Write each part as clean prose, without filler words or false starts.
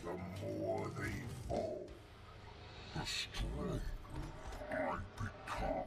The more they fall, the stronger I become.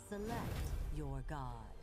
Select your god.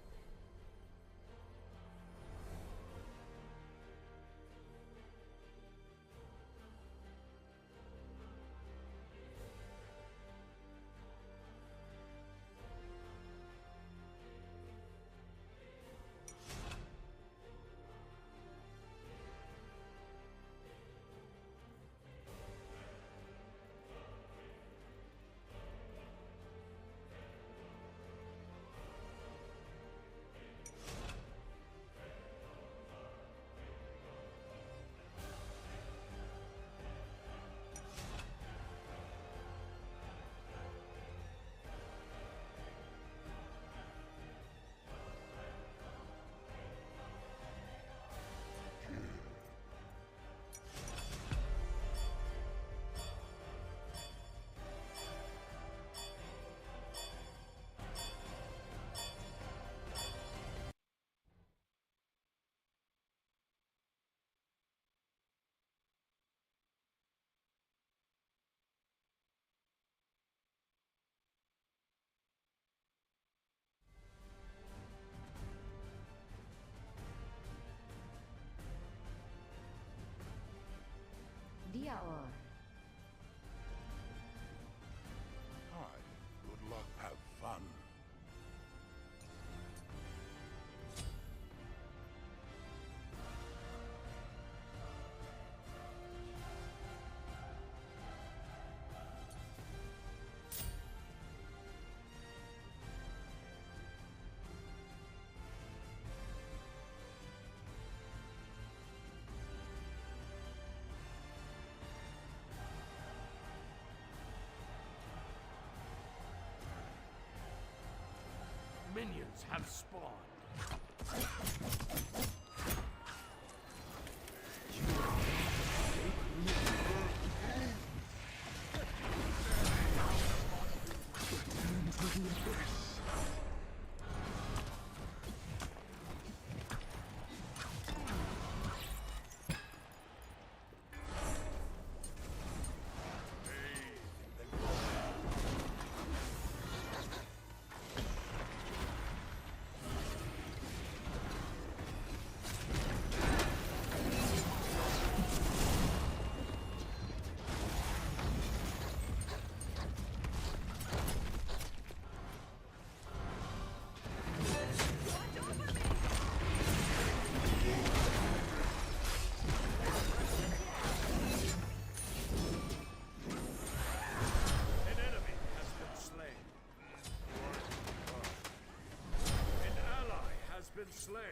Diaor. Hi. Good luck. Have fun. Minions have spawned. Been slain.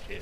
kill.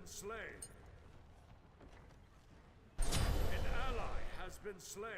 Slain. An ally has been slain.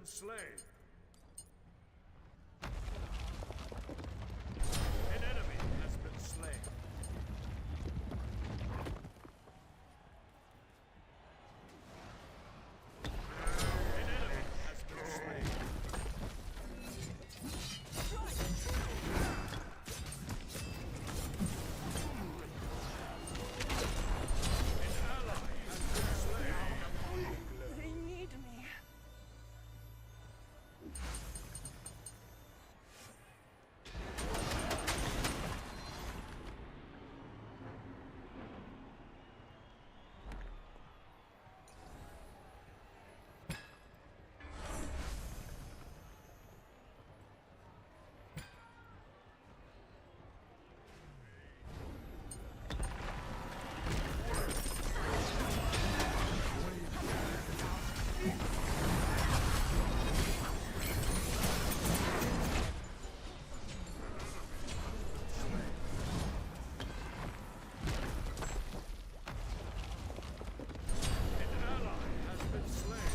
slain. An enemy has been slain. An enemy has been slain. An ally has been slain. They need me. An ally has been slain.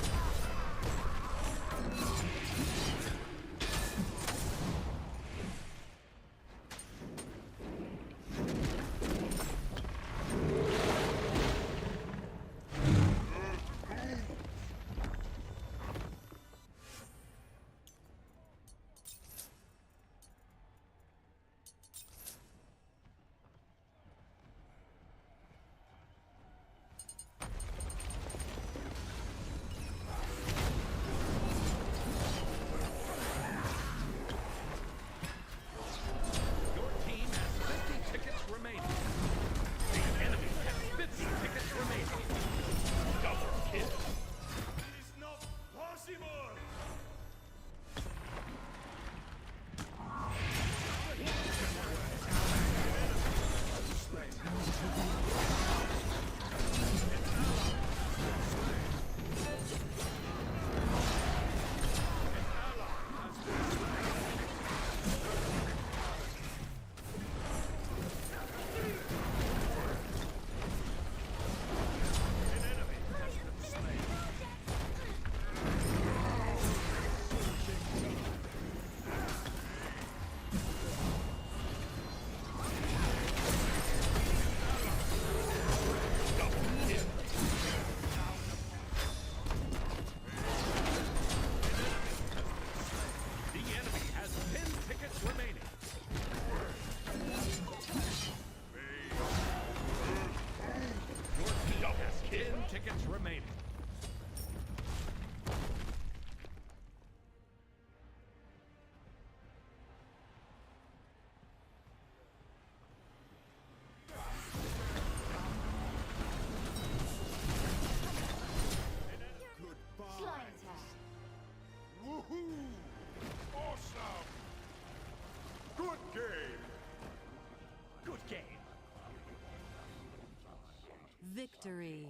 Your team has 50 tickets remaining. The enemy has 50 tickets remaining. Double kill. It is not possible! An enemy has been slain. The enemy has 10 tickets remaining. Your team has 10 tickets remaining. Fly attack. Woohoo! Awesome! Good game! Good game. Victory.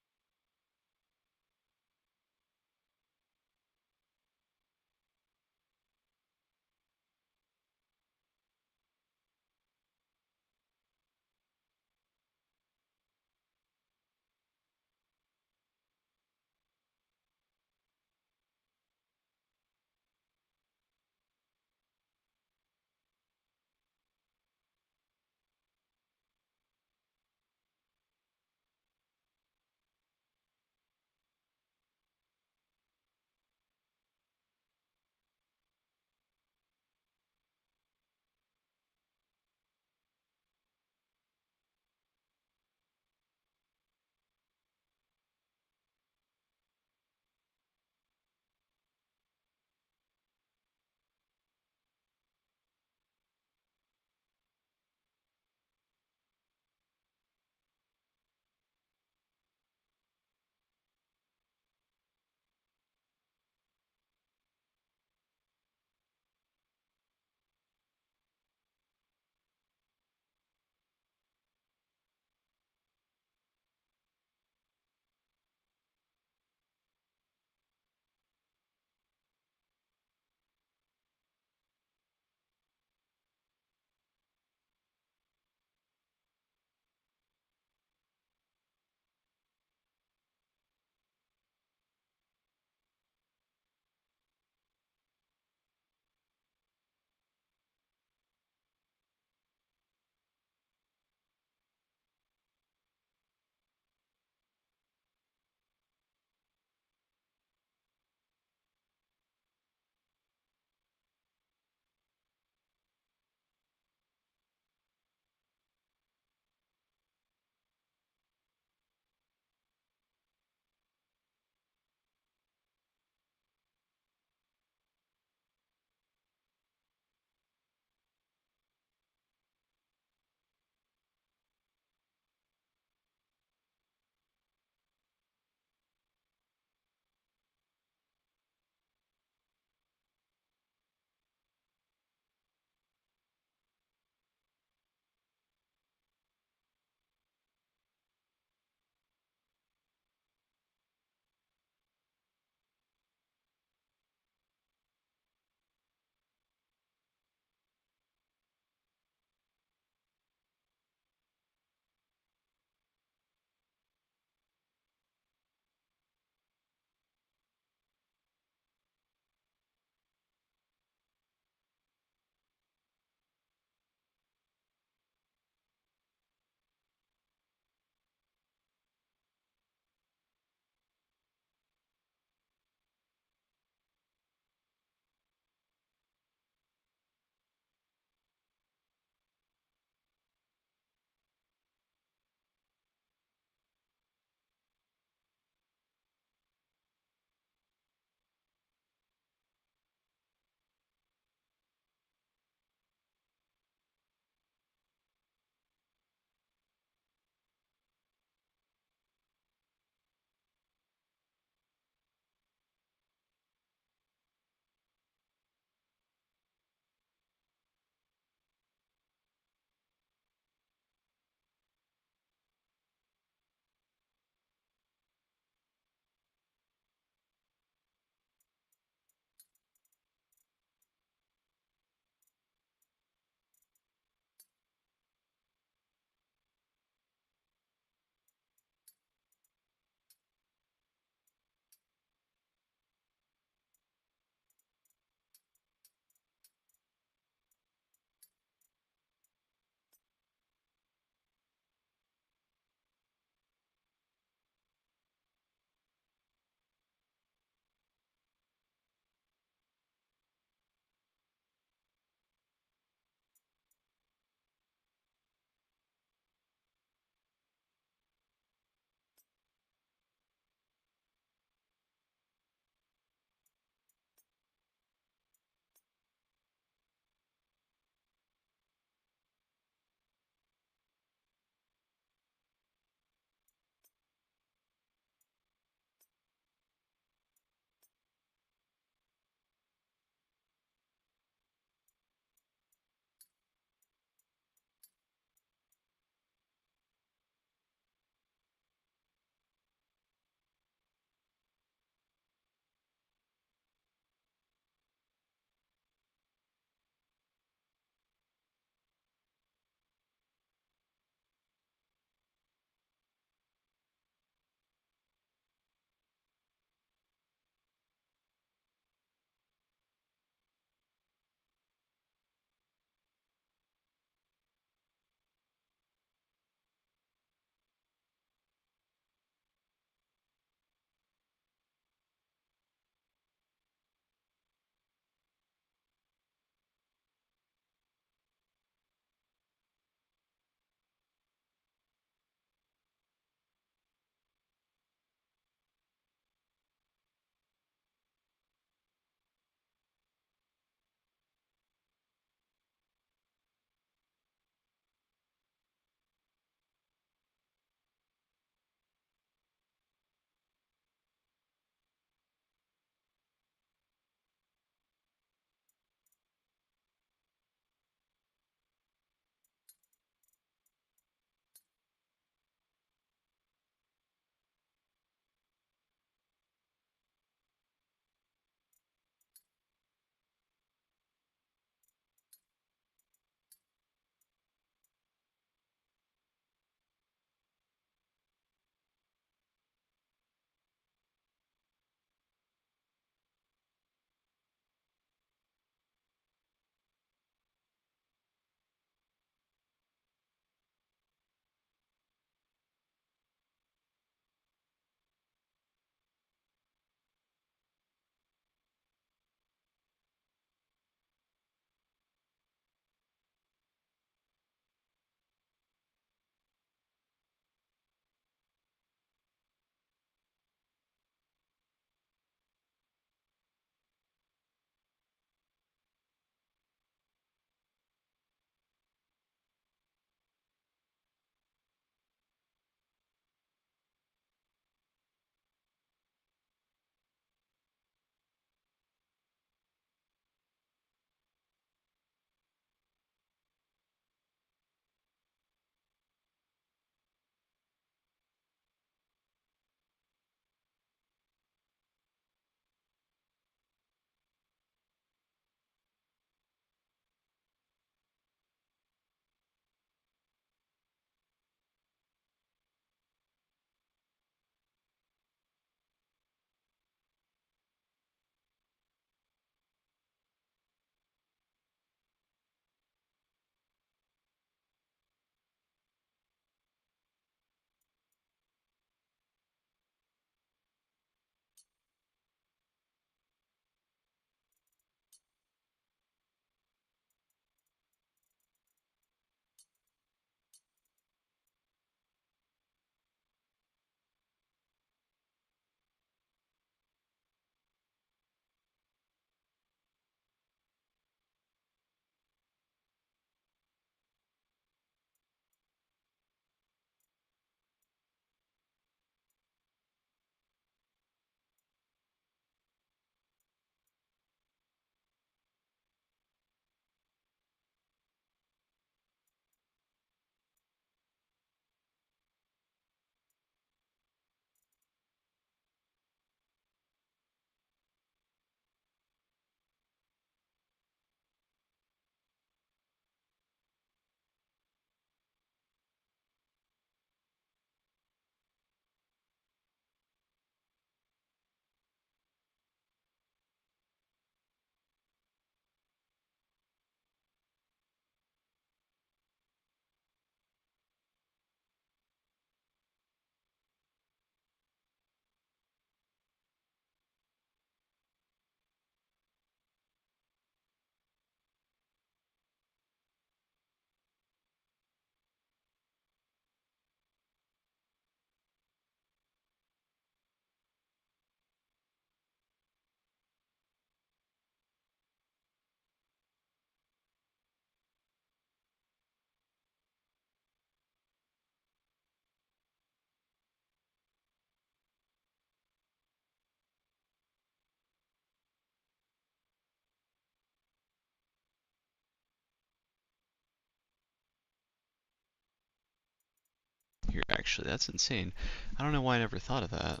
here, actually. That's insane. I don't know why I never thought of that.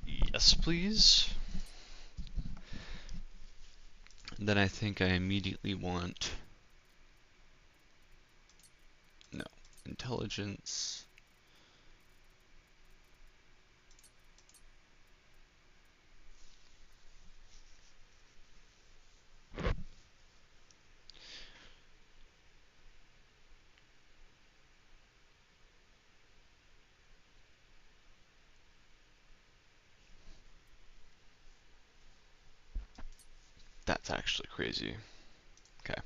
Yes, please. And then I think I immediately want... No. Intelligence. That's actually crazy. Okay.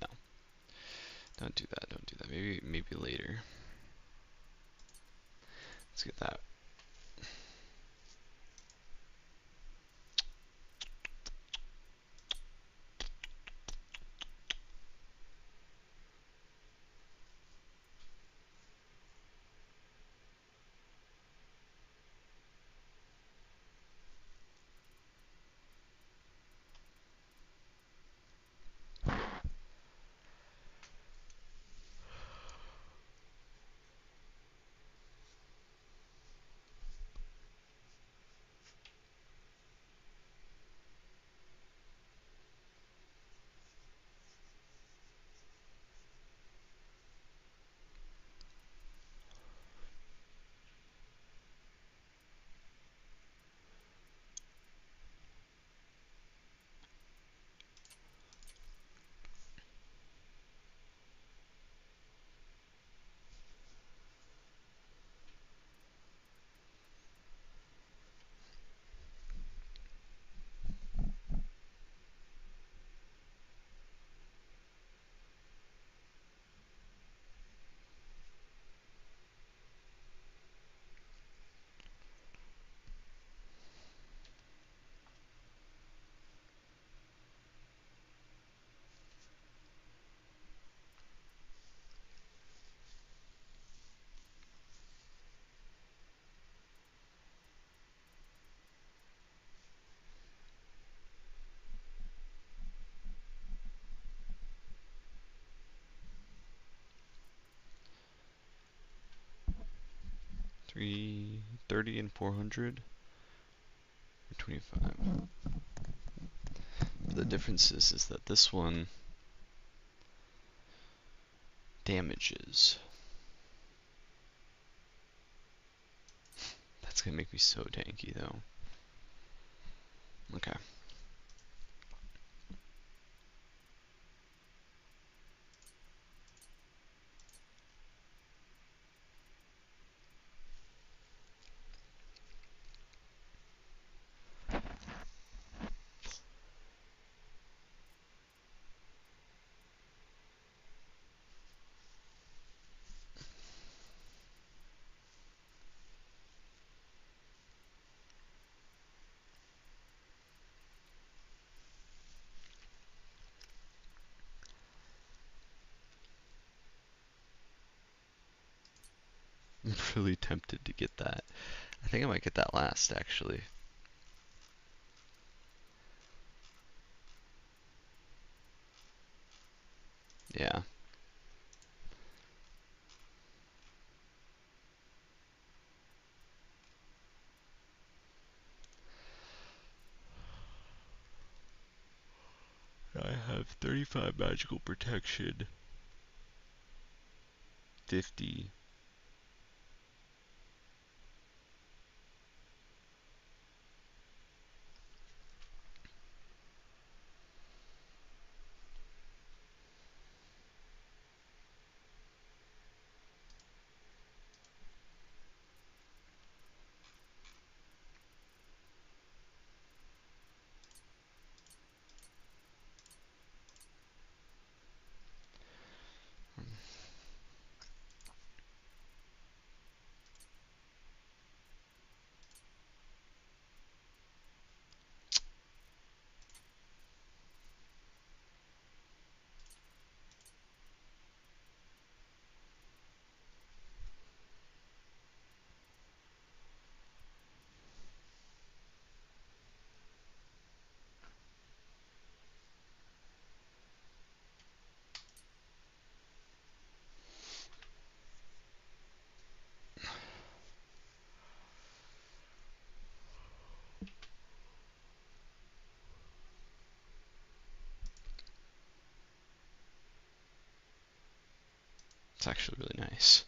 No. Don't do that. Don't do that. Maybe later. Let's get that. $330 and 400 or 25. The difference is that this one damages. That's gonna make me so tanky though. Okay. I'm really tempted to get that. I think I might get that last actually. Yeah. I have 35 magical protection, 50. It's actually really nice.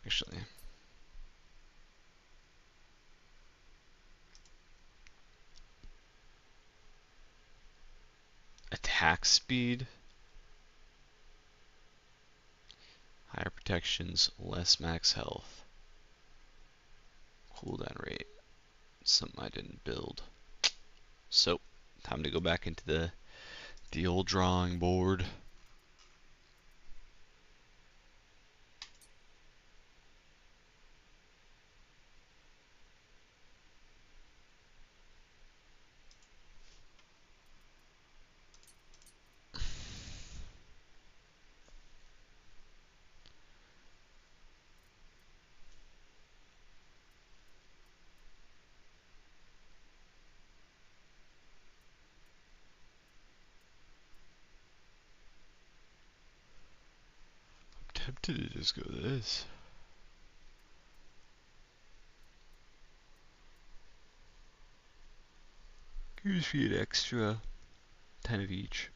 Actually, attack speed, higher protections, less max health, cooldown rate. Something I didn't build. So, time to go back into the old drawing board. I'm tempted to just go this. Gives me an extra 10 of each.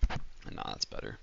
And nah, that's better.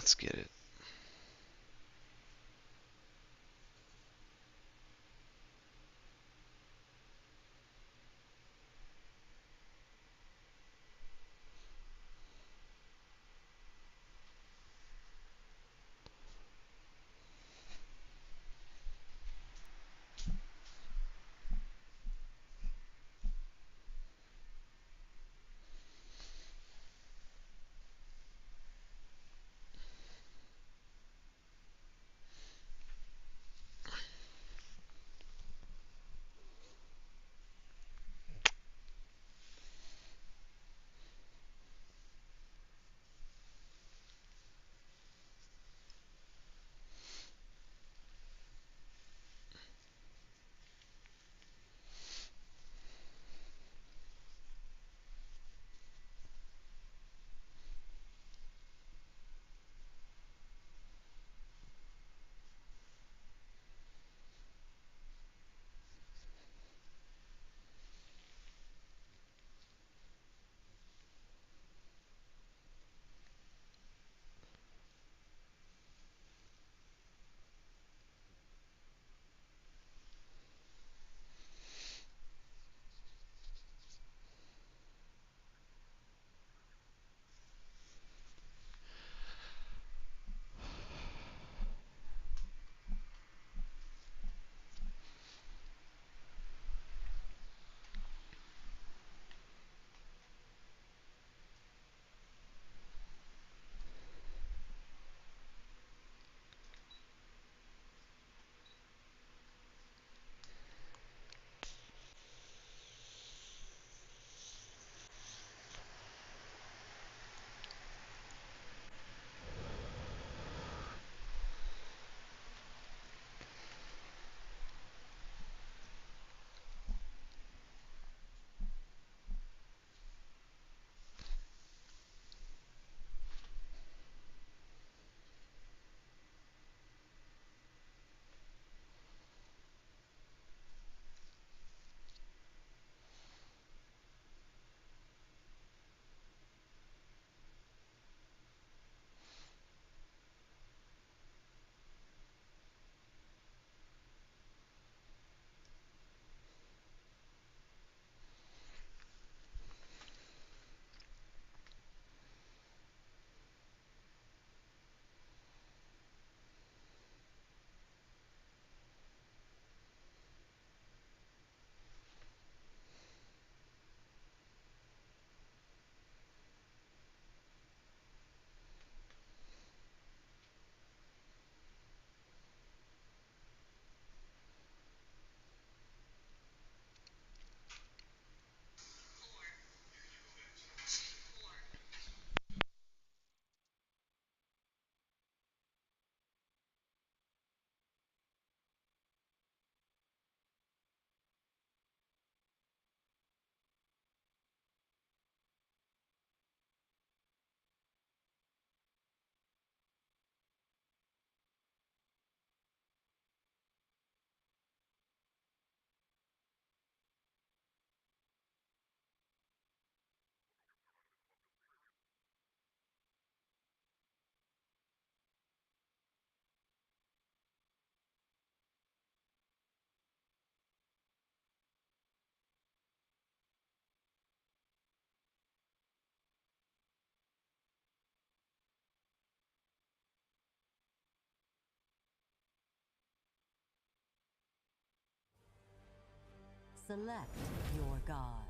Let's get it. Select your god.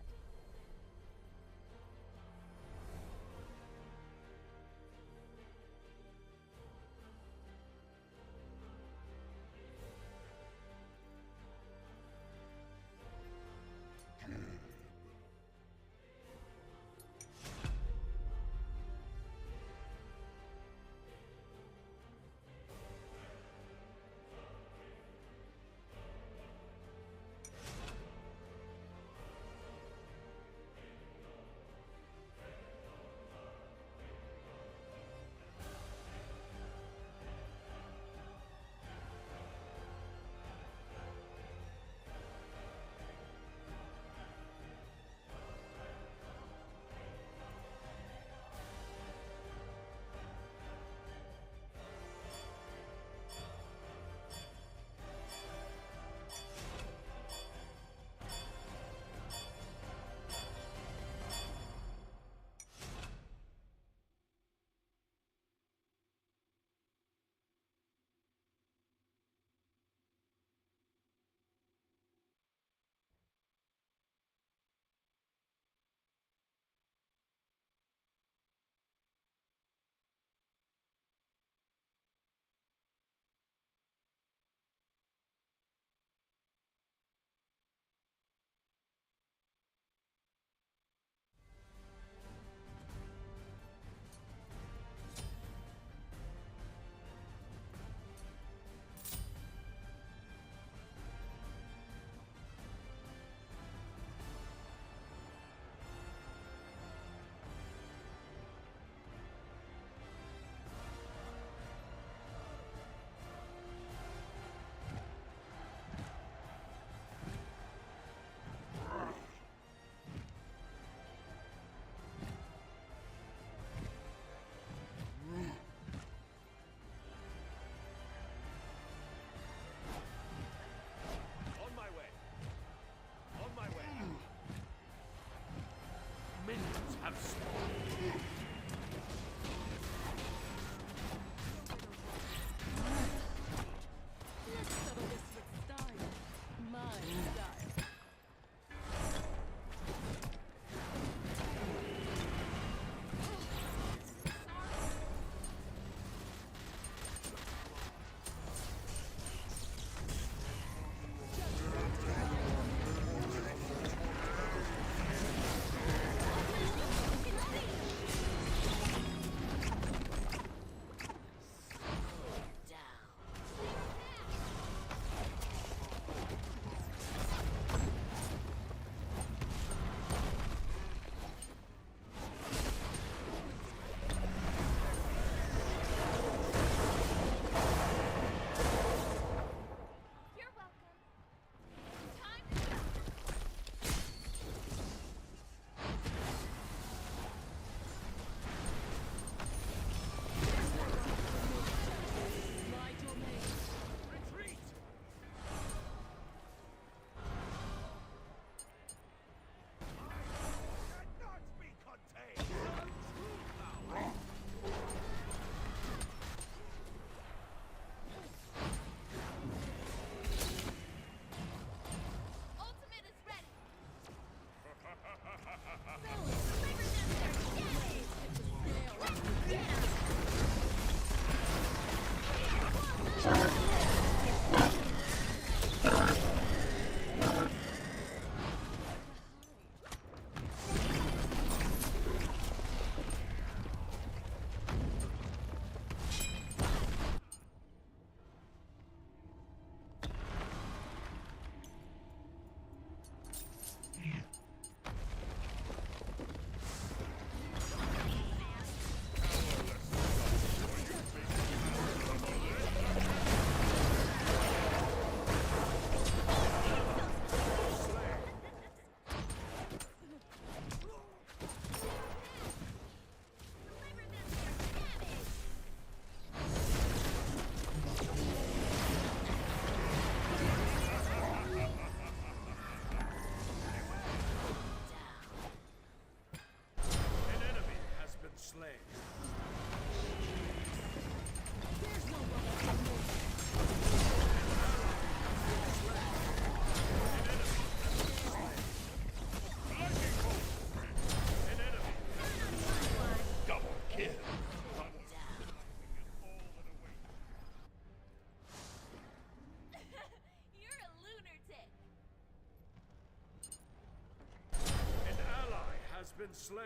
slain.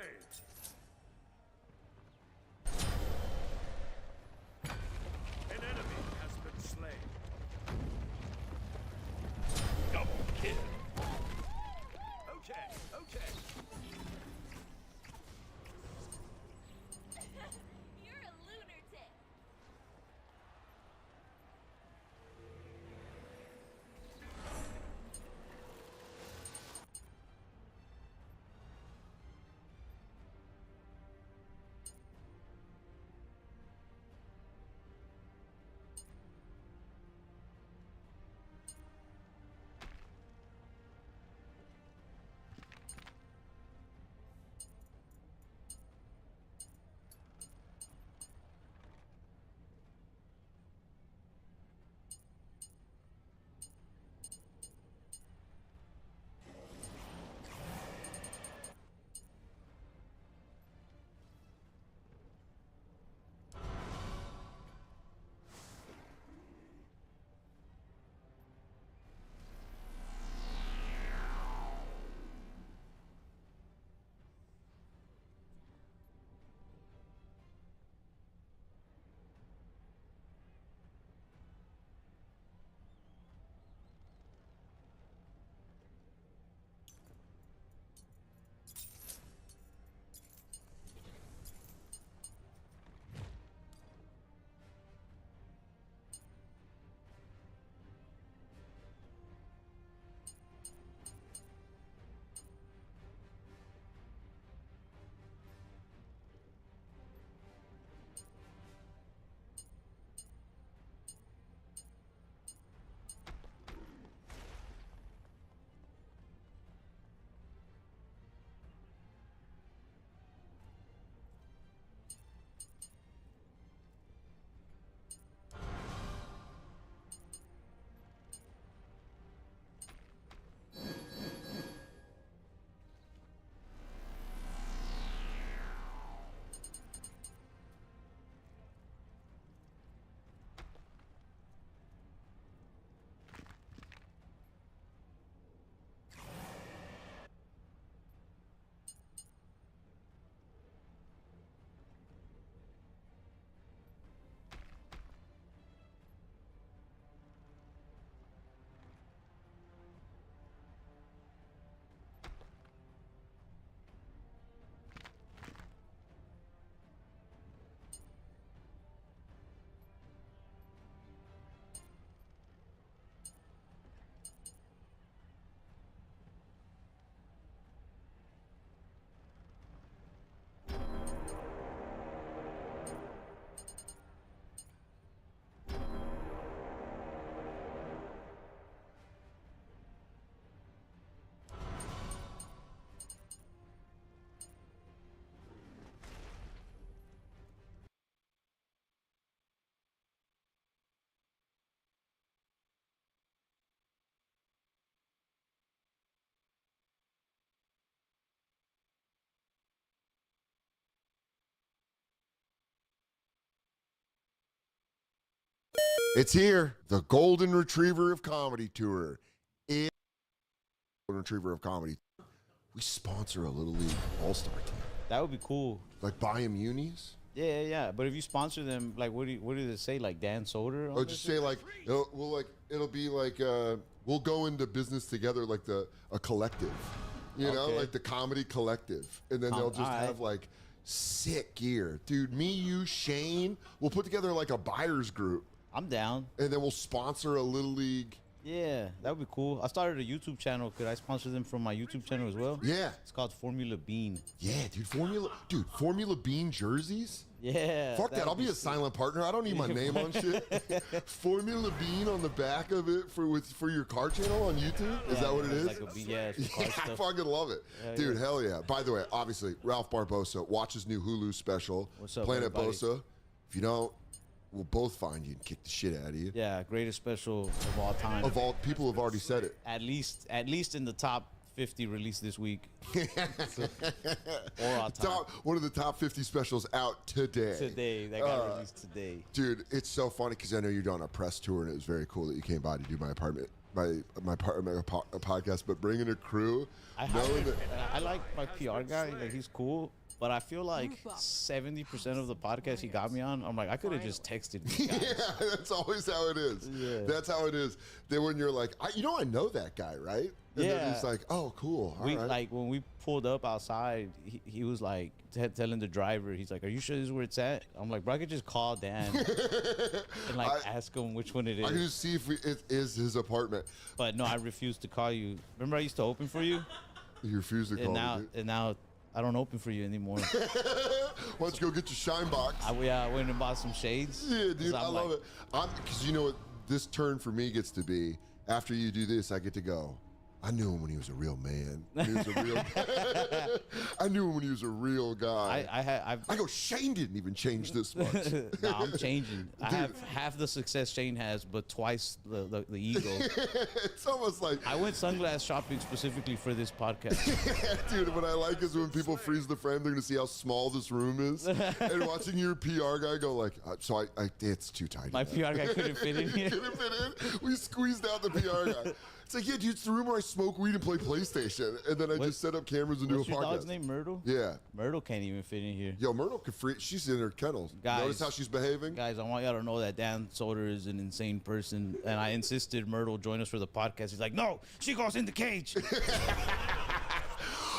An enemy has been slain. Double kill. Okay, okay. You're a lunatic. It's here, the Golden Retriever of Comedy Tour. Golden Retriever of Comedy. We sponsor a Little League All-Star team. That would be cool. Like buy them unis? Yeah. But if you sponsor them, like, what do it say? Like Dan Soder? Or just say like, it'll be like, we'll go into business together like a collective. You know, like the comedy collective. And then they'll just have like sick gear. Dude, me, you, Shane, we'll put together like a buyer's group. I'm down. And then we'll sponsor a Little League. Yeah, that would be cool. I started a YouTube channel. Could I sponsor them from my YouTube channel as well? Yeah. It's called Formula Bean. Yeah, dude, Formula Bean jerseys? Yeah. Fuck that. I'll be a silent partner. I don't need my name on shit. Formula Bean on the back of it for your car channel on YouTube? Is that what it is? Like a bean, yeah, I fucking love it. Dude, hell yeah. By the way, obviously, Ralph Barbosa, watch his new Hulu special. What's up, Planet everybody? Bosa. If you don't, we'll both find you and kick the shit out of you. Yeah, greatest special of all time. Of all people have already said it. At least in the top 50 released this week. Or all time. One of the top 50 specials out today. That got released today. Dude, it's so funny because I know you're on a press tour and it was very cool that you came by to do my apartment. my podcast, but bringing a crew, I like my PR guy. Like, he's cool. But I feel like 70% of the podcast he got me on, I'm like, I could have just texted these guys. Yeah, that's always how it is. Yeah. That's how it is. Then when you're like, I know that guy, right? And then he's like, oh, cool. All right. Like, when we pulled up outside, he was like telling the driver, he's like, are you sure this is where it's at? I'm like, bro, I could just call Dan and like ask him which one it is. I can just see if it is his apartment. But no, I refused to call you. Remember I used to open for you? You refused to call me. And now I don't open for you anymore. Why don't you go get your shine box? I went and bought some shades. Yeah, dude, I love it. Because you know what this turn for me gets to be? After you do this, I get to go, I knew him when he was a real man. I knew him when he was a real guy. I go, Shane didn't even change this much. No, I'm changing. I have half the success Shane has, but twice the ego. It's almost like I went sunglass shopping specifically for this podcast. Dude, what I like is when people freeze the frame, they're gonna see how small this room is, and watching your PR guy go like, so it's too tight. My PR guy couldn't fit in here. Couldn't fit in. We squeezed out the PR guy. It's like, yeah, dude, it's the room where I smoke weed and play PlayStation. And then I just set up cameras and do a podcast. What's your dog's name, Myrtle? Yeah. Myrtle can't even fit in here. Yo, Myrtle can free. She's in her kennels. Guys, notice how she's behaving? Guys, I want y'all to know that Dan Soder is an insane person. And I insisted Myrtle join us for the podcast. He's like, no, she goes in the cage.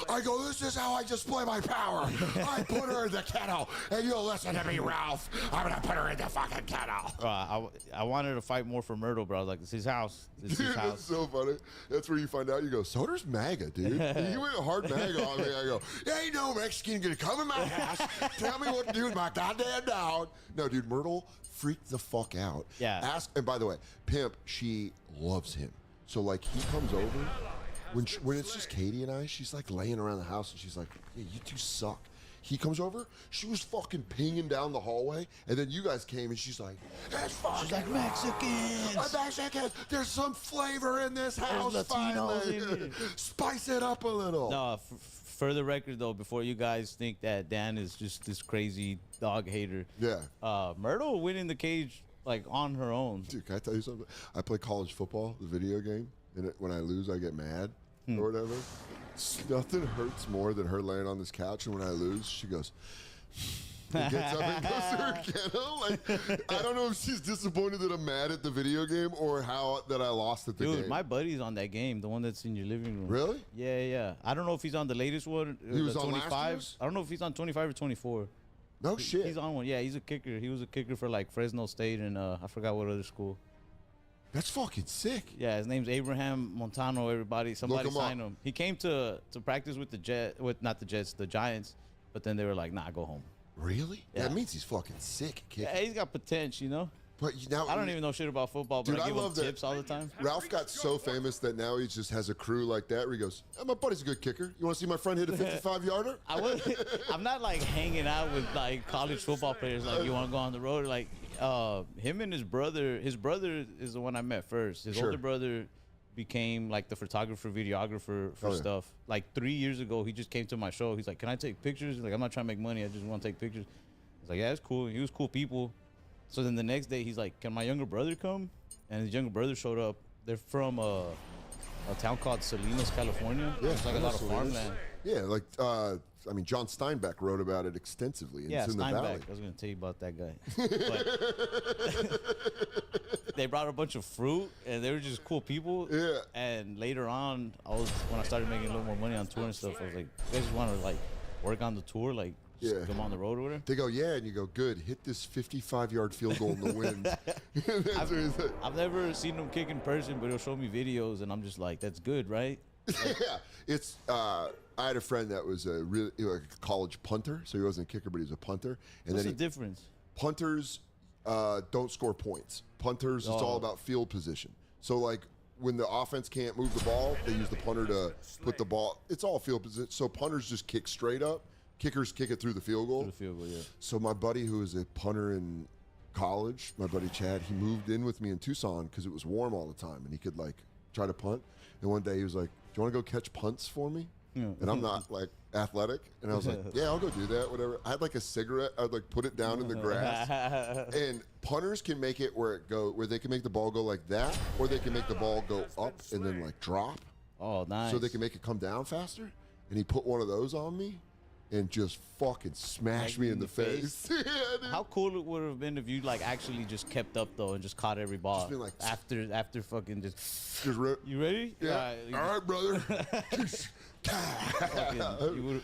I go, this is how I display my power. I put her in the kennel, and you'll listen to me, Ralph. I'm going to put her in the fucking kennel. I wanted to fight more for Myrtle, but I was like, it's his house. It's his house. That's so funny. That's where you find out. You go, Soder's MAGA, dude. You went hard MAGA on me. I go, ain't no Mexican going to come in my house, tell me what to do with my goddamn dog. No, dude, Myrtle freaked the fuck out. Yeah. And by the way, Pimp, she loves him. So, like, he comes over. When it's just Katie and I, she's like laying around the house and she's like, yeah, you two suck. He comes over, she was fucking pinging down the hallway, and then you guys came and she's like, it's fucking she's like, Mexicans. Mexicans. There's some flavor in this house. Finally. Spice it up a little. No, for the record though, before you guys think that Dan is just this crazy dog hater. Yeah. Myrtle went in the cage like on her own. Dude, can I tell you something? I play college football, the video game. And when I lose, I get mad or whatever. Nothing hurts more than her laying on this couch, and when I lose, she goes, and gets up and goes to her kennel. Like, I don't know if she's disappointed that I'm mad at the video game or how that I lost at the game. Dude, my buddy's on that game, the one that's in your living room. Really? Yeah. I don't know if he's on the latest one. He was the on 25. last year's? I don't know if he's on 25 or 24. No shit. He's on one. Yeah, he's a kicker. He was a kicker for like Fresno State and I forgot what other school. That's fucking sick. Yeah, his name's Abraham Montano. Everybody, somebody signed him. He came to practice with the Giants, but then they were like, "Nah, go home." Really? Yeah. That means he's fucking sick. Yeah, he's got potential, you know. But now I don't even know shit about football, but dude, I give him that tips all the time. Ralph got so famous that now he just has a crew like that where he goes, oh, my buddy's a good kicker. You want to see my friend hit a 55-yarder? I'm not like hanging out with like college football players. Like, you want to go on the road? Like, him and his brother is the one I met first. His older brother became like the photographer, videographer for stuff. Like 3 years ago, he just came to my show. He's like, can I take pictures? He's like, I'm not trying to make money. I just want to take pictures. I was like, yeah, it's cool. He was cool people. So then the next day, he's like, can my younger brother come? And his younger brother showed up. They're from a town called Salinas, California. Yeah, it's like a lot of farmland. Yeah, like, I mean, John Steinbeck wrote about it extensively. Yeah, it's in Steinbeck. the valley. I was going to tell you about that guy. But they brought a bunch of fruit, and they were just cool people. Yeah. And later on, when I started making a little more money on tour and stuff, I was like, you guys just want to, like, work on the tour? Like, just come on the road or whatever? They go, yeah, and you go, good, hit this 55-yard field goal in the wind. I've never seen him kick in person, but he'll show me videos, and I'm just like, that's good, right? Like, yeah, it's. I had a friend that was a college punter, so he wasn't a kicker, but he was a punter. And what's the difference? Punters don't score points. Punters, it's all about field position. So, like, when the offense can't move the ball, they use the punter to put the ball. It's all field position. So punters just kick straight up. Kickers kick it through the field goal. Through the field goal, yeah. So my buddy who was a punter in college, my buddy Chad, he moved in with me in Tucson because it was warm all the time, and he could, like, try to punt. And one day he was like, do you want to go catch punts for me? Yeah. And I'm not, like, athletic. And I was like, yeah, I'll go do that, whatever. I had, like, a cigarette. I would, like, put it down in the grass. And punters can make it where they can make the ball go like that, or they can make the ball go up and then like drop. Oh, nice. So they can make it come down faster. And he put one of those on me and just fucking smashed me in the face. Yeah, dude. How cool it would have been if you like actually just kept up though and just caught every ball. Just been like, after fucking just you ready? Yeah. All right, brother.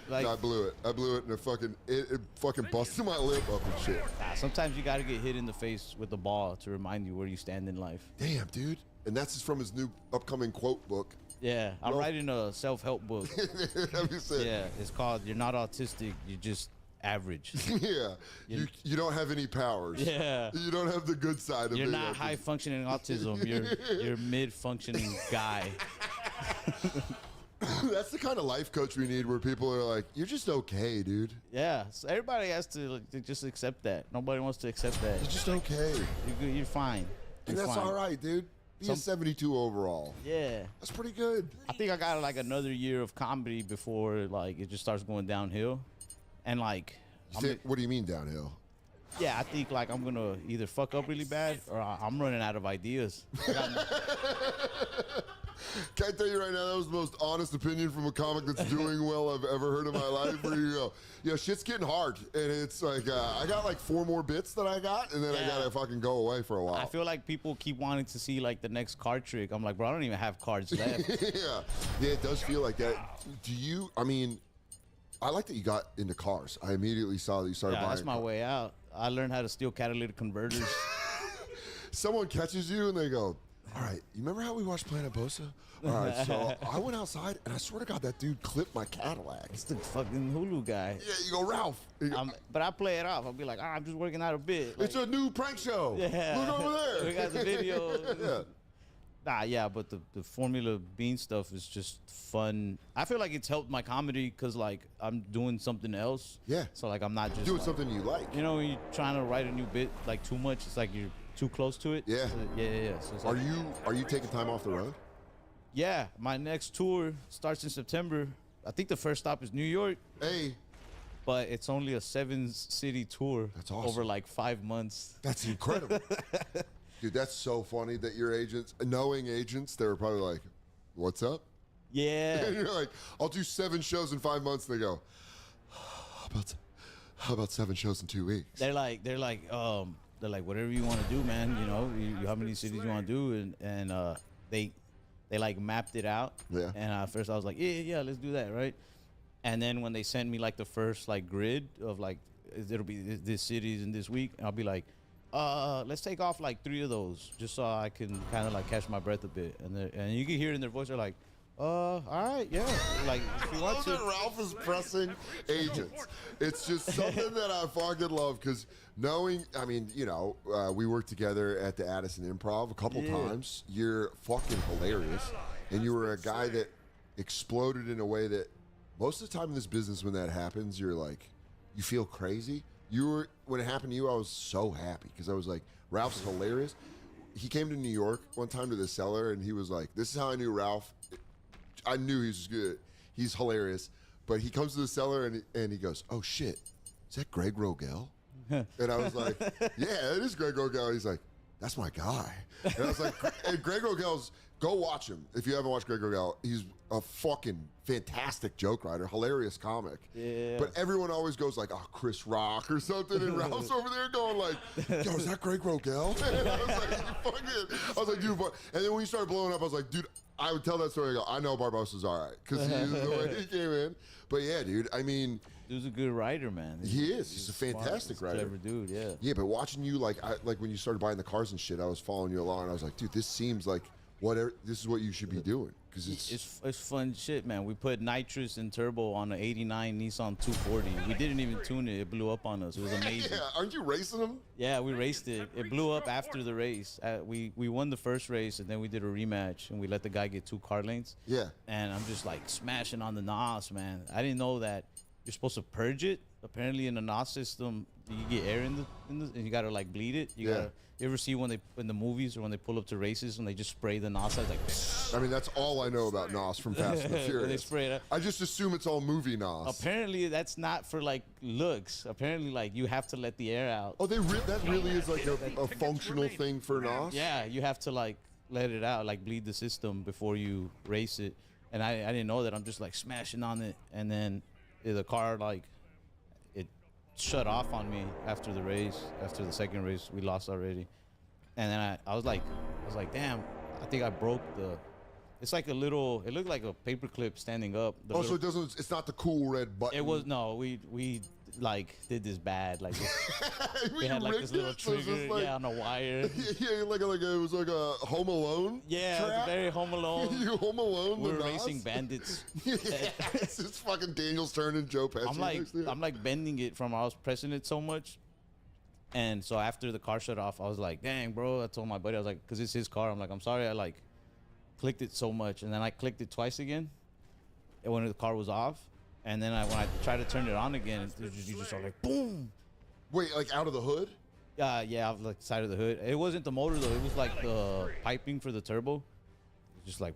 like, No, I blew it, and it fucking busted my lip up and shit. sometimes you got to get hit in the face with the ball to remind you where you stand in life. Damn, dude. And that's from his new upcoming quote book. Yeah, I'm writing a self-help book. That'd be sick. Yeah, it's called "You're Not Autistic, You're Just Average." Yeah, you don't have any powers. Yeah, you don't have the good side of it. You're not high-functioning autism. You're mid-functioning guy. That's the kind of life coach we need, where people are like, "You're just okay, dude." Yeah, so everybody has to just accept that. Nobody wants to accept that. You're just okay. You're good. You're fine. And that's all right, dude. Be a 72 overall. Yeah, that's pretty good. I think I got like another year of comedy before like it just starts going downhill, and like. What do you mean downhill? Yeah, I think like I'm gonna either fuck up really bad or I'm running out of ideas. Can I tell you right now, that was the most honest opinion from a comic that's doing well I've ever heard in my life. Where you go, yeah, shit's getting hard, and it's like I got like 4 more bits that I got, and then I gotta fucking go away for a while. I feel like people keep wanting to see like the next card trick. I'm like, bro, I don't even have cards left. yeah, it does feel like that. Do you? I mean, I like that you got into cars. I immediately saw that you started buying. That's my way out. I learned how to steal catalytic converters. Someone catches you and they go, all right, you remember how we watched Planet Bosa? All right, so I went outside and I swear to God, that dude clipped my Cadillac. It's the fucking Hulu guy. Yeah, you go, Ralph. But I play it off. I'll be like, I'm just working out a bit. It's a new prank show. Yeah. Look over there. We got the video. Yeah. But the Formula Bean stuff is just fun. I feel like it's helped my comedy because like I'm doing something else. Yeah. So like I'm not just doing something you like. You know, when you're trying to write a new bit like too much, it's like you're too close to it. Yeah. So, yeah. So it's are you taking time off the road? Yeah, my next tour starts in September. I think the first stop is New York. Hey. But it's only a 7-city tour. That's awesome. Over like 5 months. That's incredible. Dude, that's so funny that your agents, knowing agents, they were probably like, what's up? Yeah. And you're like, I'll do 7 shows in 5 months. And they go, how about 7 shows in 2 weeks? They're like, whatever you want to do, man. You know, how many cities you want to do, and they like mapped it out. Yeah. And at first I was like, yeah, let's do that, right? And then when they sent me like the first like grid of like it'll be this cities in this week, and I'll be like, let's take off like 3 of those just so I can kind of like catch my breath a bit, and you can hear it in their voice. They're like, all right, yeah. Like, if you want to. Ralph is pressing agents. It's just something that I fucking love because knowing, I mean, you know, we worked together at the Addison Improv a couple times. You're fucking hilarious. And you were a guy that exploded in a way that most of the time in this business, when that happens, you're like, you feel crazy. When it happened to you, I was so happy because I was like, Ralph's hilarious. He came to New York one time to the cellar and he was like, this is how I knew Ralph. I knew he was good. He's hilarious. But he comes to the cellar and he goes, oh shit, is that Greg Rogel? And I was like, yeah, it is Greg Rogel. He's like, that's my guy. And I was like, and Greg Rogel's, go watch him. If you haven't watched Greg Rogel, he's a fucking fantastic joke writer, hilarious comic. Yeah. But everyone always goes like, oh, Chris Rock or something. And Ralph's over there going like, yo, is that Greg Rogel? And I was like, dude, but, and then when you started blowing up, I was like, dude, I would tell that story. I go, I know Barbosa's all right because the way he came in. But yeah, dude, I mean, dude's a good writer, man. He is. He's a fantastic writer. Clever dude, yeah. Yeah, but watching you, like when you started buying the cars and shit, I was following you along, and I was like, dude, this seems like this is what you should be doing because it's fun shit, man. We put nitrous and turbo on an '89 Nissan 240. We didn't even tune it. It blew up on us. It was amazing. Yeah, aren't you racing them? Yeah, we raced it. It blew up after the race. We won the first race, and then we did a rematch, and we let the guy get 2 car lanes. Yeah. And I'm just like smashing on the NOS, man. I didn't know that you're supposed to purge it. Apparently, in the NOS system, you get air in the and you gotta like bleed it. You ever see when they in the movies or when they pull up to races and they just spray the NOS? Like, I mean, that's all I know about NOS from Fast and the Furious. They spray it. I just assume it's all movie NOS. Apparently, that's not for like looks. Apparently, like you have to let the air out. Oh, that really is like a functional thing for NOS? Yeah, you have to like let it out, like bleed the system before you race it. And I didn't know that. I'm just like smashing on it, and then the car like it shut off on me after the race. After the second race, we lost already. And then I was like, damn, I think I broke the. It's like a little. It looked like a paperclip standing up. So it doesn't. It's not the cool red button. It was no. We like did this bad. Like we had like this little trigger, like, on a wire. Yeah, like it was like a Home Alone. Yeah, trap. it was very Home Alone. You Home Alone. We were racing bandits. It's fucking Daniel's turn and Joe Pesci. I'm like bending it from I was pressing it so much. And so after the car shut off, I was like, dang, bro. I told my buddy, I was like, because it's his car. I'm like, I'm sorry I like clicked it so much. And then I clicked it twice again when the car was off. And then when I tried to turn it on again, you just saw like, boom. Wait, like out of the hood? Yeah, off like side of the hood. It wasn't the motor, though. It was like the piping for the turbo. Just like,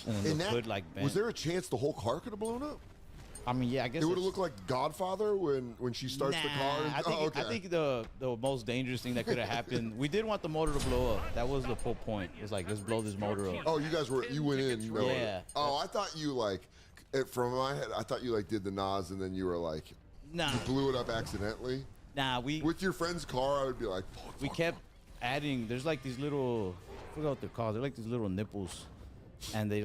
and then the hood like bent. Was there a chance the whole car could have blown up? I mean, yeah, I guess it would have looked like Godfather when she starts the car. I think the most dangerous thing that could have happened. We did want the motor to blow up. That was the whole point. It was like, let's blow this motor up. Oh, you went in. Yeah. Oh, I thought you like, from my head, I thought you like did the NOS and then you were like, nah, you blew it up accidentally. Nah, with your friend's car, I would be like, we kept adding. There's like these little, I forgot what they're called. They're like these little nipples, and they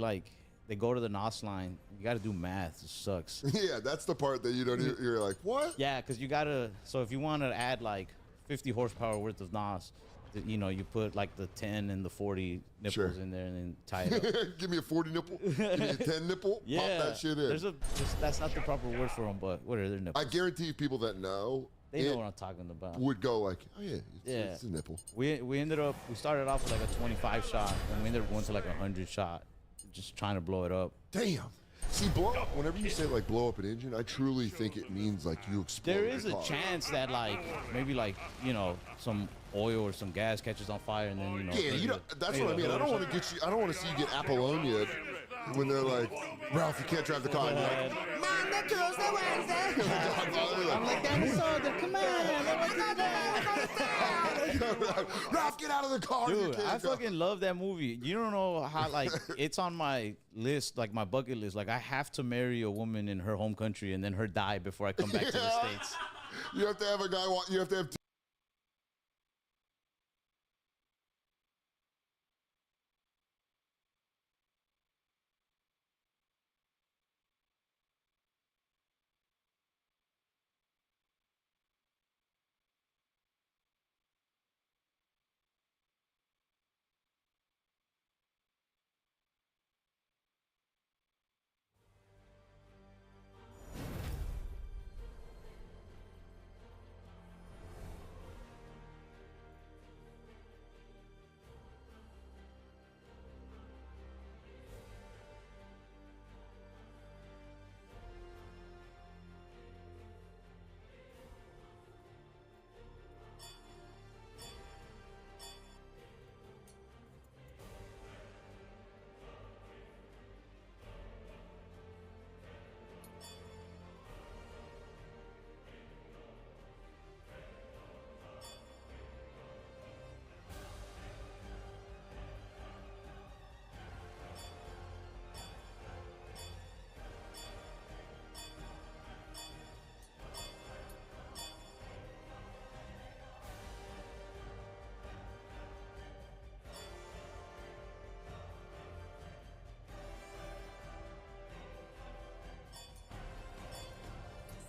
go to the NOS line. You got to do math. It sucks. Yeah, that's the part that you don't. You're like, what? Yeah, because you gotta. So if you want to add like 50 horsepower worth of NOS, you put like the 10 and the 40 nipples in there and then tie it up. Give me a 40 nipple. Give me a 10 nipple. Yeah, pop that shit in. That's not the proper word for them, but what are their nipples? I guarantee you, people that know. They know what I'm talking about. Would go like, oh yeah, it's a nipple. We started off with like a 25 shot, and we ended up going to like a 100 shot, just trying to blow it up. Damn. See, blow up. Whenever you say like blow up an engine, I truly think it means like you explode. There is a chance that like maybe like some oil or some gas catches on fire and then Yeah, that's what I mean. I don't want to get you. I don't want to see you get Apollonia when they're like, Ralph, you can't drive the car. And you're like, Mom, that girl's no Wednesday. I'm like, dinosaur, come on. Ralph, get out of the car. Dude, I fucking love that movie. You don't know how like it's on my list, like my bucket list. Like I have to marry a woman in her home country and then her die before I come back to the States. You have to have a guy. You have to have.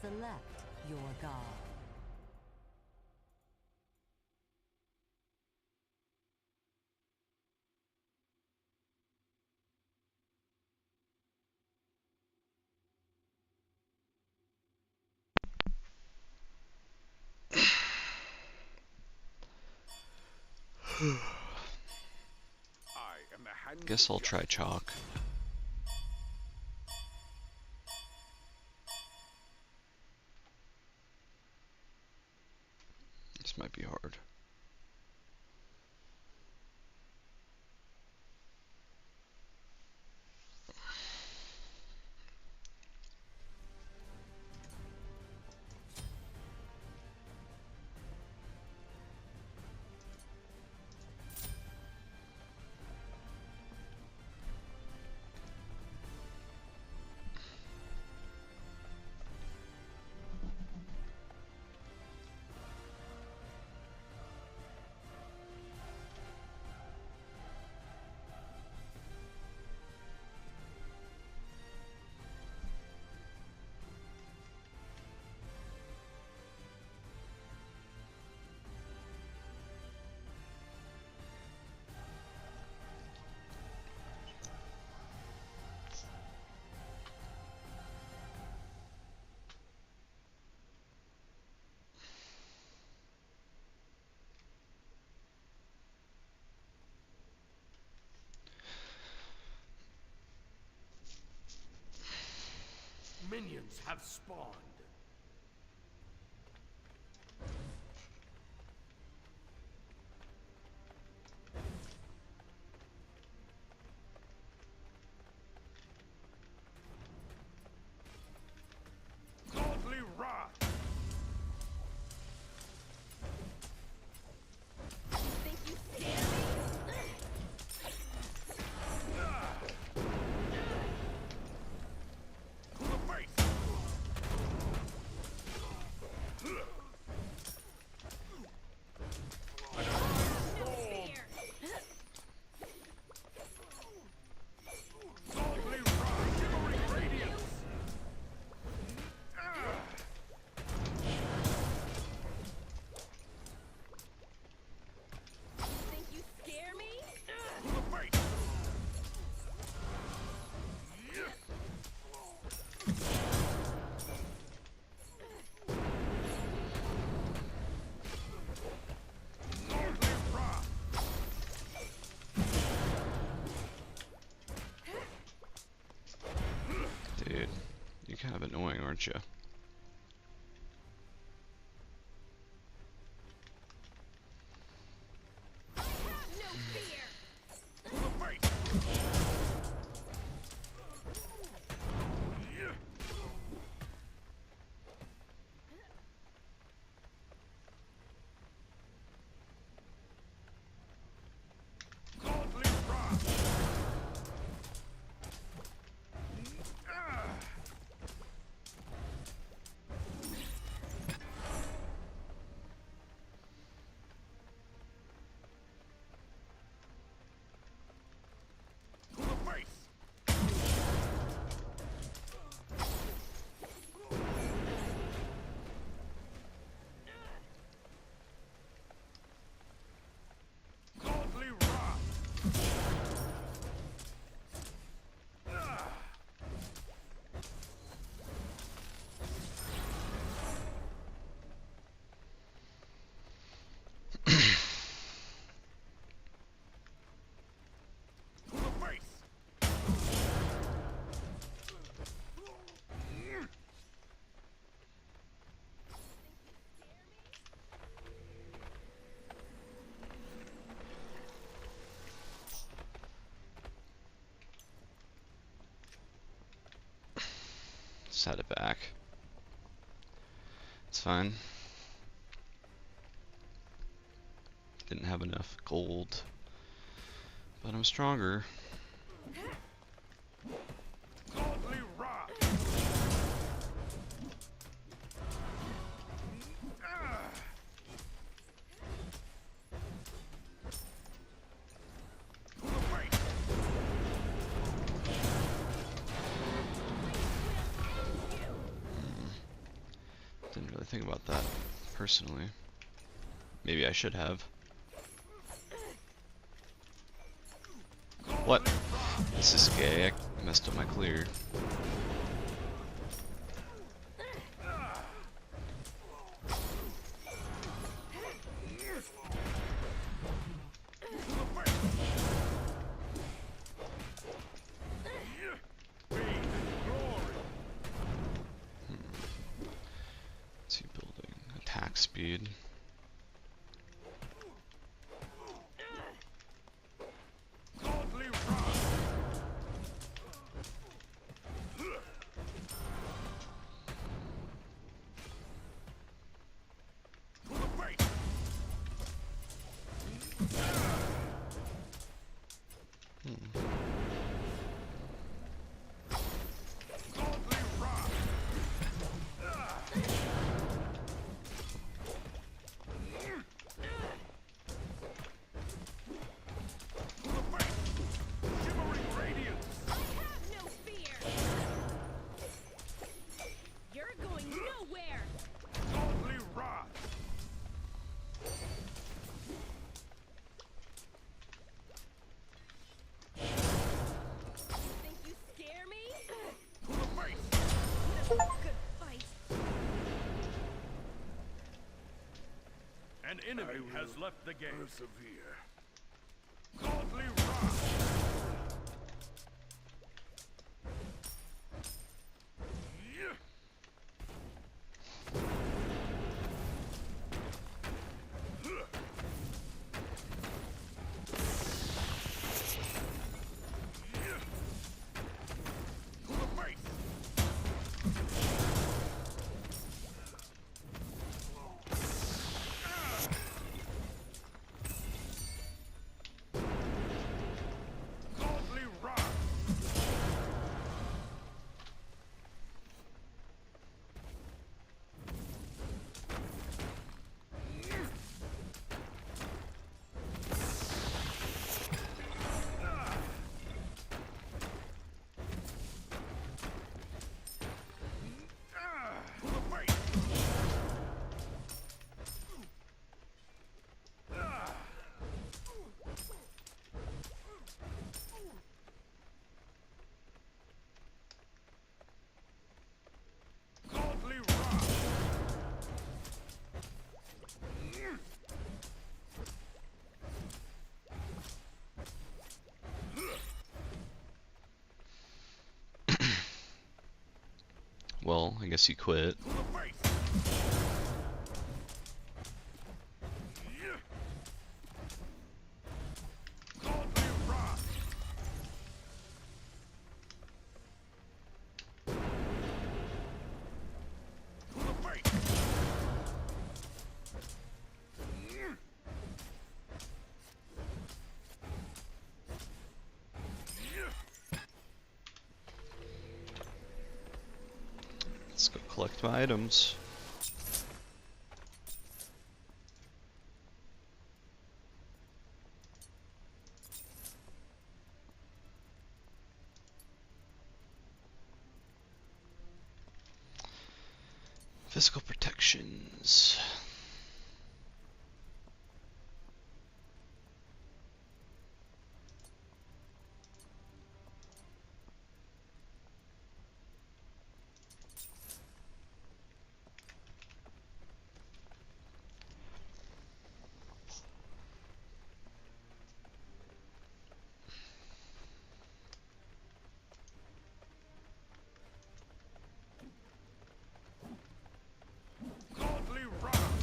Select your god. Guess I'll try chalk. might be hard. Minions have spawned. Godly wrath. Think you scared me? To the face. No fear. Godly wrath. Chivalry radiance. Think you scare me? To the face. Godly wrath. Dude, you're kind of annoying, aren't you? No fear. To the face. Godly wrath. To the face. Godly wrath. To the face. Set it back. It's fine. Didn't have enough gold, but I'm stronger. Godly wrath. To the face. Didn't really think about that personally. Maybe I should have. What? This is gay. I messed up my clear. What's he building? Attack speed. Godly wrath. To the face. Shimmering radiance. I have no fear. You're going nowhere. Godly wrath. Think you scare me? To the face. Good fight. An enemy has left the game. Persevere. Godly wrath. Yeah. To the face. Godly wrath. To the face. Godly wrath. Well, I guess he quit. To the face. Yeah. Godly wrath. To the face. Let's go collect my items. Physical protections. Godly wrath.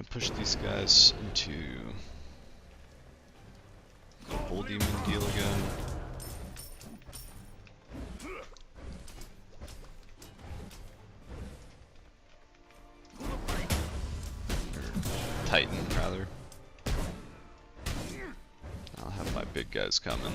push these guys into the Bull Demon deal again. Or Titan, rather. I'll have my big guys coming.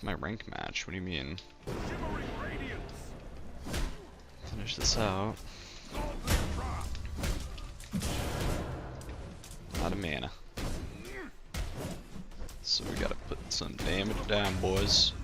My rank match, what do you mean? Chivalry radiance. Finish this out. Out of mana. So we gotta put some damage down, boys.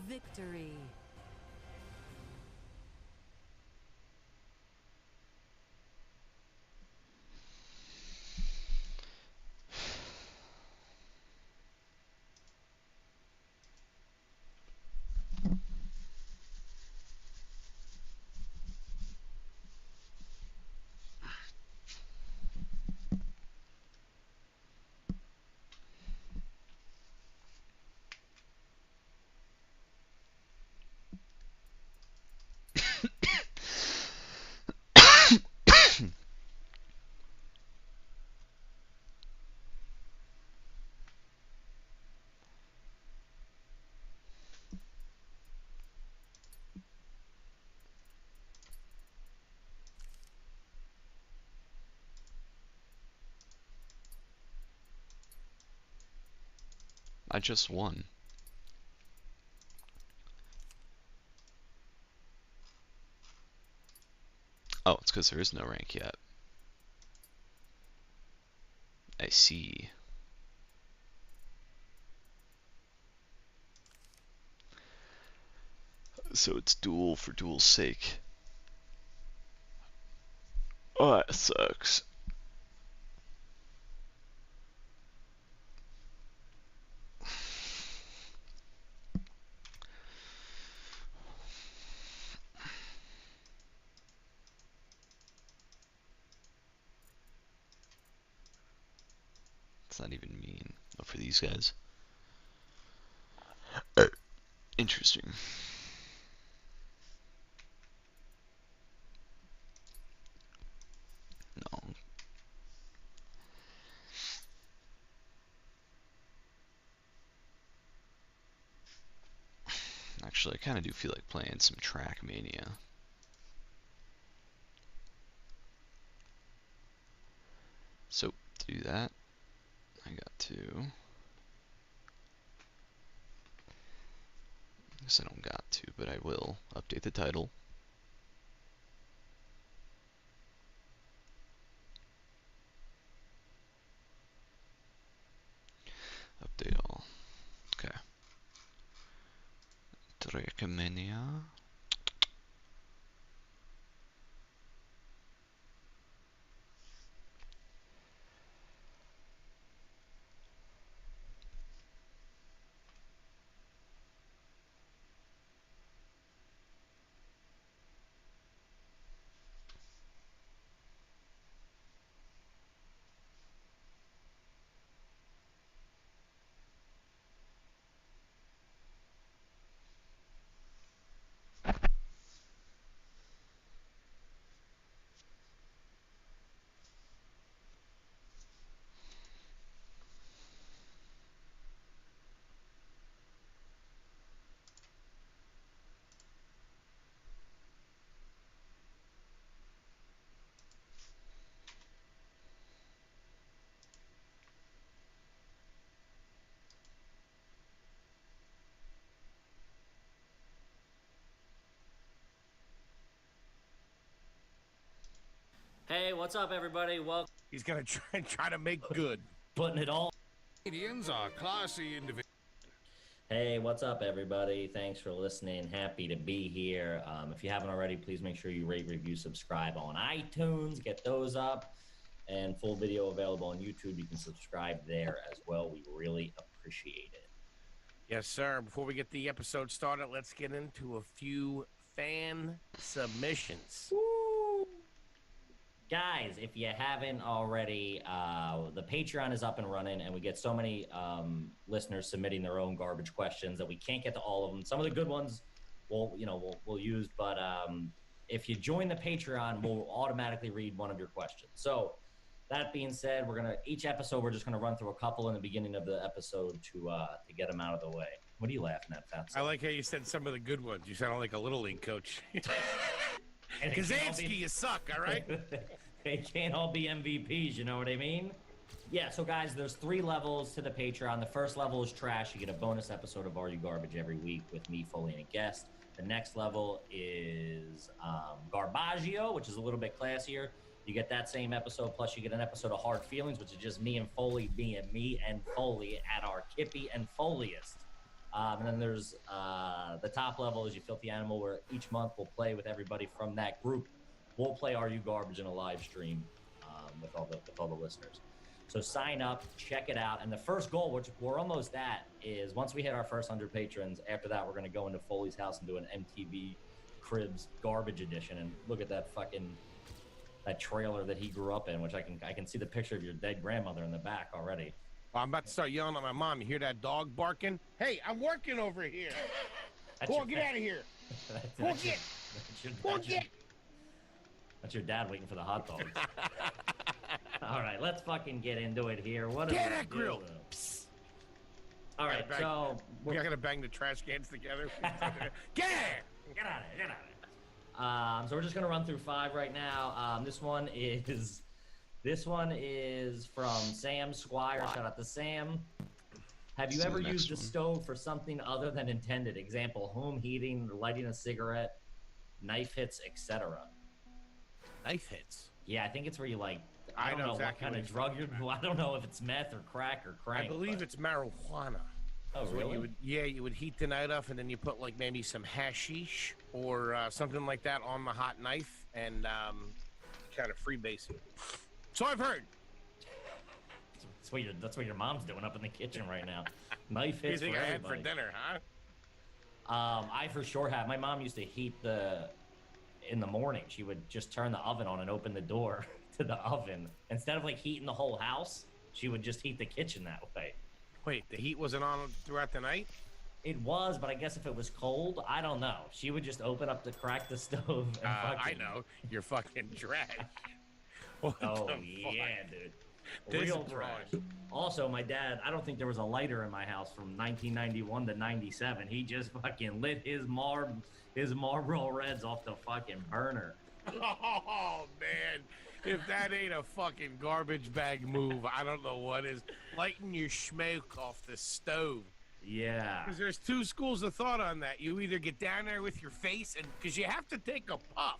Victory. I just won. Oh, it's because there is no rank yet. I see. So it's duel for duel's sake. Oh, that sucks. It's not even mean. Oh, for these guys. Interesting. No. Actually, I kind of do feel like playing some Trackmania. So, to do that, I got to... I guess I don't got to, but I will update the title. Update all. Okay. Trackmania. Hey, what's up, everybody? Welcome. He's gonna try to make good. Putting it all. Canadians are classy individuals. Hey, what's up, everybody? Thanks for listening. Happy to be here. If you haven't already, please make sure you rate, review, subscribe on iTunes. Get those up. And full video available on YouTube. You can subscribe there as well. We really appreciate it. Yes, sir. Before we get the episode started, let's get into a few fan submissions. Guys, if you haven't already, the Patreon is up and running, and we get so many listeners submitting their own garbage questions that we can't get to all of them. Some of the good ones we'll use, but if you join the Patreon, we'll automatically read one of your questions. So that being said, each episode we're just gonna run through a couple in the beginning of the episode to get them out of the way. What are you laughing at, Fats? I like how you said some of the good ones. You sound like a little league coach. And Kazansky, you suck, all right? They can't all be MVPs, you know what I mean? Yeah, so guys, there's 3 levels to the Patreon. The first level is trash. You get a bonus episode of Are You Garbage every week with me, Foley, and a guest. The next level is Garbaggio, which is a little bit classier. You get that same episode, plus you get an episode of Hard Feelings, which is just me and Foley being me and Foley at our Kippy and Foleyest. And then there's the top level is You Filthy Animal, where each month we'll play with everybody from that group. We'll play Are You Garbage in a live stream with all the listeners. So sign up, check it out. And the first goal, which we're almost at, is once we hit our first 100 patrons, after that we're going to go into Foley's house and do an MTV Cribs Garbage Edition. And look at that that trailer that he grew up in, which I can see the picture of your dead grandmother in the back already. Well, I'm about to start yelling at my mom. You hear that dog barking? Hey, I'm working over here. Go on, get out of here. Go on, get. Go on, get. That's your dad waiting for the hot dogs. All right, let's fucking get into it here. What Get are that we grill. doing? All right, so we gotta bang the trash cans together. Get out of here. Get out of it. So we're just gonna run through 5 right now. This one is from Sam Squire. Shout out to Sam. Have you So ever the next used a one. stove for something other than intended? Example: home heating, lighting a cigarette, knife hits, etc. Knife hits. Yeah, I think it's where you I I don't know know exactly what kind what of he's drug talking you're. I don't know if it's meth or crack or crank. I believe but- it's marijuana. Oh, So really? you would heat the night up, and then you put like maybe some hashish or something like that on the hot knife, and kind of freebase it. So I've heard. That's what your mom's doing up in the kitchen right now. Knife What do you hits think for I had everybody. for dinner, huh? I for sure have. My mom used to heat in the morning. She would just turn the oven on and open the door to the oven. Instead of heating the whole house, she would just heat the kitchen that way. Wait, the heat wasn't on throughout the night? It was, but I guess if it was cold, I don't know. She would just open up crack the stove and I know. You're fucking trash. What Oh, the yeah, fuck? dude. This Real is trash. wrong. Also, my dad, I don't think there was a lighter in my house from 1991 to 97. He just fucking lit his Marlboro Reds off the fucking burner. Oh, man. If that ain't a fucking garbage bag move, I don't know what is. Lighting your smoke off the stove. Yeah. Because there's 2 schools of thought on that. You either get down there with your face, and because you have to take a puff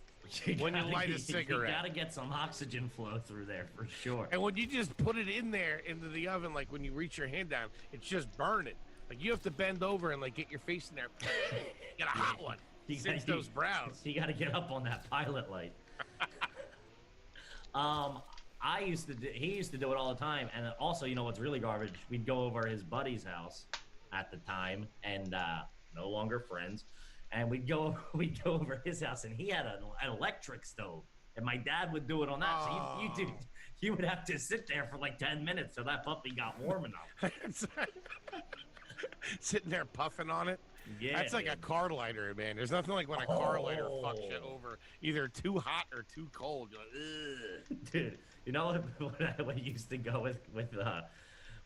when you gotta light a get- cigarette. You gotta get some oxygen flow through there for sure. And when you just put it in there into the oven, like when you reach your hand down, it's just burning. Like you have to bend over and get your face in there. Get a hot one. You Cinch gotta- those brows. You gotta get up on that pilot light. He used to do it all the time. And also, you know what's really garbage? We'd go over his buddy's house at the time, and no longer friends. And we'd go over his house, and he had an electric stove. And my dad would do it on that. So you would have to sit there for 10 minutes till that puppy got warm enough. Sitting there puffing on it. Yeah, That's like a dude. car lighter, man. There's nothing like when a car lighter fucks you over, either too hot or too cold. You're like, ugh. Dude, you know what used to go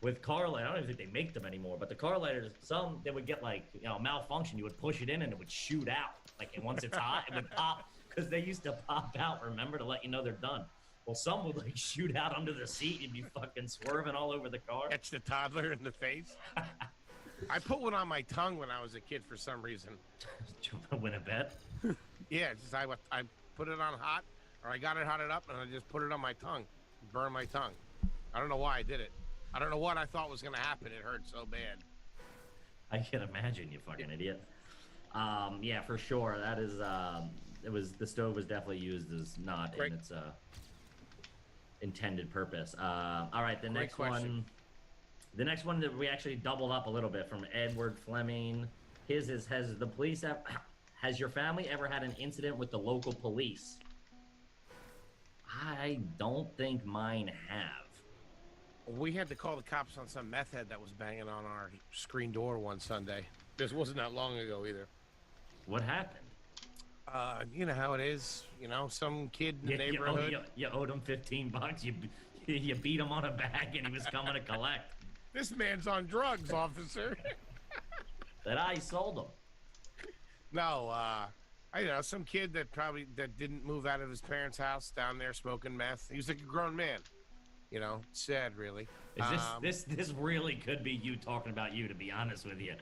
with car lighter? I don't even think they make them anymore, but the car lighters, some they would get malfunction. You would push it in and it would shoot out. And once it's hot, it would pop because they used to pop out. Remember, to let you know they're done. Well, some would shoot out under the seat. You'd be fucking swerving all over the car. Catch the toddler in the face. I put one on my tongue when I was a kid for some reason. Win a bet. Yeah, it's just I put it on hot, or I got it hotted up, and I just put it on my tongue, burn my tongue. I don't know why I did it. I don't know what I thought was gonna happen. It hurt so bad. I can imagine, you fucking idiot. Yeah, for sure. That is, the stove was definitely used as not Great. in its intended purpose. All right, the Great next question. one. The next one that we actually doubled up a little bit from Edward Fleming. His is, has your family ever had an incident with the local police? I don't think mine have. We had to call the cops on some meth head that was banging on our screen door one Sunday. This wasn't that long ago either. What happened? You know how it is. You know, some kid in the neighborhood. You owed him $15. You beat him on a bag, and he was coming to collect. This man's on drugs, officer. That I sold him. No, I know some kid that didn't move out of his parents' house down there smoking meth. He was like a grown man. You know, sad, really. Is this really could be you talking about you? To be honest with you,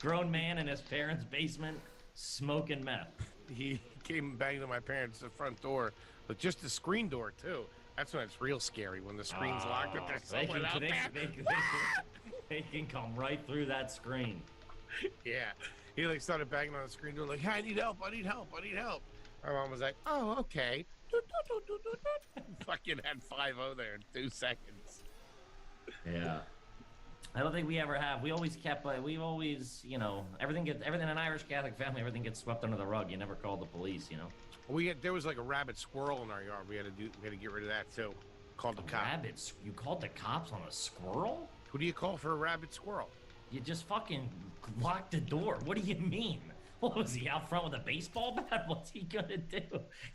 grown man in his parents' basement smoking meth. He came and banged on my parents' front door, but just the screen door too. That's when it's real scary, when the screen's locked up. There's someone out there. They can come right through that screen. Yeah. He like started banging on the screen door like, hey, I need help, I need help, I need help. My mom was like, oh, okay. Fucking had 5-0 there in 2 seconds. Yeah. I don't think we ever have. We always kept, we've always, you know, everything in an Irish Catholic family, everything gets swept under the rug. You never called the police, you know? There was like a rabid squirrel in our yard. We had to get rid of that too. Called the cops. Rabbits? You called the cops on a squirrel? Who do you call for a rabid squirrel? You just fucking locked the door. What do you mean? What, was he out front with a baseball bat? What's he gonna do?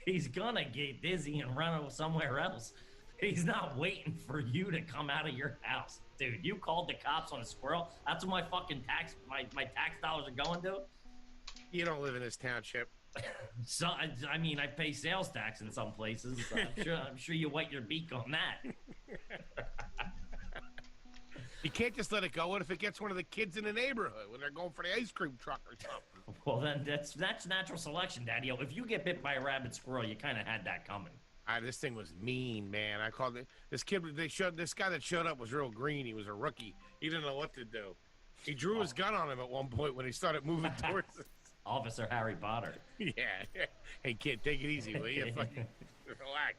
He's gonna get dizzy and run somewhere else. He's not waiting for you to come out of your house. Dude, you called the cops on a squirrel? That's what my fucking my tax dollars are going to? You don't live in this township. So, I mean, I pay sales tax in some places. So I'm sure you wet your beak on that. You can't just let it go. What if it gets one of the kids in the neighborhood when they're going for the ice cream truck or something? Well, then that's natural selection, Daddy. If you get bit by a rabid squirrel, you kind of had that coming. This thing was mean, man. I called it. This guy that showed up was real green. He was a rookie. He didn't know what to do. He drew his gun on him at one point when he started moving towards us. Officer Harry Potter. Yeah. Hey, kid, take it easy, will you? Fucking relax.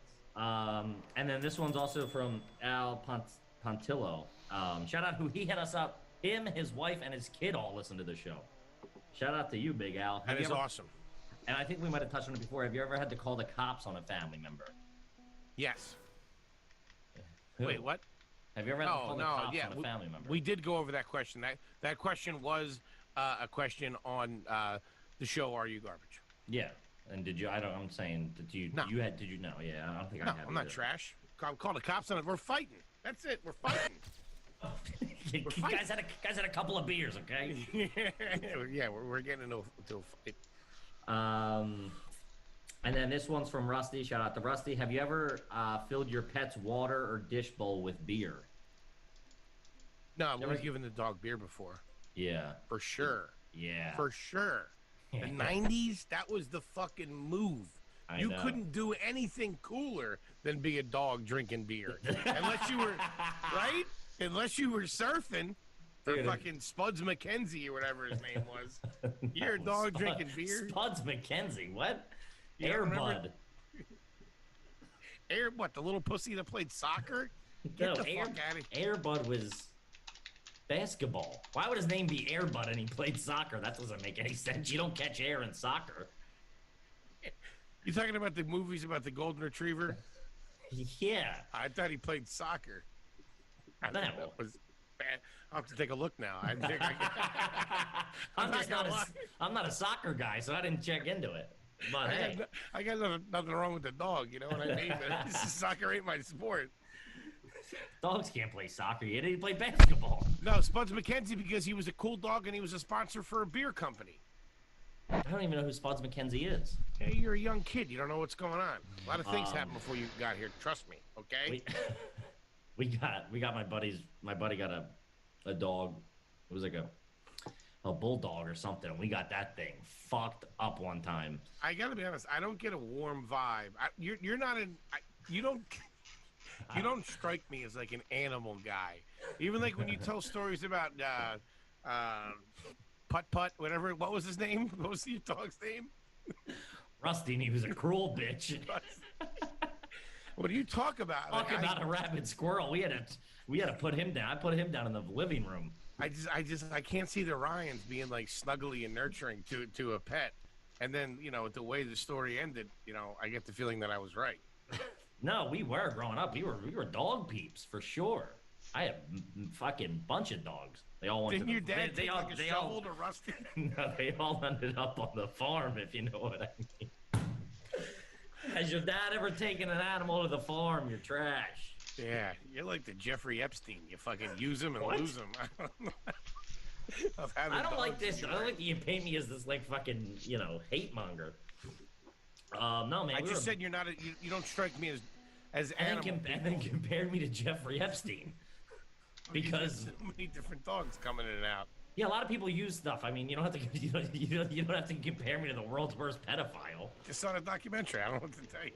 And then this one's also from Al Pontillo. Shout out who he hit us up. Him, his wife, and his kid all listen to the show. Shout out to you, Big Al. That is awesome. And I think we might have touched on it before. Have you ever had to call the cops on a family member? Yes. Who? Wait, what? Have you ever had to call the cops on a family member? We did go over that question. That question was a question on the show Are You Garbage? Yeah. And did you? I'm saying, did you? No. Did you know? Yeah, I don't think I No, have. I'm not trash. Call the cops on it. We're fighting. That's it. We're fighting. guys had a couple of beers, okay? Yeah, we're getting into a fight. And then this one's from Rusty. Shout out to Rusty. Have you ever filled your pet's water or dish bowl with beer? No, we've given the dog beer before. Yeah. For sure. Yeah. For sure. The 90s, that was the fucking move. I know. Couldn't do anything cooler than be a dog drinking beer. Unless you were, right? Unless you were surfing for fucking Spuds McKenzie or whatever his name was. You're a dog drinking beer? Spuds McKenzie, what? You don't remember? Airbud. What, the little pussy that played soccer? Get the fuck out of here. Airbud was basketball. Why would his name be Airbud and he played soccer? That doesn't make any sense. You don't catch air in soccer. You talking about the movies about the golden retriever? Yeah. I thought he played soccer. No. That was bad. I'll have to take a look now. I think I'm not a soccer guy, so I didn't check into it. But hey, I got nothing wrong with the dog. You know what I mean? But soccer ain't my sport. Dogs can't play soccer. He didn't play basketball. No, Spuds McKenzie because he was a cool dog and he was a sponsor for a beer company. I don't even know who Spuds McKenzie is. Hey, you're a young kid. You don't know what's going on. A lot of things happened before you got here. Trust me, okay? We got my buddy got a dog. It was like a bulldog or something. We got that thing fucked up one time. I gotta be honest. I don't get a warm vibe. You're not in. You don't strike me as like an animal guy. Even like when you tell stories about Putt Putt, whatever. What was his name? What was your dog's name? Rusty, and he was a cruel bitch. What do you talk about? Talk about a rabid squirrel. We had to put him down. I put him down in the living room. I can't see the Ryans being like snuggly and nurturing to a pet. And then, you know, the way the story ended, you know, I get the feeling that I was right. No, we were growing up. We were dog peeps for sure. I had fucking bunch of dogs. They all went Didn't to your dad take like a shovel all, to rust it? No, they all ended up on the farm, if you know what I mean. Has your dad ever taken an animal to the farm? You're trash. Yeah, you're like the Jeffrey Epstein. You fucking use them and lose them. I don't like this. I don't like that you paint me as this like fucking, you know, hate monger. No, man. I just said you're not. You don't strike me as animal. And then compared me to Jeffrey Epstein. Because so many different dogs coming in and out. Yeah, a lot of people use stuff. I mean, you don't have to. You don't have to compare me to the world's worst pedophile. Just saw a documentary. I don't know what to tell you.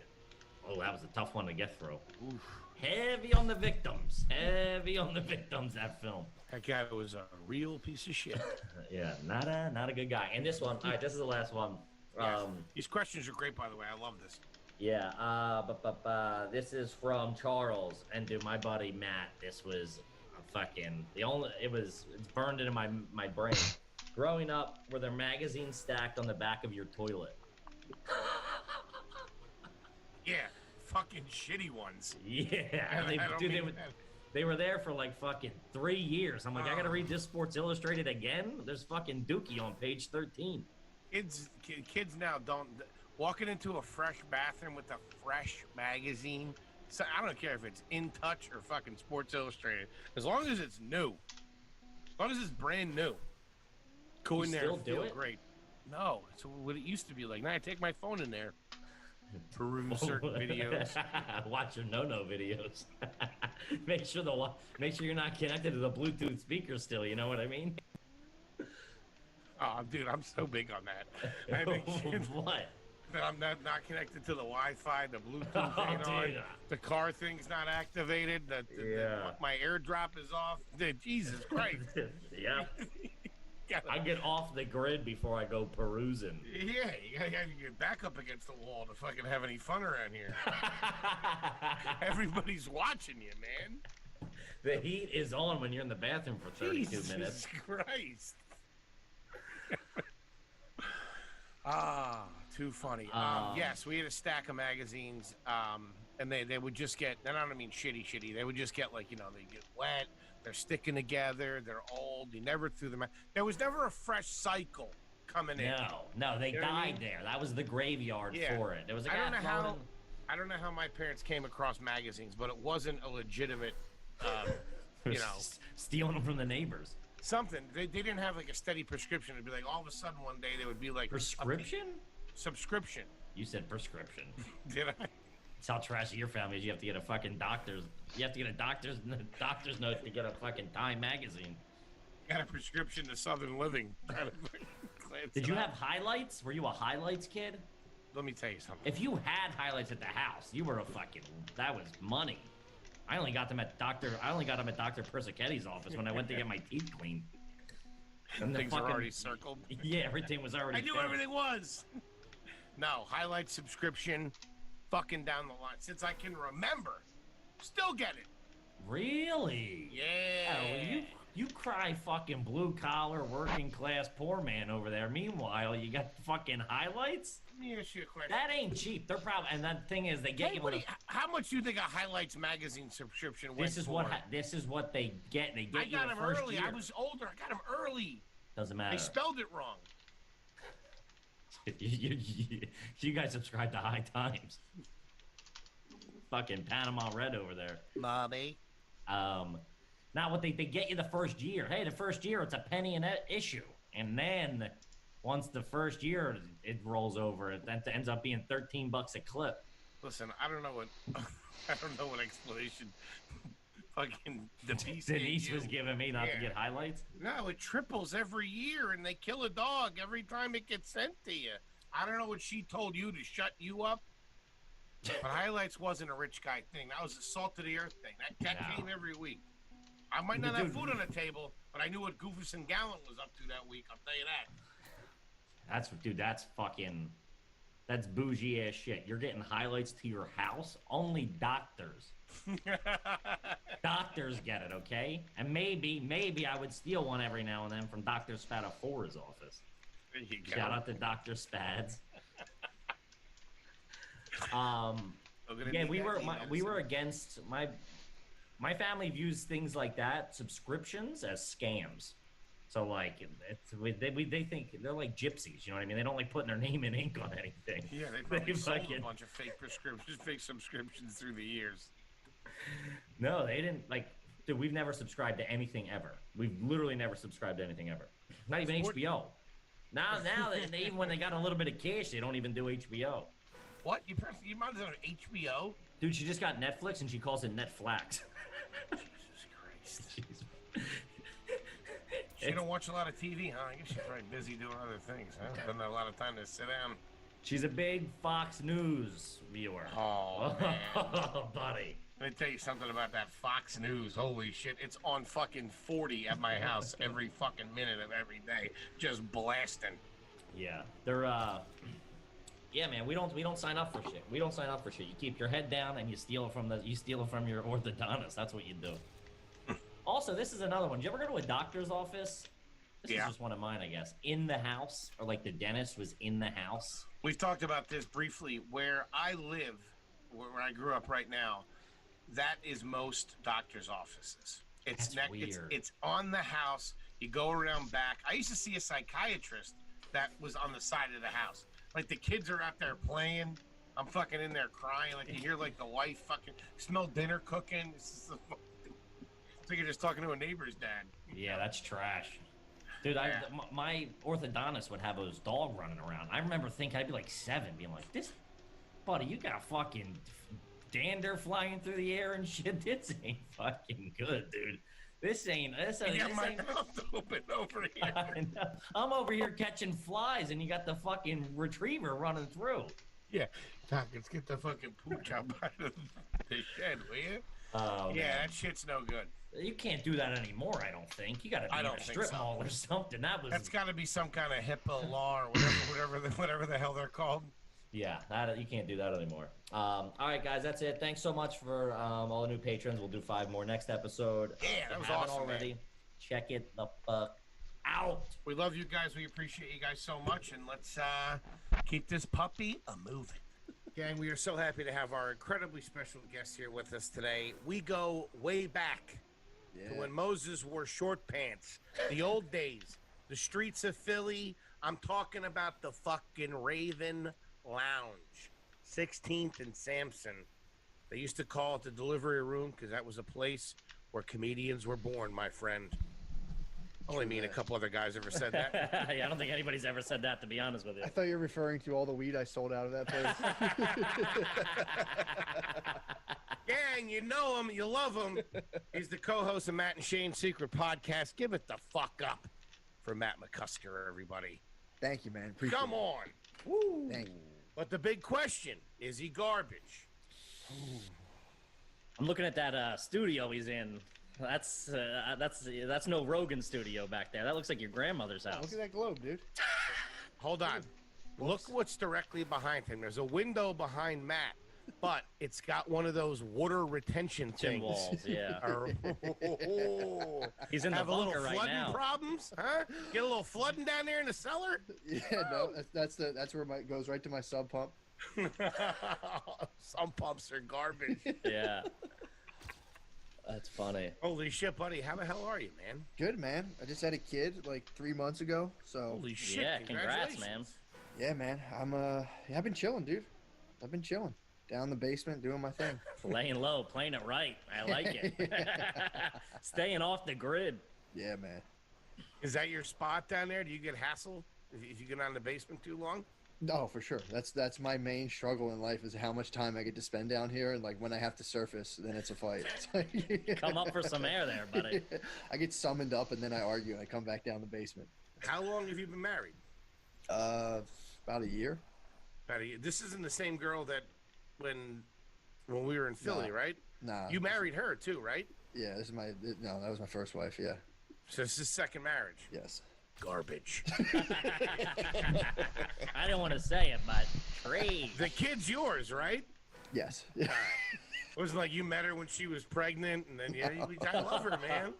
Oh, that was a tough one to get through. Oof. Heavy on the victims. Heavy on the victims. That film. That guy was a real piece of shit. Yeah, not a good guy. And this one. All right, this is the last one. Yes. These questions are great, by the way. I love this. Yeah. This is from Charles, and to my buddy Matt. This was fucking it's burned into my brain. Growing up, were there magazines stacked on the back of your toilet? Yeah, fucking shitty ones. Yeah, they were there for like fucking 3 years. I'm like, I gotta read this Sports Illustrated again? There's fucking Dookie on page 13. Kids now don't walking into a fresh bathroom with a fresh magazine. So I don't care if it's In Touch or fucking Sports Illustrated, as long as it's new, as long as it's brand new. Go in there and feel great. No, it's what it used to be like. Now I take my phone in there, peruse certain videos, watch your no videos. make sure you're not connected to the Bluetooth speaker still. You know what I mean? Oh, dude, I'm so big on that. I think what? That I'm not connected to the Wi-Fi, the Bluetooth ain't on, the car thing's not activated, my AirDrop is off. Dude, Jesus Christ. Yeah. I get off the grid before I go perusing. Yeah, you gotta have your back up against the wall to fucking have any fun around here. Everybody's watching you, man. The heat is on when you're in the bathroom for 32 Jesus minutes. Christ. Too funny. Yes, we had a stack of magazines, and they would just get, and I don't mean shitty, they would just get like, you know, they get wet, they're sticking together, they're old, you never threw them out. There was never a fresh cycle coming in. No, they You know what I died mean? there. That was the graveyard for it. There was a guy I don't know how my parents came across magazines, but it wasn't a legitimate, you know. Stealing them from the neighbors. Something. They didn't have like a steady prescription. It'd be like all of a sudden one day they would be like prescription. Subscription. You said prescription. Did I? That's how trashy your family is. You have to get a fucking doctor's. You have to get a doctor's note to get a fucking Time magazine. Got a prescription to Southern Living. Did you have highlights? Were you a highlights kid? Let me tell you something. If you had highlights at the house, you were a fucking. That was money. I only got them at Dr. Persichetti's office when I went to get my teeth cleaned. And things were already circled. Yeah, everything was already. I knew everything was. No, highlight subscription, fucking down the line since I can remember. Still get it. Really? Yeah. Oh, you cry fucking blue collar, working class, poor man over there. Meanwhile, you got fucking highlights. Let me ask you a question. That ain't cheap. They're probably, and that thing is, they get you. How much do you think a Highlights magazine subscription went This is for? This is what they get. They get I got you the them first early. year. I was older. I got them early. Doesn't matter. They spelled it wrong. You guys subscribe to High Times. Fucking Panama Red over there. Mommy. Now what they get you the first year. Hey, the first year it's a penny an issue, and then once the first year it rolls over, it ends up being $13 a clip. Listen, I don't know what explanation fucking Denise was giving me not to get highlights. No, it triples every year, and they kill a dog every time it gets sent to you. I don't know what she told you to shut you up. But highlights wasn't a rich guy thing. That was a salt of the earth thing. That came every week. I might not have Dude. food on the table, but I knew what Goofus and Gallant was up to that week. I'll tell you that. That's bougie ass shit. You're getting highlights to your house. Only doctors. Doctors get it, okay? And maybe I would steal one every now and then from Dr. Spatafora's office. There you go. Shout out to Dr. Spads. We're gonna Yeah, need we that were medicine. against my family views things like that, subscriptions, as scams. So like they think they're like gypsies, you know what I mean? They don't like putting their name in ink on anything. Yeah, they probably sold fucking- a bunch of fake prescriptions, fake subscriptions through the years. No, they didn't like. Dude, we've never subscribed to anything ever. We've literally never subscribed to anything ever. Not even HBO. Now even when they got a little bit of cash, they don't even do HBO. What? You might as well have HBO? Dude, she just got Netflix and she calls it Netflix. Jesus Christ. She don't watch a lot of TV, huh? I guess she's probably busy doing other things, huh? Doesn't have a lot of time to sit down. She's a big Fox News viewer. Oh, man. Oh, buddy. Let me tell you something about that Fox News. Holy shit. It's on fucking 40 at my house every fucking minute of every day. Just blasting. Yeah. They're yeah, man, we don't sign up for shit. We don't sign up for shit. You keep your head down and you steal it from your orthodontist. That's what you do. Also, this is another one. Did you ever go to a doctor's office? This is just one of mine, I guess. In the house, or like the dentist was in the house. We've talked about this briefly. Where I live, where I grew up right now, that is most doctor's offices. It's That's weird. It's on the house. You go around back. I used to see a psychiatrist that was on the side of the house. Like the kids are out there playing. I'm fucking in there crying. Like you hear like the wife fucking smell dinner cooking. It's like you're just talking to a neighbor's dad. Yeah, that's trash. Dude, Yeah. my orthodontist would have his dog running around. I remember thinking, I'd be like 7, being like, this, buddy, you got fucking dander flying through the air and shit. This ain't fucking good, dude. This ain't. Yeah, my mouth open over here. I know. I'm over here catching flies, and you got the fucking retriever running through. Yeah, Doc, let's get the fucking pooch out by the shed, will you? Oh, Yeah, man. that shit's no good. You can't do that anymore, I don't think. You gotta be I in don't a think strip so. mall or something. That's got to be some kind of HIPAA law or whatever the hell they're called. Yeah, you can't do that anymore. All right, guys, that's it. Thanks so much for all the new patrons. We'll do 5 more next episode. Yeah, If that you was haven't awesome, already. man. Check it the fuck out. We love you guys. We appreciate you guys so much, and let's keep this puppy a-moving. Gang, we are so happy to have our incredibly special guest here with us today. We go way back to when Moses wore short pants. The old days. The streets of Philly. I'm talking about the fucking Raven Lounge. 16th and Sampson. They used to call it the delivery room because that was a place where comedians were born, my friend. Only me and a couple other guys ever said that. Yeah, I don't think anybody's ever said that, to be honest with you. I thought you were referring to all the weed I sold out of that place. Gang, you know him, you love him. He's the co-host of Matt and Shane's Secret Podcast. Give it the fuck up for Matt McCusker, everybody. Thank you, man. Appreciate Come it. on. Thank you. But the big question, is he garbage? I'm looking at that studio he's in. That's no Rogan studio back there. That looks like your grandmother's house. Look at that globe, dude. Hold on. Look what's directly behind him. There's a window behind Matt, but it's got one of those water retention Tin things. walls, yeah. He's in the Have a bunker little right flooding now. problems, huh? Get a little flooding down there in the cellar? Yeah, no, that's where my goes right to my sub pump. Some pumps are garbage. Yeah. That's funny. Holy shit, buddy. How the hell are you, man? Good, man. I just had a kid like 3 months ago, so Holy shit. Yeah, congrats, man. yeah, man. I've been chilling, dude. I've been chilling down in the basement doing my thing. Laying low, playing it right. I like it. Staying off the grid. Yeah, man. Is that your spot down there? Do you get hassled if you get down in the basement too long? No, for sure. That's my main struggle in life is how much time I get to spend down here, and like when I have to surface, then it's a fight. It's like, Come up for some air there, buddy. I get summoned up, and then I argue, and I come back down the basement. How long have you been married? About a year. This isn't the same girl that when we were in Philly, No. right? Nah. You married her too, right? Yeah, this is my no, that was my first wife. Yeah. So this is second marriage. Yes. Garbage. I don't want to say it, but trash. The kid's yours, right? Yes. Yeah. It wasn't like you met her when she was pregnant, and then I love her, man.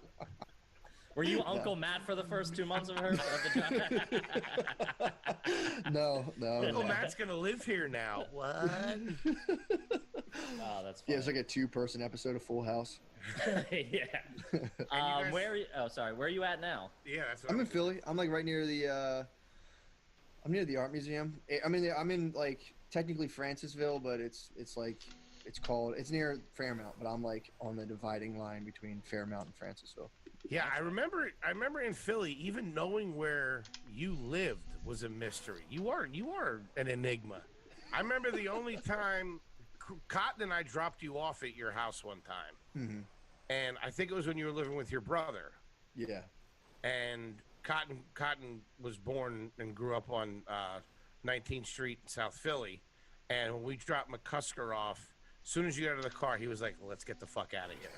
Were you Uncle Matt for the first 2 months of her? Of the job? No. Uncle Matt's gonna live here now. What? Oh, that's funny. Yeah, it's like a 2-person episode of Full House. Yeah. guys- Where are you? Oh, sorry. Where are you at now? Yeah, that's what I'm in Philly. I'm like right near the. I'm near the art museum. I'm in like technically Francisville, but it's near Fairmount, but I'm like on the dividing line between Fairmount and Francisville. Yeah, I remember in Philly, even knowing where you lived was a mystery. You are an enigma. I remember the only time Cotton and I dropped you off at your house one time. Mm-hmm. And I think it was when you were living with your brother. Yeah. And Cotton was born and grew up on 19th Street in South Philly. And when we dropped McCusker off, as soon as you got out of the car, he was like, "Let's get the fuck out of here."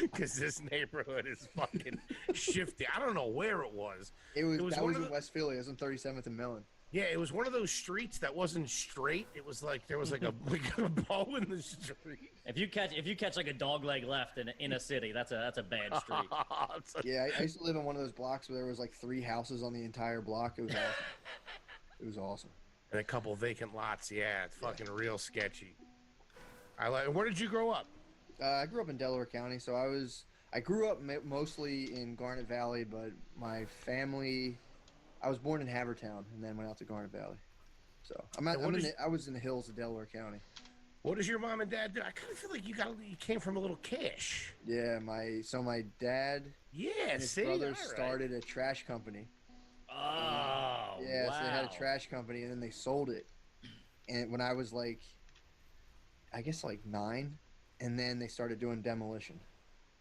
Because this neighborhood is fucking shifty. I don't know where it was. That was one of in the- West Philly. It was on 37th and Mellon. Yeah, it was one of those streets that wasn't straight. It was like there was like a bow in the street. If you catch like a dog leg left in a city, that's a bad street. Yeah, I used to live in one of those blocks where there was like 3 houses on the entire block. It was awesome. It was awesome. And a couple vacant lots. Yeah, it's fucking real sketchy. Where did you grow up? I grew up in Delaware County, so I grew up mostly in Garnet Valley, but my family, I was born in Havertown and then went out to Garnet Valley. So I was in the hills of Delaware County. What does your mom and dad do? I kind of feel like you came from a little cash. Yeah, my dad Yeah, and his see, brother all right. started a trash company. Oh, Yeah, wow. so they had a trash company and then they sold it. And when I was like, I guess like 9, and then they started doing demolition.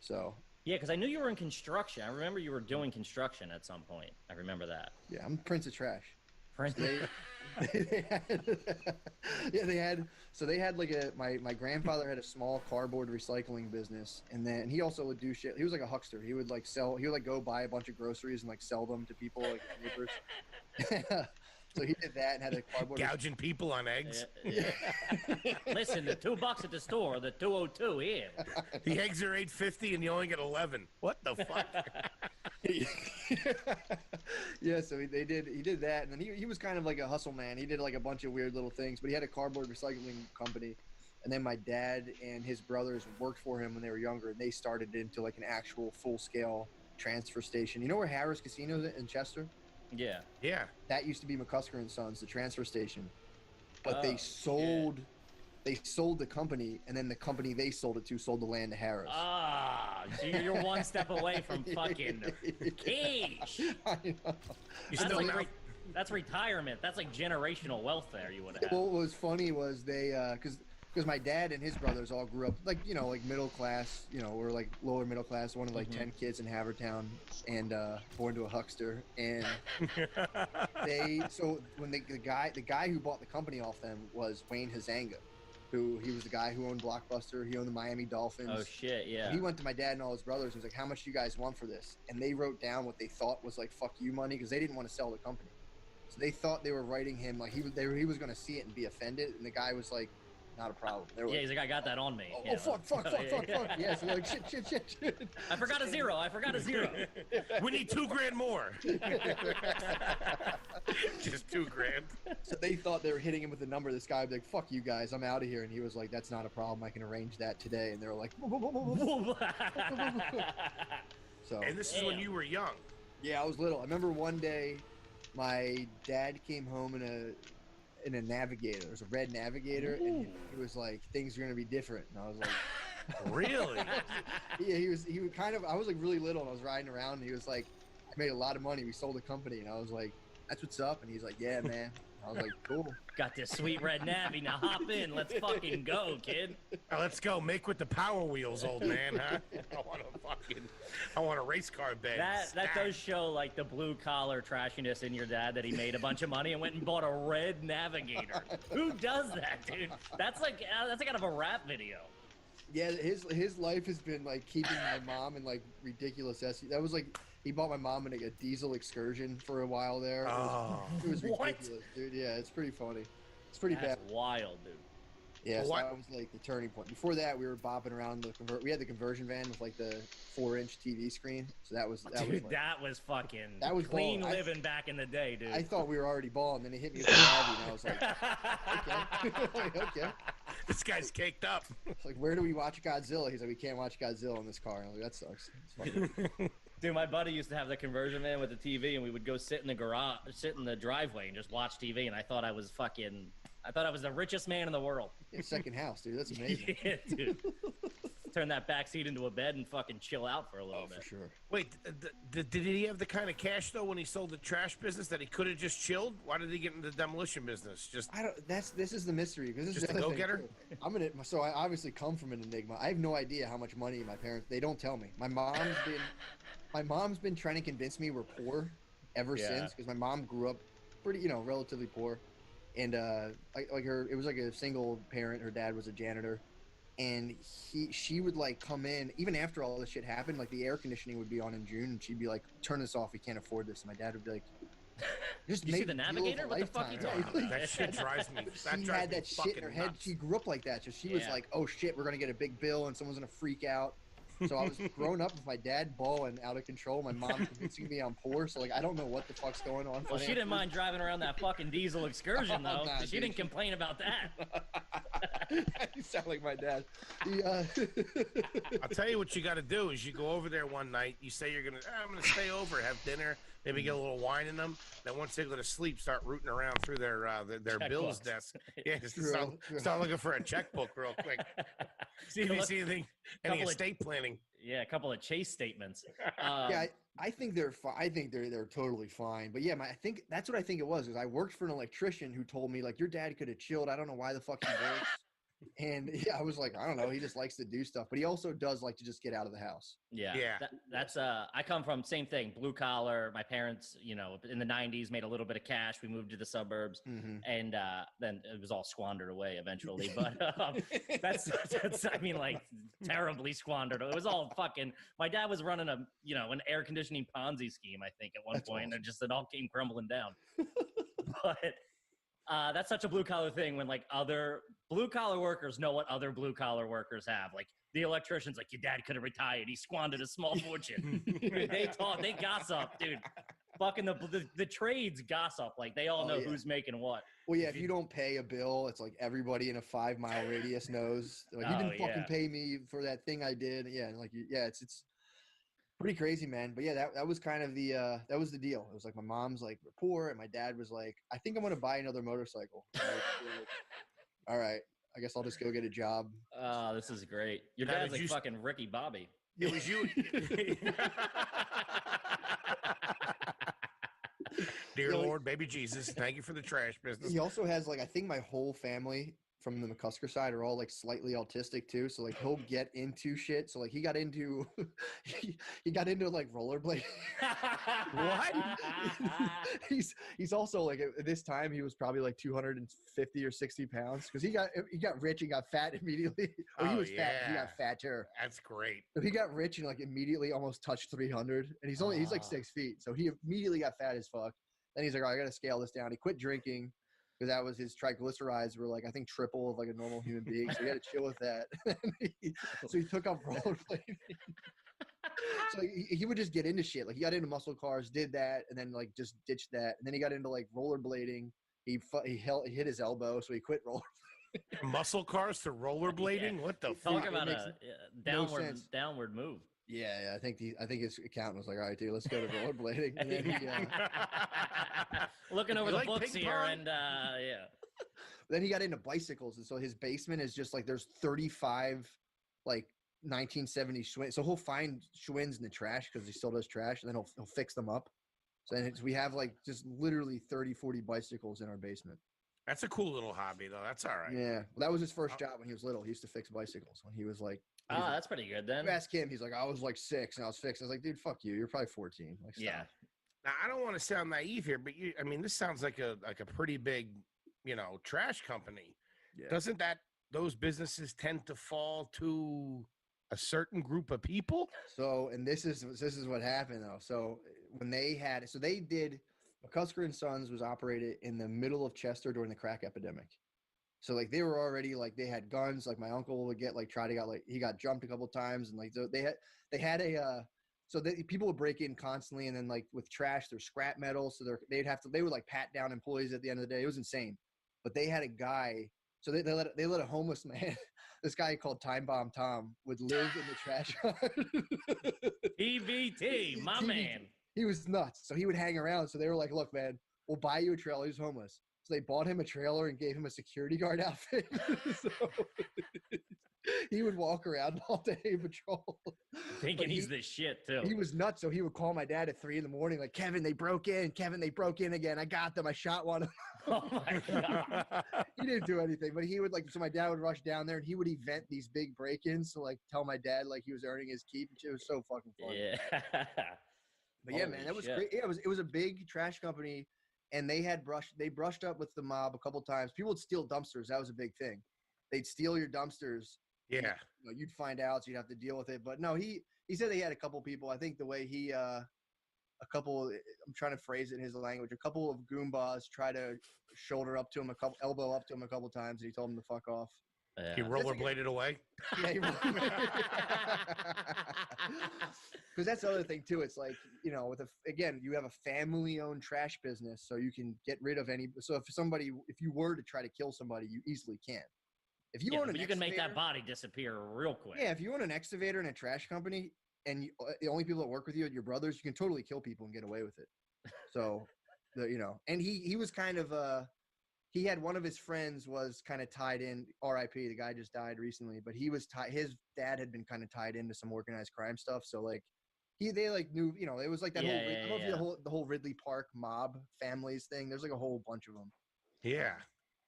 So Yeah, because I knew you were in construction. I remember you were doing construction at some point. I remember that. yeah, I'm Prince of Trash. Prince- They had like my grandfather had a small cardboard recycling business, and then he also would do shit. He was like a huckster. He would go buy a bunch of groceries and like sell them to people, like neighbors. So he did that and had a cardboard. Gouging people on eggs. Yeah. Listen, the $2 at the store, the 202 here. The eggs are $8.50 and you only get 11. What the fuck? Yeah, so he did that, and then he was kind of like a hustle man. He did like a bunch of weird little things, but he had a cardboard recycling company. And then my dad and his brothers worked for him when they were younger, and they started into like an actual full-scale transfer station. You know where Harris Casino is in Chester? Yeah. Yeah. That used to be McCusker and Sons, the transfer station. But Oh, they sold the company, and then the company they sold it to sold the land to Harris. Ah, so you're one step away from fucking quiche. I know. You That's, still like now? that's retirement. That's like generational wealth there you would have. What was funny was they, because my dad and his brothers all grew up like middle class, we're like lower middle class, one of like 10 kids in Havertown, and born to a huckster. And when the guy who bought the company off them was Wayne Hazanga, he was the guy who owned Blockbuster. He owned the Miami Dolphins. Oh shit, yeah. He went to my dad and all his brothers and was like, "How much do you guys want for this?" And they wrote down what they thought was like "fuck you" money, because they didn't want to sell the company. So they thought they were writing him like he was going to see it and be offended, and the guy was like, "Not a problem." They were Yeah, like, he's like, I got that on me. "Oh, Yeah. fuck. Yeah, so they're like, shit. I forgot a zero. We need $2,000 more. Just $2,000. So they thought they were hitting him with a number. This guy would be like, "Fuck you guys, I'm out of here." And he was like, "That's not a problem. I can arrange that today." And they were like, so. And this is when you were young. Yeah, I was little. I remember one day, my dad came home in a Navigator. It was a red Navigator, and he was like, "Things are gonna be different." And I was like, Really? "Yeah." He was kind of. I was like really little, and I was riding around, and he was like, "I made a lot of money. We sold a company," and I was like, "That's what's up." And he's like, "Yeah, man." I was like, "Cool." Got this sweet red navy. Now hop in. Let's fucking go, kid. Now let's go. Make with the power wheels, old man, huh? I want a race car bed. That does show like the blue collar trashiness in your dad, that he made a bunch of money and went and bought a red Navigator. Who does that, dude? That's like out of a rap video. Yeah, his life has been like keeping my mom in like ridiculous That was like he bought my mom in a diesel excursion for a while there. It was What? ridiculous, dude. Yeah, it's pretty funny. It's pretty That's bad. wild, dude. Yeah, so What? that was like the turning point. Before that, we were bopping around We had the conversion van with like the 4-inch TV screen. So that was Dude, like, that was fucking that was clean balling. living back in the day, dude. I thought we were already balling, then he hit me with the Navi, and I was like, okay, okay. This guy's caked up. It's like, where do we watch Godzilla? He's like, we can't watch Godzilla in this car. And I was like, that sucks. It's fucking- Dude, my buddy used to have the conversion van with the TV, and we would go sit in the garage, sit in the driveway, and just watch TV. And I thought I was the richest man in the world. Yeah, second house, dude. That's amazing. Yeah, dude. Turn that back seat into a bed and fucking chill out for a little bit. For sure. Wait, did he have the kind of cash though when he sold the trash business that he could have just chilled? Why did he get into the demolition business? Just I don't. This is the mystery because this Just is a the other thing, go-getter? too. So I obviously come from an enigma. I have no idea how much money my parents. They don't tell me. My mom's been trying to convince me we're poor ever Yeah. since because my mom grew up pretty, relatively poor, and it was like a single parent. Her dad was a janitor. And she would like come in even after all this shit happened. Like the air conditioning would be on in June, and she'd be like, "Turn this off. We can't afford this." And my dad would be like, "Just You make see the a deal of Navigator? a What the fuck you lifetime." talking about? that shit drives me. That She drives had me that shit in her fucking head. nuts. She grew up like that, so she was Yeah. like, "Oh shit, we're gonna get a big bill, and someone's gonna freak out." So I was growing up with my dad balling out of control, my mom convincing me I'm poor. So like I don't know what the fuck's going on. Well, she didn't mind driving around that fucking diesel excursion, though. Nah, she dude. didn't complain about that. You sound like my dad. I'll tell you what you got to do is you go over there one night. You say I'm gonna stay over, have dinner, maybe get a little wine in them. Then once they go to sleep, start rooting around through their bills Checkbooks. desk. Yeah, just True, true. start looking for a checkbook real quick. See, If you look- see any couple of- estate planning. Yeah, a couple of chase statements. Yeah, I think they're fine. I think they're totally fine. But yeah, I think that's what I think it was. Is I worked for an electrician who told me like your dad could have chilled. I don't know why the fuck he works. And yeah, I was like, I don't know. He just likes to do stuff, but he also does like to just get out of the house. Yeah, Yeah. That's I come from same thing, blue collar. My parents, in the '90s, made a little bit of cash. We moved to the suburbs, Mm-hmm. and then it was all squandered away eventually. But that's I mean, like terribly squandered. It was all fucking. My dad was running an air conditioning Ponzi scheme, I think, at one That's point, awesome. and it all came crumbling down. But that's such a blue collar thing when like other blue collar workers know what other blue collar workers have. Like the electrician's like, your dad could have retired. He squandered a small fortune. They gossip, dude. Fucking the trades gossip. Like they all Oh, know yeah. who's making what. Well, yeah, if you don't pay a bill, it's like everybody in a 5-mile radius knows. They're like, you Oh, didn't fucking yeah. pay me for that thing I did. Yeah, and like it's pretty crazy, man. But yeah, that was kind of that was the deal. It was like my mom's like we're poor, and my dad was like, I think I'm gonna buy another motorcycle. And I was like, all right, I guess I'll just go get a job. Oh, this is great. Your Now, dad's did like you s- fucking Ricky Bobby. It was you. Dear Yeah, like- Lord, baby Jesus, thank you for the trash business. He also has like I think my whole family from the McCusker side are all like slightly autistic too. So like he'll get into shit. So like he got into he got into like rollerblade. What? he's also like at this time he was probably like 250 or 60 pounds because he got rich and got fat immediately. Or he Oh, was fat. He yeah. got fatter. That's great. So he got rich and like immediately almost touched 300. And he's like Ah. 6 feet. So he immediately got fat as fuck. Then he's like, oh, I got to scale this down. He quit drinking because that was his triglycerides were like, I think triple of like a normal human being. So he had to chill with that. So he took up rollerblading. So he would just get into shit. Like he got into muscle cars, did that, and then like just ditched that. And then he got into like rollerblading. He hit his elbow, so he quit roller. Muscle cars to rollerblading? What the Talk fuck? about makes a no sense. downward move. Yeah, I think his accountant was like, all right, dude, let's go to rollerblading. And then he, Looking over You the like books ping here, pong? and yeah. then he got into bicycles, and so his basement is just like there's 35 like 1970 Schwinn. So he'll find Schwinns in the trash because he still does trash, and then he'll fix them up. So then we have like just literally 30, 40 bicycles in our basement. That's a cool little hobby, though. That's all right. Yeah, well, that was his first job when he was little. He used to fix bicycles when he was like. Ah, that's pretty good then. You ask him, he's like, I was like 6 and I was fixing. I was like, dude, fuck you. You're probably 14. Like, stop. Yeah. Now, I don't want to sound naive here, but this sounds like a pretty big, trash company. Yeah. Doesn't those businesses tend to fall to a certain group of people? So, and this is what happened though. So when they did McCusker and Sons was operated in the middle of Chester during the crack epidemic. So like they were already like they had guns. Like my uncle would get like he got jumped a couple times, and like they had a so people would break in constantly, and then like with trash, there's scrap metal, so they would like pat down employees at the end of the day. It was insane, but they had a guy. So they let a homeless man, this guy called Time Bomb Tom, would live in the trash yard. EBT, my man. He was nuts. So he would hang around. So they were like, "Look, man, we'll buy you a trailer." He's homeless. So they bought him a trailer and gave him a security guard outfit. So he would walk around all day patrol. Thinking he's the shit, too. He was nuts. So he would call my dad at 3 a.m, like, Kevin, they broke in. Kevin, they broke in again. I got them. I shot one. Oh, my God. He didn't do anything, but he would like, so my dad would rush down there and he would event these big break-ins to like tell my dad like he was earning his keep. It was so fucking fun. Yeah. But yeah, man, that was great. Yeah, it was a big trash company. And they brushed up with the mob a couple times. People would steal dumpsters. That was a big thing. They'd steal your dumpsters. Yeah. You'd find out, so you'd have to deal with it. But no, he said they had a couple people. I think the way I'm trying to phrase it in his language. A couple of goombas try to shoulder up to him, elbow up to him a couple times, and he told him to fuck off. Yeah. He rollerbladed away. Yeah, because that's the other thing too. It's like, again, you have a family-owned trash business, so you can get rid of any. So if you were to try to kill somebody, you easily can. If you own you can make that body disappear real quick. Yeah, if you own an excavator in a trash company, and the only people that work with you are your brothers, you can totally kill people and get away with it. So, and he was kind of he had one of his friends was kind of tied in. R.I.P. The guy just died recently, but he was his dad had been kind of tied into some organized crime stuff. So like they like knew, it was like that whole. I don't know if you the whole Ridley Park mob families thing. There's like a whole bunch of them. Yeah.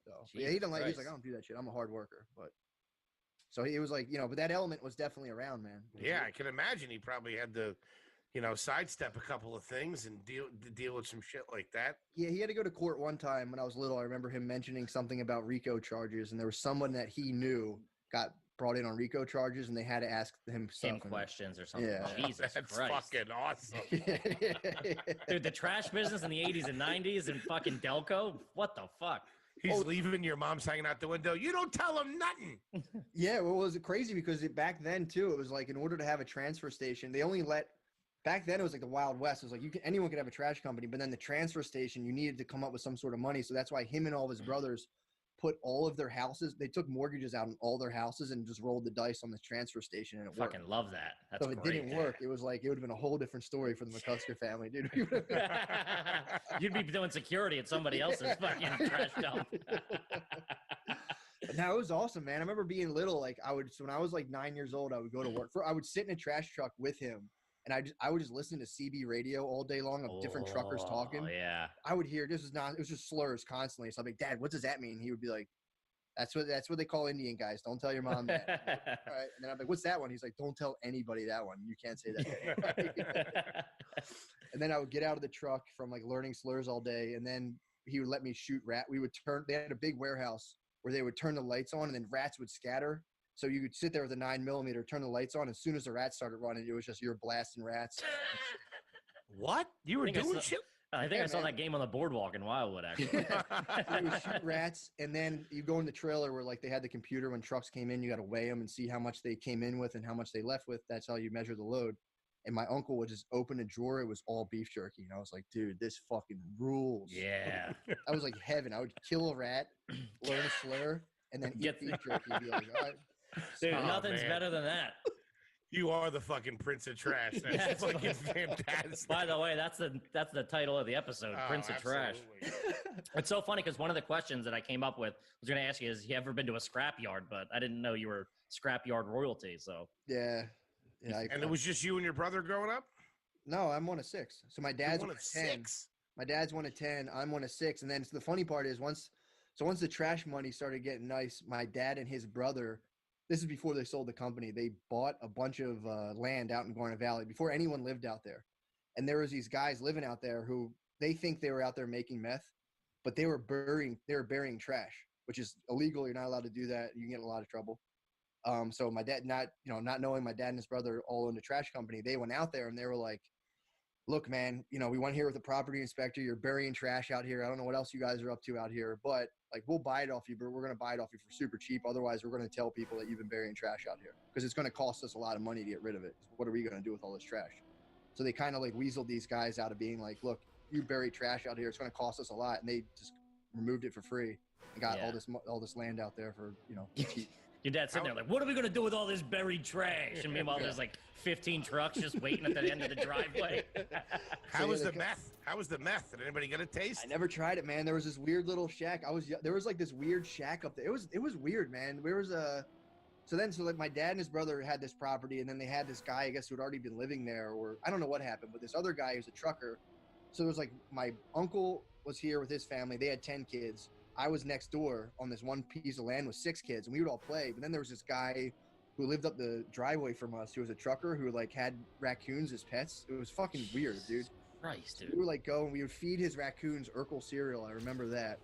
So yeah, he didn't like. He's like, I don't do that shit. I'm a hard worker, but. So he was like, but that element was definitely around, man. Yeah, I can imagine he probably had to, sidestep a couple of things and deal with some shit like that. Yeah, he had to go to court one time when I was little. I remember him mentioning something about RICO charges, and there was someone that he knew got brought in on RICO charges, and they had to ask him questions or something. Yeah. Jesus That's Christ. fucking awesome. Dude, the trash business in the 80s and 90s in fucking Delco? What the fuck? He's leaving, your mom's hanging out the window. You don't tell him nothing. Yeah, well, it was crazy because back then, too, it was like in order to have a transfer station, they only back then it was like the Wild West. It was like anyone could have a trash company, but then the transfer station, you needed to come up with some sort of money. So that's why him and all of his brothers put all of their houses, they took mortgages out on all their houses and just rolled the dice on the transfer station, and it worked. Fucking love that. That's so if it great. didn't work, it was like, it would have been a whole different story for the McCusker family, dude. You'd be doing security at somebody else's fucking trash dump. No, it was awesome, man. I remember being little, like when I was like 9 years old, I would go to work I would sit in a trash truck with him. And I would just listen to CB radio all day long of different truckers talking. Yeah. I would hear, it was just slurs constantly. So I'm like, Dad, what does that mean? He would be like, that's what they call Indian guys. Don't tell your mom that. All right. And then I'm like, what's that one? He's like, don't tell anybody that one. You can't say that. And then I would get out of the truck from like learning slurs all day. And then he would let me shoot they had a big warehouse where they would turn the lights on and then rats would scatter. So you could sit there with a 9mm, turn the lights on. As soon as the rats started running, it was just you're blasting rats. What? You were doing shit? I think I saw that game on the boardwalk in Wildwood, actually. You would shoot rats, and then you go in the trailer where like they had the computer when trucks came in. You got to weigh them and see how much they came in with and how much they left with. That's how you measure the load. And my uncle would just open a drawer. It was all beef jerky. And I was like, dude, this fucking rules. Yeah. I was like heaven. I would kill a rat, learn a slur, and then eat beef jerky. And be like, all right. Dude, nothing's better than that. You are the fucking Prince of Trash. That's fucking fantastic. By the way, that's the title of the episode, Prince of Trash. It's so funny because one of the questions that I came up with was going to ask you is, you ever been to a scrapyard? But I didn't know you were scrapyard royalty. So yeah. And it was just you and your brother growing up? No, I'm one of 6. So my dad's one of 10. My dad's one of 10. I'm one of 6. And then the funny part is once the trash money started getting nice, my dad and his brother, this is before they sold the company, they bought a bunch of land out in Garnet Valley before anyone lived out there. And there was these guys living out there who they think they were out there making meth, but they were burying trash. which is illegal. You're not allowed to do that. You can get in a lot of trouble. So my dad, not knowing my dad and his brother all owned a trash company, they went out there and they were like, look, man, we went here with a property inspector. You're burying trash out here. I don't know what else you guys are up to out here, but like, we'll buy it off you, but we're going to buy it off you for super cheap. Otherwise, we're going to tell people that you've been burying trash out here because it's going to cost us a lot of money to get rid of it. What are we going to do with all this trash? So they kind of like weaseled these guys out of being like, look, you bury trash out here. It's going to cost us a lot. And they just removed it for free and got all this land out there for, cheap. Your dad's sitting there like, what are we going to do with all this buried trash? And meanwhile, there's like 15 trucks just waiting at the end of the driveway. How was the meth? How was the meth? Did anybody get a taste? I never tried it, man. There was this weird little shack. There was like this weird shack up there. It was weird, man. There was so like my dad and his brother had this property, and then they had this guy, I guess, who had already been living there, or I don't know what happened, but this other guy who's a trucker. So it was like my uncle was here with his family. They had 10 kids. I was next door on this one piece of land with 6 kids, and we would all play. But then there was this guy who lived up the driveway from us, who was a trucker, who like had raccoons as pets. It was fucking weird, dude. Christ, dude. We would like go and we would feed his raccoons Urkel cereal. I remember that.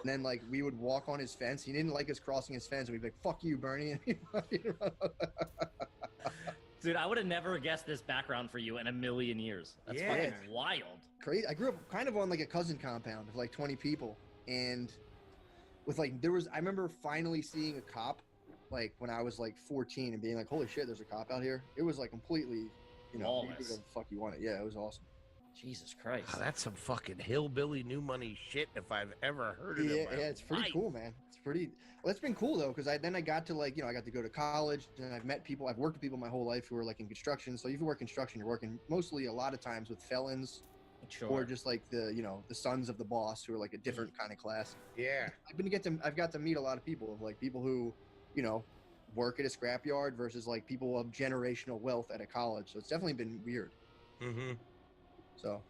And then like we would walk on his fence. He didn't like us crossing his fence, and we'd be like, "Fuck you, Bernie." Dude, I would have never guessed this background for you in a million years. That's fucking wild. Crazy. I grew up kind of on like a cousin compound of like 20 people, and with like I remember finally seeing a cop like when I was like 14 and being like, holy shit, there's a cop out here. It was like completely, you do whatever the fuck you want it. Yeah, it was awesome. Jesus Christ. Oh, that's some fucking hillbilly new money shit if I've ever heard of it. Yeah, it's pretty cool, man. It's pretty. Well, it's been cool though, because I got to like, I got to go to college, and I've met people. I've worked with people my whole life who are like in construction. So if you work construction, you're working mostly a lot of times with felons, or just like the the sons of the boss who are like a different kind of class. Yeah, I've got to meet a lot of people, like people who work at a scrapyard versus like people of generational wealth at a college. So it's definitely been weird. Mm-hmm. So,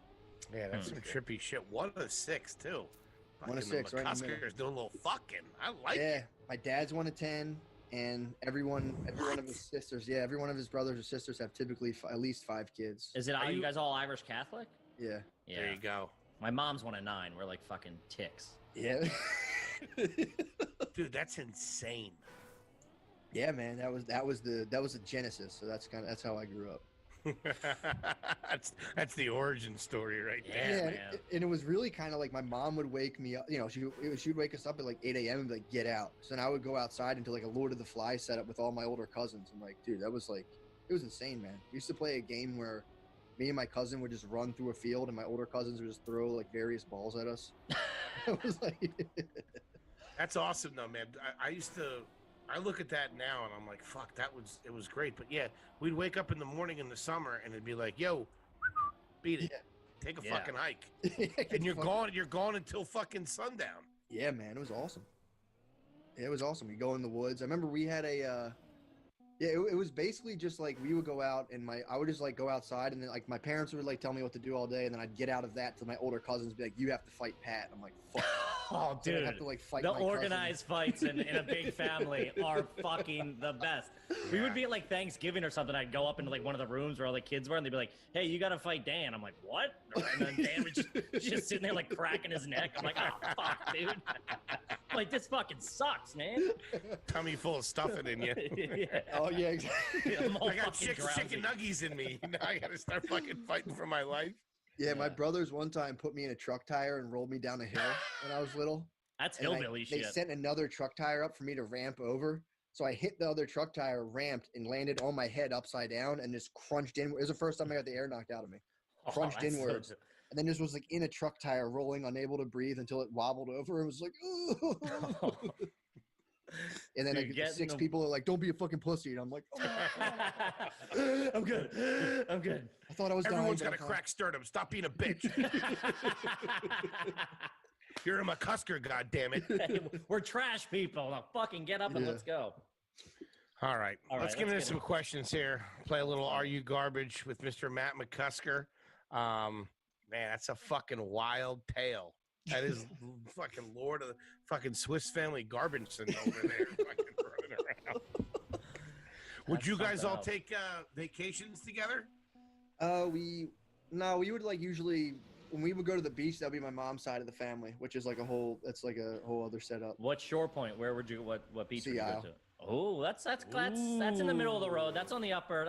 yeah, that's some trippy shit. 1 of 6 too. 1 of 6, right? McCusker's doing a little fucking. I like it. Yeah, my dad's 1 of 10, and every one of his sisters. Yeah, every one of his brothers or sisters have typically at least 5 kids. Is it? Are you guys all Irish Catholic? Yeah. There you go. My mom's 1 of 9. We're like fucking ticks. Yeah. Dude, that's insane. Yeah, man, that was the genesis. So that's how I grew up. that's the origin story right there. Man. And it was really kind of like my mom would wake me up. She would wake us up at like 8 a.m. and be like, get out. So then I would go outside into like a Lord of the Flies setup with all my older cousins. I'm like, dude, that was like, it was insane, man. We used to play a game where me and my cousin would just run through a field, and my older cousins would just throw like various balls at us. It was like, that's awesome though, man. I look at that now and I'm like, fuck, it was great. But yeah, we'd wake up in the morning in the summer and it'd be like, yo, beat it. Yeah. Take a fucking hike. And you're gone until fucking sundown. Yeah, man, it was awesome. Yeah, it was awesome. We go in the woods. I remember we had it was basically just like we would go out and I would just like go outside, and then like my parents would like tell me what to do all day, and then I'd get out of that to my older cousins be like, you have to fight Pat. I'm like, fuck. Oh, dude, I have to, like, fight the my organized fights in a big family are fucking the best. We would be at like Thanksgiving or something. I'd go up into like one of the rooms where all the kids were, and they'd be like, "Hey, you gotta fight Dan." I'm like, "What?" And then Dan was just sitting there like cracking his neck. I'm like, "Oh fuck, dude!" Like, this fucking sucks, man. Tummy full of stuffing in you. Yeah. Oh yeah, exactly. I got chicken nuggies in me. Now I gotta start fucking fighting for my life. Yeah, my brothers one time put me in a truck tire and rolled me down a hill when I was little. That's hillbilly shit. They sent another truck tire up for me to ramp over. So I hit the other truck tire, ramped, and landed on my head upside down and just crunched in. It was the first time I got the air knocked out of me. Crunched inwards. So... And then just was like in a truck tire, rolling, unable to breathe until it wobbled over and was like, oh. And then like, 6 people are like, don't be a fucking pussy. And I'm like, oh. I'm good. I'm good. I thought I was Everyone's got a cracked sternum. Stop being a bitch. You're a McCusker, goddammit. Hey, we're trash people. Now fucking get up and let's go. All right. Let's get into some questions here. Play a little Are You Garbage with Mr. Matt McCusker. Man, that's a fucking wild tale. That is fucking Lord of the fucking Swiss Family Garbinson over there fucking running around. Would you guys all take vacations together? We would like usually when we would go to the beach, that'd be my mom's side of the family, which is like a whole other setup. What shore point? Where would you? What beach would you Sea go to? Oh, that's in the middle of the road. That's in the upper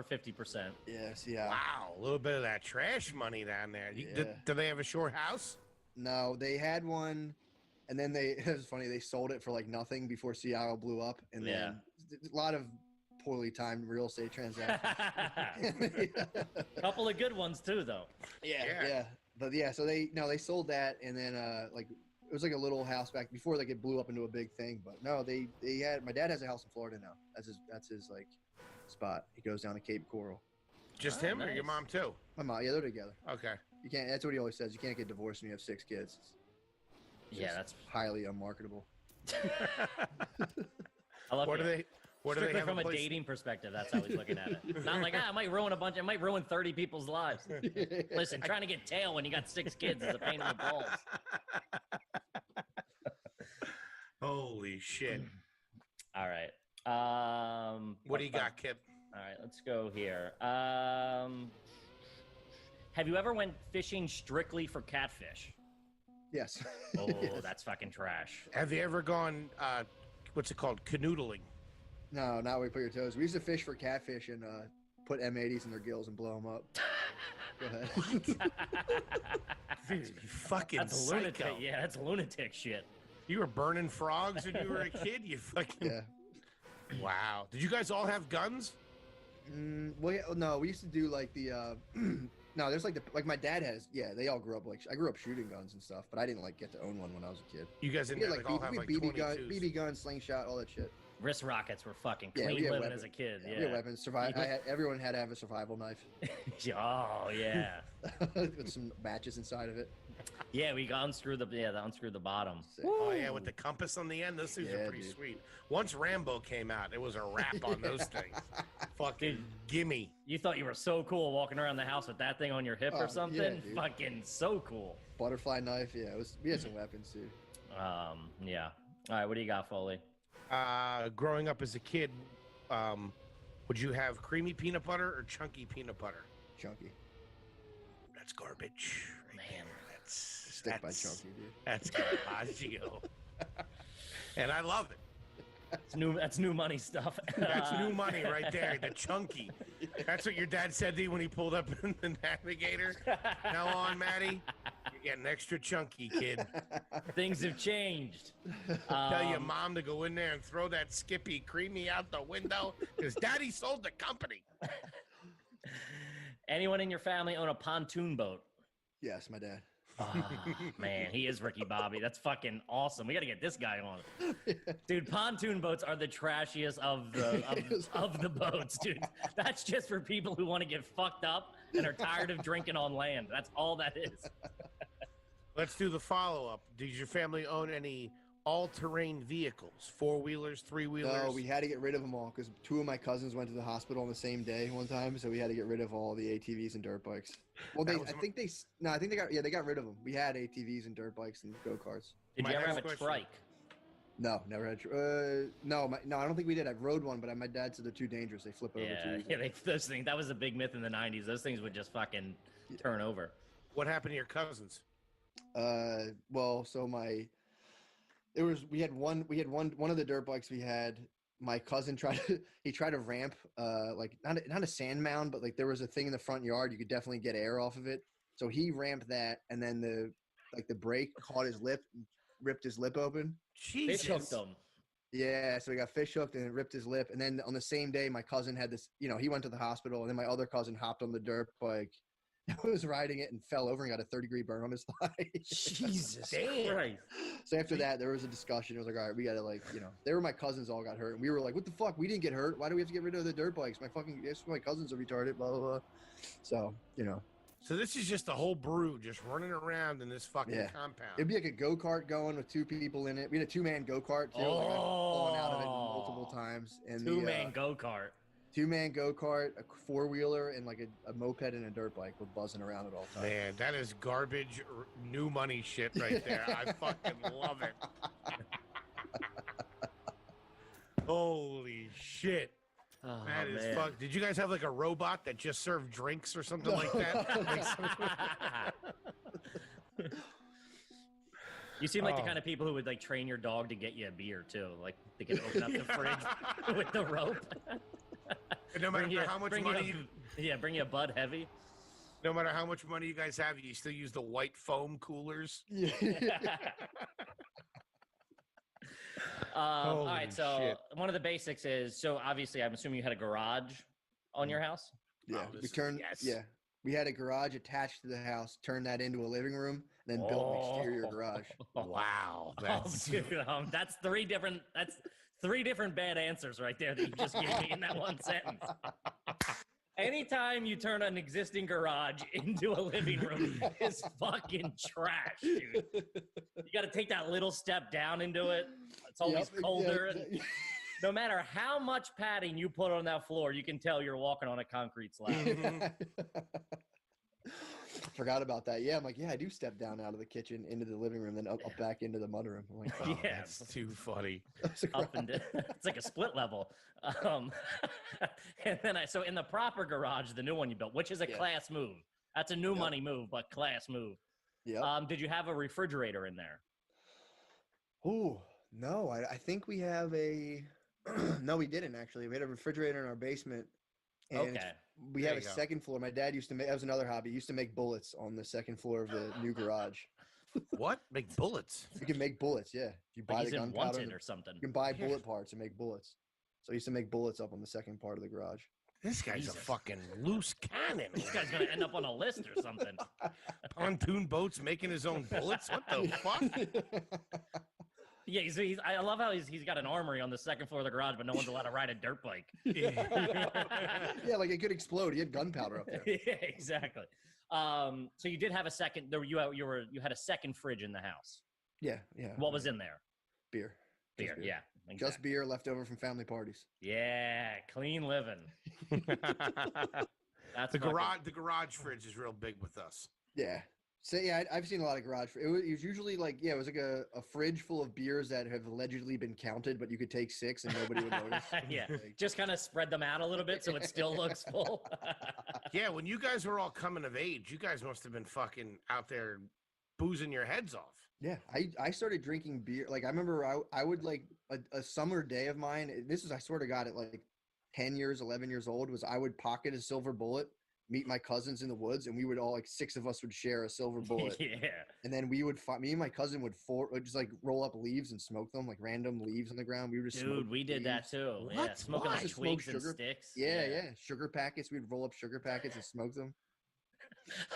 50%. Yeah, Sea Isle. Wow, a little bit of that trash money down there. Do they have a shore house? No, they had one, and then it was funny. They sold it for like nothing before Sea Isle blew up, and then a lot of poorly timed real estate transactions. Couple of good ones too, though. Yeah. But yeah, so they sold that, and then like it was like a little house back before like it blew up into a big thing. But no, they had my dad has a house in Florida now. That's his like spot. He goes down to Cape Coral. Just him or your mom too? My mom, yeah, they're together. Okay. You can't. That's what he always says. You can't get divorced when you have 6 kids. It's that's highly unmarketable. I love What do they? What do they Strictly have from in a place? dating perspective, that's how he's looking at it. Not like, it might ruin it might ruin 30 people's lives. Listen, trying to get tail when you got 6 kids is a pain in the balls. Holy shit. All right. What do you got, Kip? All right, let's go here. Have you ever went fishing strictly for catfish? Yes. Oh, Yes. that's fucking trash. Have you ever gone, what's it called, canoodling? No, not where you put your toes. We used to fish for catfish and put M80s in their gills and blow them up. Go ahead. You fucking That's psycho. lunatic. Yeah, that's lunatic shit. You were burning frogs when you were a kid? You fucking... Yeah. Wow. Did you guys all have guns? Well, yeah, no, we used to do like the no, there's like my dad has. Yeah, they all grew up I grew up shooting guns and stuff, but I didn't like get to own one when I was a kid. You guys didn't We had, all have like BB 22s? BB gun, slingshot, all that shit. Wrist rockets were fucking Yeah, clean we had living weapons. as a kid. We had Yeah. weapons. Everyone had to have a survival knife Oh yeah. with some matches inside of it. Yeah, we unscrewed the bottom. Sick. Oh, yeah, with the compass on the end. Those things are Yeah, pretty dude. sweet. Once Rambo came out, it was a wrap on those things. Fucking gimme. You thought you were so cool walking around the house with that thing on your hip Oh, or yeah, something? dude. Fucking so cool. Butterfly knife. Yeah, we had some weapons too. Yeah. All right, what do you got, Foley? Growing up as a kid, would you have creamy peanut butter or chunky peanut butter? Chunky. That's garbage. Right Man. there. Stick by chunky, dude. That's Carpaccio. And I love it. That's new money stuff. That's new money right there. The chunky. That's what your dad said to you when he pulled up in the Navigator. Now on, Maddie. You're getting extra chunky, kid. Things have changed. Tell your mom to go in there and throw that Skippy Creamy out the window because Daddy sold the company. Anyone in your family own a pontoon boat? Yes, my dad. Oh, man, he is Ricky Bobby. That's fucking awesome. We got to get this guy on. Dude, pontoon boats are the trashiest of the boats, dude. That's just for people who want to get fucked up and are tired of drinking on land. That's all that is. Let's do the follow-up. Does your family own any all-terrain vehicles? 4-wheelers, 3-wheelers? No, we had to get rid of them all because 2 of my cousins went to the hospital on the same day one time, so we had to get rid of all the ATVs and dirt bikes. Well, I think they got rid of them. We had ATVs and dirt bikes and go-karts. Did My you ever next have a question. trike? No, never had. No, I don't think we did. I rode one, but my dad said they're too dangerous. They flip over too Yeah, easily. those things. That was a big myth in the '90s. Those things would just fucking turn over. What happened to your cousins? Well, so we had one of the dirt bikes we had. My cousin tried to ramp like not a sand mound, but like there was a thing in the front yard you could definitely get air off of it. So he ramped that, and then the brake caught his lip and ripped his lip open. Jesus. Fish hooked them. Yeah, so he got fish hooked and it ripped his lip. And then on the same day, my cousin had this, he went to the hospital, and then my other cousin hopped on the dirt bike, was riding it and fell over and got a 3rd-degree burn on his thigh. Jesus Damn. Christ. So after that, there was a discussion. It was like, all right, we got to they were my cousins all got hurt. And we were like, what the fuck? We didn't get hurt. Why do we have to get rid of the dirt bikes? My cousins are retarded, blah, blah, blah. So, So this is just a whole brood just running around in this fucking compound. it'd be like a go-kart going with 2 people in it. We had a 2-man go-kart, too. Like, I've fallen out of it multiple times. And 2-man go-kart. 2-man go-kart, a 4-wheeler, and like a moped and a dirt bike with buzzing around at all times. Man, that is garbage, new money shit right there. I fucking love it. Holy shit. Oh, That is man. fuck. Did you guys have like a robot that just served drinks or something like that? You seem like the Oh. kind of people who would like train your dog to get you a beer too. Like they can open up the fridge with the rope. And no matter how much money, bring you a Bud Heavy. no matter how much money you guys have, you still use the white foam coolers. All right, Holy so shit. one of the basics is so obviously I'm assuming you had a garage on your house. Yeah, Oh, we turned. yes. Yeah, we had a garage attached to the house. Turned that into a living room, and then built an exterior garage. Wow, That's that's three different bad answers right there that you just gave me in that one sentence. Anytime you turn an existing garage into a living room is fucking trash, dude. You got to take that little step down into it. It's always colder. And no matter how much padding you put on that floor, you can tell you're walking on a concrete slab. Forgot about that. Yeah, I'm like, yeah, I do step down out of the kitchen into the living room, then up back into the mudroom. I'm like, Oh, Yeah. that's too funny. Up and down. It's like a split level. And then so in the proper garage, the new one you built, which is a class move. That's a new money move, but class move. yeah. Did you have a refrigerator in there? Oh no, I think we have a. No, we didn't actually. We had a refrigerator in our basement. And Okay. we There have a you go. second floor. My dad used to make. That was another hobby. He used to make bullets on the second floor of the new garage. What? Make bullets? You can make bullets. Yeah, you buy Like the he's in gunpowder. Wanted or something. You can buy bullet parts and make bullets. So he used to make bullets up on the second part of the garage. This guy's Jesus. a fucking loose cannon. This guy's gonna end up on a list or something. Pontoon boats making his own bullets? What the fuck? Yeah, I love how he's got an armory on the second floor of the garage, but no one's allowed to ride a dirt bike. Yeah, like it could explode. He had gunpowder up there. Yeah, exactly. So you did have a second. You had a second fridge in the house. Yeah, yeah. What was in there? Beer? Just Beer. beer. Yeah. Just Exactly. beer left over from family parties. Yeah, clean living. That's The fucking- garage fridge is real big with us. Yeah. So yeah, I've seen a lot of garage. It was usually like it was like a fridge full of beers that have allegedly been counted, but you could take 6 and nobody would notice. Yeah, Like, just kind of spread them out a little bit so it still looks full. Yeah, when you guys were all coming of age, you guys must have been fucking out there boozing your heads off. yeah, I started drinking beer. Like I remember I would like a summer day of mine. This is I swear to God at like 10 years, 11 years old was I would pocket a silver bullet, meet my cousins in the woods, and we would all like 6 of us would share a silver bullet. Yeah. And then we would me and my cousin would just like roll up leaves and smoke them, like random leaves on the ground. We would just Dude, smoke we did that leaves. too. What? Yeah, smoking What? like Just smoke twigs and sugar? sticks. Yeah. Sugar packets. We'd roll up sugar packets and smoke them.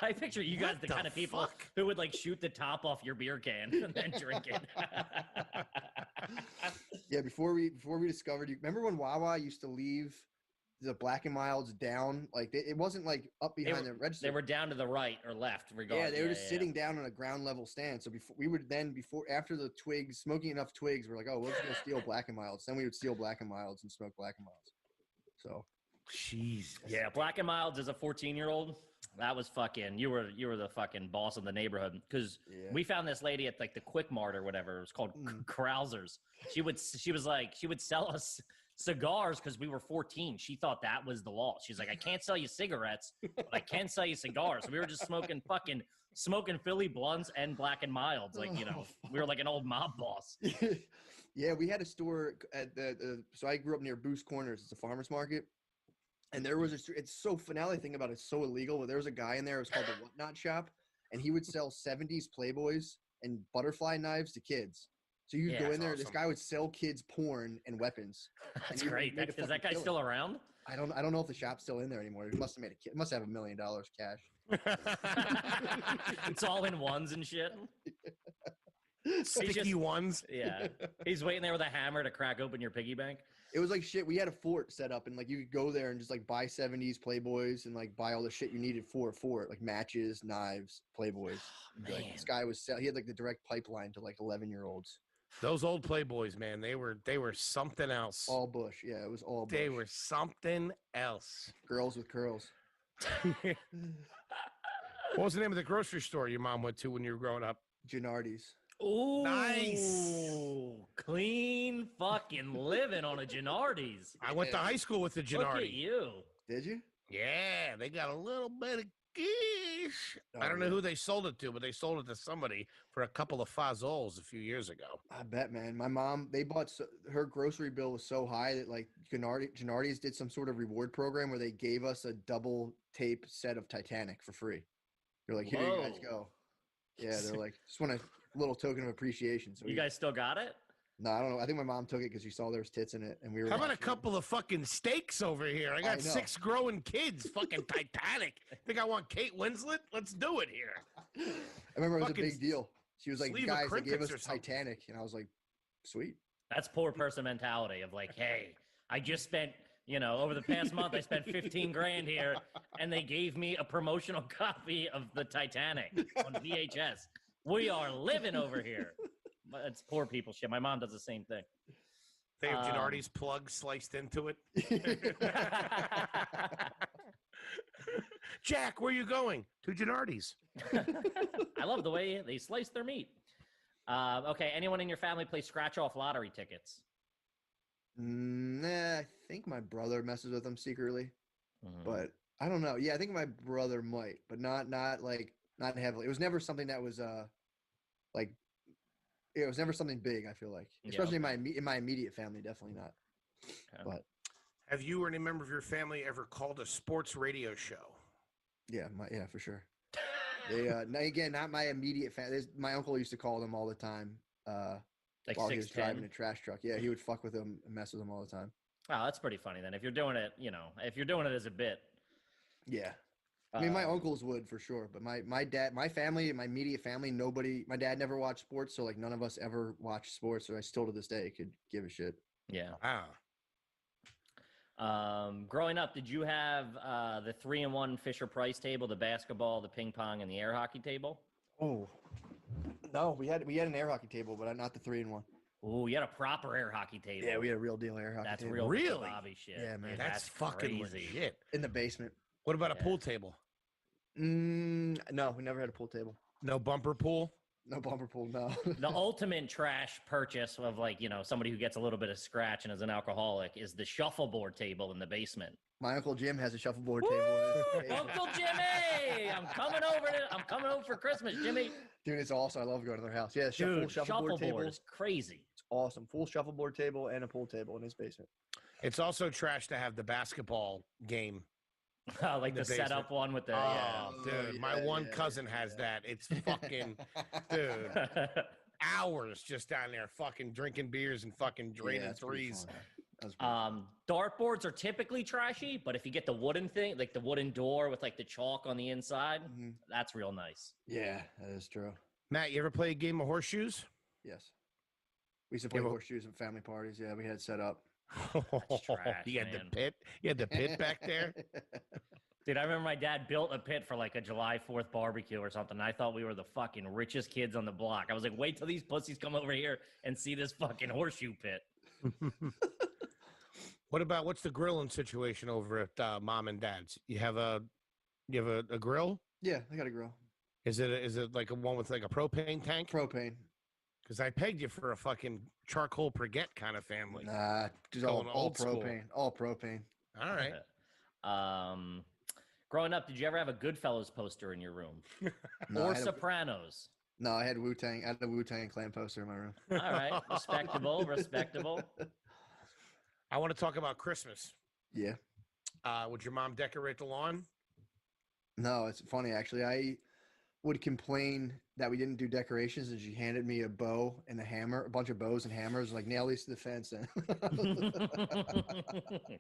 I picture you guys What the the kind of people fuck? who would like shoot the top off your beer can and then drink it. Yeah, before we discovered you. Remember when Wawa used to leave the Black and Milds down? Like it wasn't like up behind the register. They were down to the right or left, yeah, regardless. they were just sitting down on a ground level stand. So after the twigs, smoking enough twigs, we're like, oh, we're just gonna steal Black and Milds. Then we would steal Black and Milds and smoke Black and Milds. So Jesus. Yeah, Black and Milds as a 14-year-old. That was fucking. You were the fucking boss of the neighborhood because Yeah. we found this lady at like the Quick Mart or whatever. It was called Krauser's. She would sell us cigars because we were 14. She thought that was the law. She's like, I can't sell you cigarettes, but I can sell you cigars. So we were just smoking Philly blunts and Black and Milds. Like, you know, we were like an old mob boss. yeah, we had a store at so I grew up near Boost Corners. It's a farmer's market. And there was it's so now I think about it, it's so illegal, but there was a guy in there, it was called the Whatnot Shop, and he would sell 70s Playboys and butterfly knives to kids. So you'd go in there, this guy would sell kids porn and weapons. That's and great. Is that guy still around? I don't know if the shop's still in there anymore. He must have must have $1 million cash. It's all in ones and shit. Sticky ones. Yeah. He's waiting there with a hammer to crack open your piggy bank. It was like shit. We had a fort set up, and like you could go there and just like buy 70s Playboys and like buy all the shit you needed for it, like matches, knives, Playboys. Like, this guy he had like the direct pipeline to like 11-year-olds. Those old Playboys, man, they were something else. All bush, yeah, it was all bush. They were something else. Girls with curls. What was the name of the grocery store your mom went to when you were growing up? Gennardi's. Ooh, Nice. Clean fucking living on a Gennardi's. I went to high school with the Look at Gennardi. you. Did you? Yeah, they got a little bit of quiche. I Oh, don't know yeah. who they sold it to, but they sold it to somebody for a couple of fazols a few years ago. I bet, man. My mom, they bought her grocery bill was so high that like Gennardi's did some sort of reward program where they gave us a double tape set of Titanic for free. They're like, here you guys Whoa. go. Yeah, they're like, just want a little token of appreciation. So You guys still got it? No, I don't know. I think my mom took it because she saw there was tits in it, and we were. How about a watching it. couple of fucking steaks over here? I got know. 6 growing kids. Fucking Titanic. Think I want Kate Winslet? Let's do it here. I remember it was a fucking big deal. She was like, sleeve of guys, they gave crimpets or us something. Titanic, and I was like, sweet. That's poor person mentality of like, hey, I just spent, over the past month, I spent 15 grand here, and they gave me a promotional copy of the Titanic on VHS. We are living over here. But it's poor people shit. My mom does the same thing. They have Gennardi's plug sliced into it. Jack, where are you going? To Gennardi's. I love the way they slice their meat. Okay, anyone in your family play scratch-off lottery tickets? Nah, I think my brother messes with them secretly, Mhm. but I don't know. Yeah, I think my brother might, but not heavily. It was never something that was like it was never something big. I feel like, especially in my immediate family, definitely not. Okay. But Have you or any member of your family ever called a sports radio show? yeah, for sure. They again, not my immediate family. My uncle used to call them all the time. Like While he was 6'10"? driving a trash truck. Yeah, he would fuck with them and mess with them all the time. Oh, that's pretty funny then. If you're doing it, if you're doing it as a bit. Yeah. I mean, my uncles would for sure, but my dad, my family, my immediate family, nobody, my dad never watched sports. So like none of us ever watched sports. So I still to this day could give a shit. Yeah. Wow. Growing up, did you have the 3-in-1 Fisher Price table, the basketball, the ping pong, and the air hockey table? Oh, no, we had an air hockey table, but not the 3-in-1. Oh, you had a proper air hockey table. Yeah, we had a real deal air hockey That's table. real Really? Bobby shit. Yeah, man. That's fucking crazy. legit. In the basement. What about a Yeah. pool table? No, we never had a pool table. No bumper pool? No bumper pool, no. The ultimate trash purchase of somebody who gets a little bit of scratch and is an alcoholic is the shuffleboard table in the basement. My Uncle Jim has a shuffleboard table. In his basement. Uncle Jimmy, I'm coming over for Christmas, Jimmy. Dude, it's awesome. I love going to their house. Yeah, Dude, full shuffleboard table. is crazy. It's awesome. Full shuffleboard table and a pool table in his basement. It's also trash to have the basketball game. Like the basement. setup one with the Dude, my one cousin has that. It's fucking, dude, hours just down there fucking drinking beers and fucking draining that's pretty threes. fun. That's pretty fun. Dartboards are typically trashy, but if you get the wooden thing, like the wooden door with like the chalk on the inside, that's real nice. Yeah, that is true. Matt, you ever play a game of horseshoes? Yes. We used to play Yeah, well- horseshoes at family parties. Yeah, we had it set up. trash, you had man. the pit. You had the pit back there. Dude, I remember my dad built a pit for like a July 4th barbecue or something. I thought we were the fucking richest kids on the block. I was like, wait till these pussies come over here and see this fucking horseshoe pit. What's the grilling situation over at mom and dad's? You have a grill? Yeah, I got a grill. Is it like a one with like a propane tank? Propane. Because I pegged you for a fucking charcoal briquette kind of family. Nah, just all Going old school. propane. All propane. All right. Growing up, did you ever have a Goodfellas poster in your room? No, Or I had Sopranos? No, I had Wu-Tang. I had a Wu-Tang Clan poster in my room. All right. Respectable. I want to talk about Christmas. Yeah. Would your mom decorate the lawn? No, it's funny actually. I would complain that we didn't do decorations, and she handed me a bow and a hammer, a bunch of bows and hammers, like nail these to the fence. And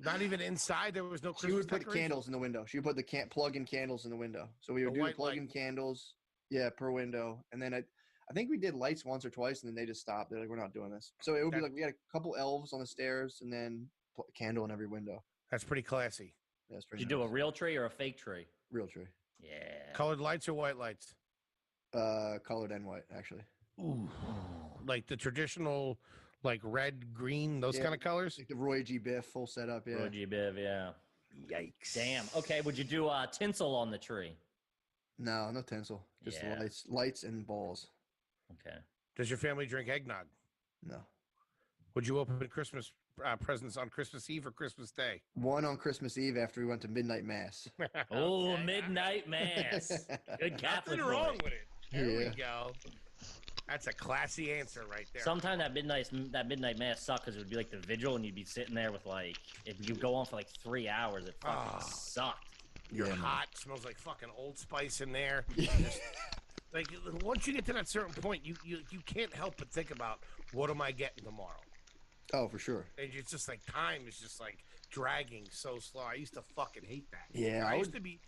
Not even inside. There was no Christmas she would put decoration? candles in the window. She would put the plug-in candles in the window. So we would A do the white plug-in light. candles, yeah, per window. And then I think we did lights once or twice, and then they just stopped. They're like, we're not doing this. So it would be like we had a couple elves on the stairs, and then a candle in every window. That's pretty classy. That's Did pretty. you do a nice. real tree or a fake tree? Real tree? Yeah. Colored lights or white lights? Colored and white, actually. Ooh. Like the traditional, like red, green, those Yeah. kind of colors? Like the Roy G. Biff full setup, yeah. Roji Biv, yeah. Yikes. Damn. Okay, would you do tinsel on the tree? No, no tinsel. Just Yeah. lights and balls. Okay. Does your family drink eggnog? No. Would you open Christmas presents on Christmas Eve or Christmas Day? One on Christmas Eve after we went to midnight mass. Oh, midnight mass. Good Catholic Nothing wrong boy. with it. There we Yeah. go. That's a classy answer right there. Sometime that midnight mass sucked because it would be like the vigil, and you'd be sitting there with like, if you go on for like 3 hours, it fucking sucked. You're Yeah, hot. Smells like fucking Old Spice in there. Just, like once you get to that certain point, you can't help but think about what am I getting tomorrow. Oh, for sure. And it's just like time is just like dragging so slow. I used to fucking hate that. Yeah, I used to be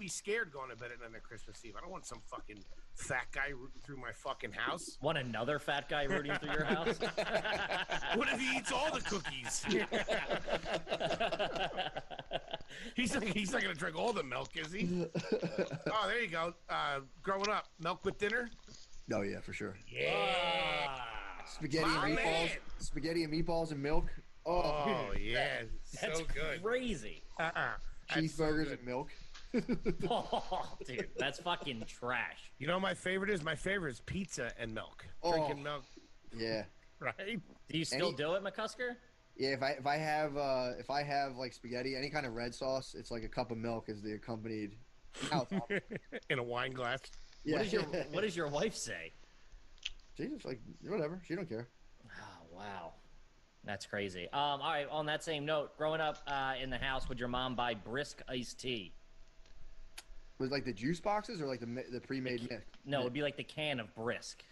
scared going to bed at night on Christmas Eve. I don't want some fucking fat guy rooting through my fucking house. Want another fat guy rooting through your house? What if he eats all the cookies? He's not gonna drink all the milk, is he? Oh, there you go. Growing up, milk with dinner. Oh yeah, for sure. Yeah. Spaghetti My and meatballs. man. Spaghetti and meatballs and milk. Oh yeah, That's so good. crazy. Cheeseburgers and milk. Oh, dude, that's fucking trash. You know what my favorite is? My favorite is pizza and milk. Oh. Drinking milk, Yeah. right? Do you still Any- do it, McCusker? Yeah, if I have like spaghetti, any kind of red sauce, it's like a cup of milk as the accompanied. Now it's awful. In a wine glass. Yeah. What does your wife say? She's just like whatever. She don't care. Oh, wow. That's crazy. All right, on that same note, growing up in the house, would your mom buy brisk iced tea? Was it like the juice boxes or like the pre-made mix? No, it'd be like the can of brisk.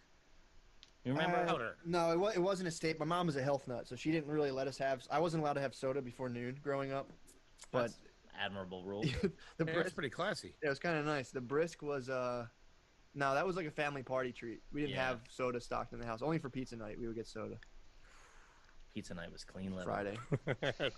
You remember? Powder. No, it wasn't a state. My mom was a health nut, so she didn't really let us have. I wasn't allowed to have soda before noon growing up. But That's admirable rule. the Yeah, that's brisk, pretty classy. it was kind of nice. The brisk was no, that was like a family party treat. We didn't Yeah. have soda stocked in the house. Only for pizza night we would get soda. Pizza night was clean living. Friday.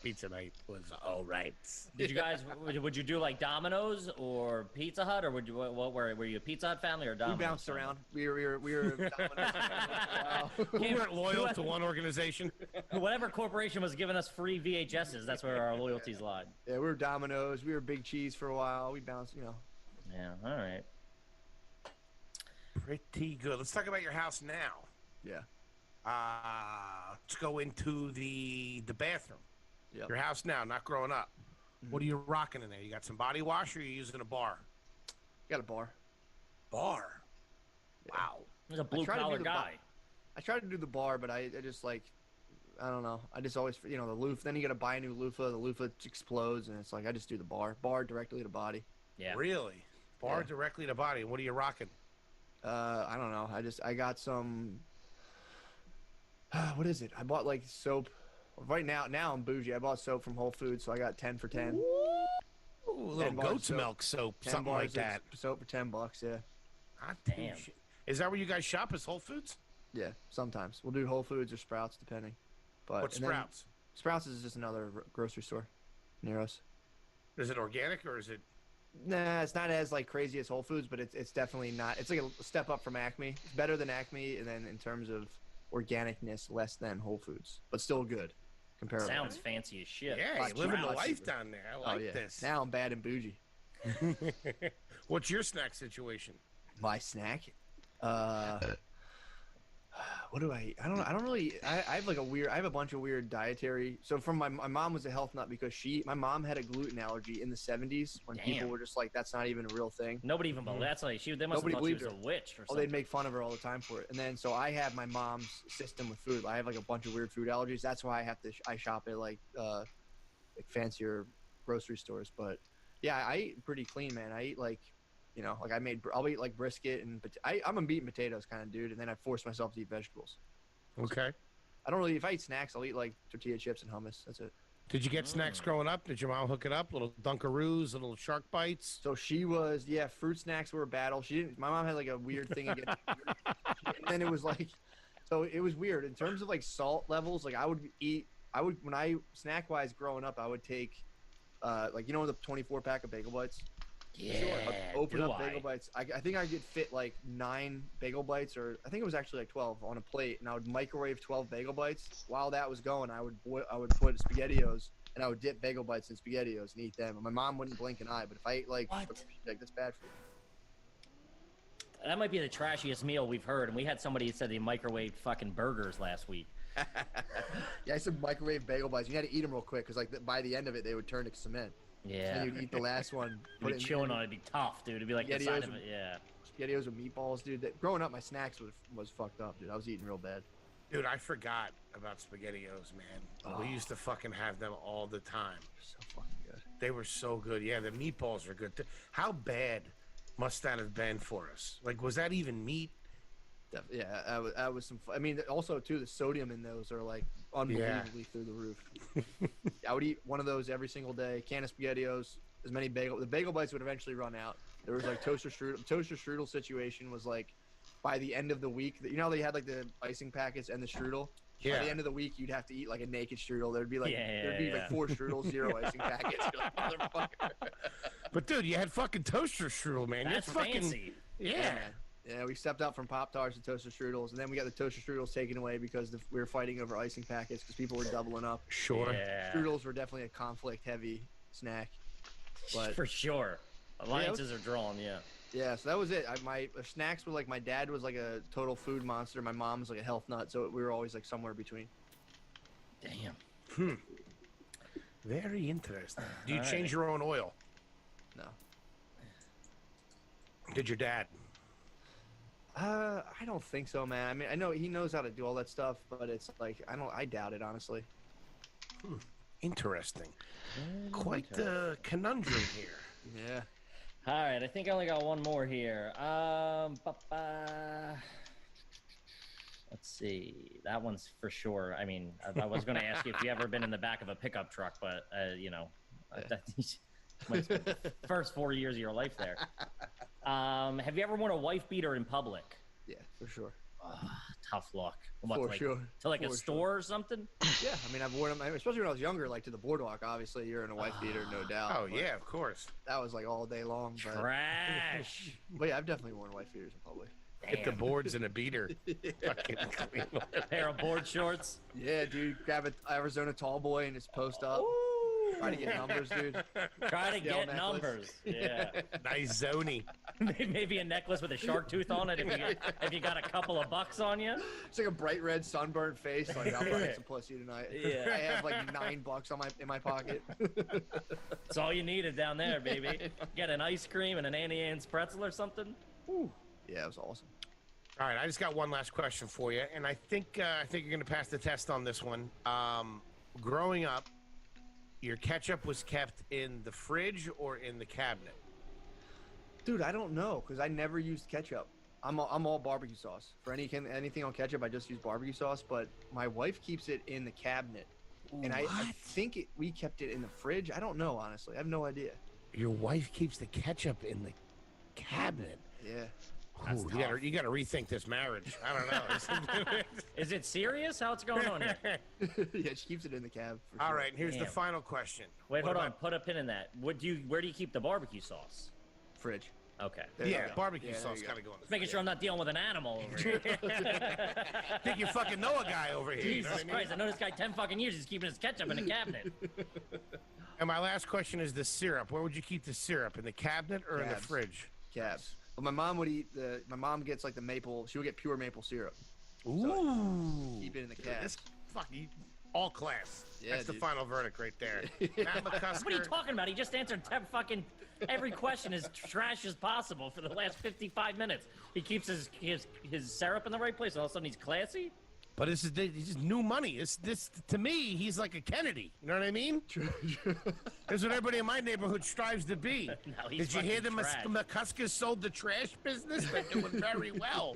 Pizza night was all right. Did you guys? would you do like Domino's or Pizza Hut, or would you? What were you a Pizza Hut family or We Domino's? bounced family? around. We were Domino's wow. We weren't loyal to one organization. Whatever corporation was giving us free VHSs, that's where our loyalties lied. Yeah, we were Domino's. We were Big Cheese for a while. We bounced, Yeah. All right. Pretty good. Let's talk about your house now. Yeah. Let's go into the bathroom. Yep. Your house now, not growing up. What are you rocking in there? You got some body wash, or are you using a bar? Got a bar. Bar. Wow. He's a blue try to do collar the guy. I tried to do the bar, but I just like, I don't know. I just always, the loofah. Then you got to buy a new loofah. The loofah explodes, and it's like I just do the bar. Bar directly to body. Yeah. Really? Bar Yeah. directly to body. What are you rocking? I don't know. I got some. What is it? I bought like soap. Right now I'm bougie. I bought soap from Whole Foods, so I got 10 for 10. Ooh, a little 10 bars goat's soap. milk soap, 10 something like bars of that. Soap for $10. Yeah. Hot Damn. shit. Is that where you guys shop? Is Whole Foods? Yeah. Sometimes we'll do Whole Foods or Sprouts, depending. But What and then Sprouts? Sprouts is just another grocery store near us. Is it organic or is it? Nah, it's not as like crazy as Whole Foods, but it's definitely not. It's like a step up from Acme. It's better than Acme, and then in terms of organicness, less than Whole Foods, but still good. Comparable. Sounds fancy as shit. Yeah, Lot you're living the cheaper. life down there. I like oh yeah. this. Now I'm bad and bougie. What's your snack situation? My snack. What do I don't really. I have like I have a bunch of weird dietary. So from my mom was a health nut because my mom had a gluten allergy in the 70s when people Damn. were just like, that's not even a real thing. Nobody even believed. That's like they must Nobody have thought she was believed a witch or Oh, something. they'd make fun of her all the time for it. And then so I have my mom's system with food. I have like a bunch of weird food allergies. That's why I have to. I shop at like fancier grocery stores. But yeah, I eat pretty clean, man. I eat like, like I'll eat like brisket and I'm a meat and potatoes kind of dude. And then I force myself to eat vegetables. Okay. I don't really. If I eat snacks, I'll eat like tortilla chips and hummus. That's it. Did you get snacks growing up? Did your mom hook it up? Little Dunkaroos, little shark bites? So she was, fruit snacks were a battle. She didn't. My mom had like a weird thing against. And then it was like, so it was weird in terms of like salt levels. Like I would when I snack wise growing up, I would take, like the 24 pack of bagel bites. yeah. I'd open do up bagel bites. I think I could fit like 9 bagel bites, or I think it was actually like 12 on a plate, and I would microwave 12 bagel bites. While that was going, I would put SpaghettiOs, and I would dip bagel bites in SpaghettiOs and eat them. And my mom wouldn't blink an eye. But if I ate like, What? like that's bad for you. That might be the trashiest meal we've heard, and we had somebody that said they microwaved fucking burgers last week. Yeah, I said microwave bagel bites. You had to eat them real quick because by the end of it, they would turn to cement. Yeah. And you'd eat the last one. You'd be chewing on it, it'd be tough, dude. It'd be like the side of it, yeah. SpaghettiOs with meatballs, dude. Growing up, my snacks was fucked up, dude. I was eating real bad. Dude, I forgot about SpaghettiOs, man. We used to fucking have them all the time. So fucking good. They were so good. Yeah, the meatballs are good. How bad must that have been for us? Like, was that even meat? Yeah, I was some. I mean, also too, the sodium in those are like unbelievably through the roof. I would eat one of those every single day. Can of SpaghettiOs, as many the bagel bites would eventually run out. There was like toaster strudel. The toaster strudel situation was like, by the end of the week, you know, they had like the icing packets and the strudel. Yeah. By the end of the week, you'd have to eat like a naked strudel. There'd be like like 4 strudels, 0 icing packets. You're like, motherfucker. But dude, you had fucking toaster strudel, man. That's fucking fancy. Yeah. Man. Yeah, we stepped out from Pop-Tarts to toaster strudels, and then we got the toaster strudels taken away because we were fighting over icing packets because people were doubling up. Sure. Yeah. Strudels were definitely a conflict-heavy snack. But For sure. Alliances are drawn, yeah. yeah, so that was it. My snacks were like, my dad was like a total food monster. My mom was like a health nut, so we were always like somewhere between. Damn. Very interesting. Do you change your own oil? No. Did your dad? I don't think so, man. I mean, I know he knows how to do all that stuff, but it's like I doubt it, honestly. Interesting. Quite the conundrum here. Yeah. All right, I think I only got one more here. Let's see. That one's for sure. I mean, I was going to ask you if you ever been in the back of a pickup truck, but you know, first 4 years of your life there. Have you ever worn a wife beater in public? Yeah, for sure. Tough luck. For sure. To like For a store or something? Yeah, I mean, I've worn them, especially when I was younger, like to the boardwalk. Obviously, you're in a wife beater, no doubt. Oh, but yeah, of course. that was like all day long. But, Trash. but yeah, I've definitely worn wife beaters in public. Get the boards and a beater. Fucking clean. A pair of board shorts. Yeah, dude, grab an Arizona tall boy and just post up. Try to get numbers, dude. Try to Yell get necklace. numbers. Yeah. Nice zony. Maybe a necklace with a shark tooth on it if you got a couple of bucks on you. It's like a bright red sunburned face. Like, I'm gonna get some pussy tonight. Yeah. I have like $9 in my pocket. That's all you needed down there, baby. Get an ice cream and an Annie Ann's pretzel or something. Yeah, it was awesome. All right, I just got one last question for you, and I think you're going to pass the test on this one. Growing up, your ketchup was kept in the fridge or in the cabinet? Dude, I don't know because I never used ketchup. I'm all barbecue sauce. For anything on ketchup, I just use barbecue sauce. But my wife keeps it in the cabinet, and I think we kept it in the fridge. I don't know, honestly. I have no idea. Your wife keeps the ketchup in the cabinet. Yeah. Ooh, you gotta rethink this marriage. I don't know. Is it serious? How's it going on here? Yeah, she keeps it in the cab. For All sure. right, here's the Damn. final question. Wait, What hold on. about- Put a pin in that. Where do you keep the barbecue sauce? Fridge. Okay. There you Yeah, go. barbecue Yeah, there sauce you go. gotta go in the Just making sure I'm not dealing with an animal over here. think you fucking know a guy over here. You know Jesus what I mean? Christ, I know this guy 10 fucking years. He's keeping his ketchup in a cabinet. And my last question is the syrup. Where would you keep the syrup? In the cabinet or in the Cabs. fridge? Cabs. But my mom would eat my mom gets like the maple. She would get pure maple syrup. Ooh. Keep it in the This cabs. fucking all class. Yeah, That's the dude. final verdict right there. Matt McCusker. What are you talking about? He just answered every question as trash as possible for the last 55 minutes. He keeps his syrup in the right place, and all of a sudden he's classy? But this is new money. This to me, he's like a Kennedy. You know what I mean? That's what everybody in my neighborhood strives to be. No, he's Did you hear the fucking McCuskers sold the trash business? They're doing very well.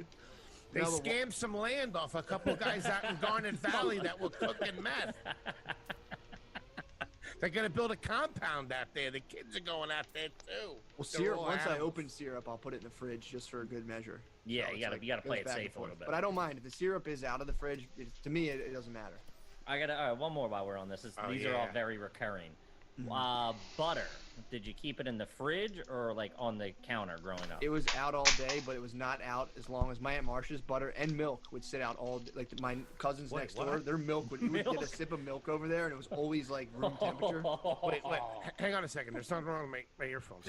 They No, but scammed some land off a couple guys out in Garnet Valley that were cooking meth. They're gonna build a compound out there. The kids are going out there too. Well, They're syrup. all Once I animals. open syrup, I'll put it in the fridge just for a good measure. Yeah, So you it's gotta like, you gotta play goes it back safe and a little forth. bit. But I don't mind if the syrup is out of the fridge. To me, it doesn't matter. All right, one more while we're on this. Oh, These are all yeah. very recurring. Butter. Did you keep it in the fridge or like on the counter growing up? It was out all day, but it was not out as long as my Aunt Marcia's butter and milk would sit out all day. Like my cousins Wait, next what? door, their milk would, you would get a Milk? sip of milk over there, and it was always like room temperature. Wait, hang on a second. There's something wrong with my earphones.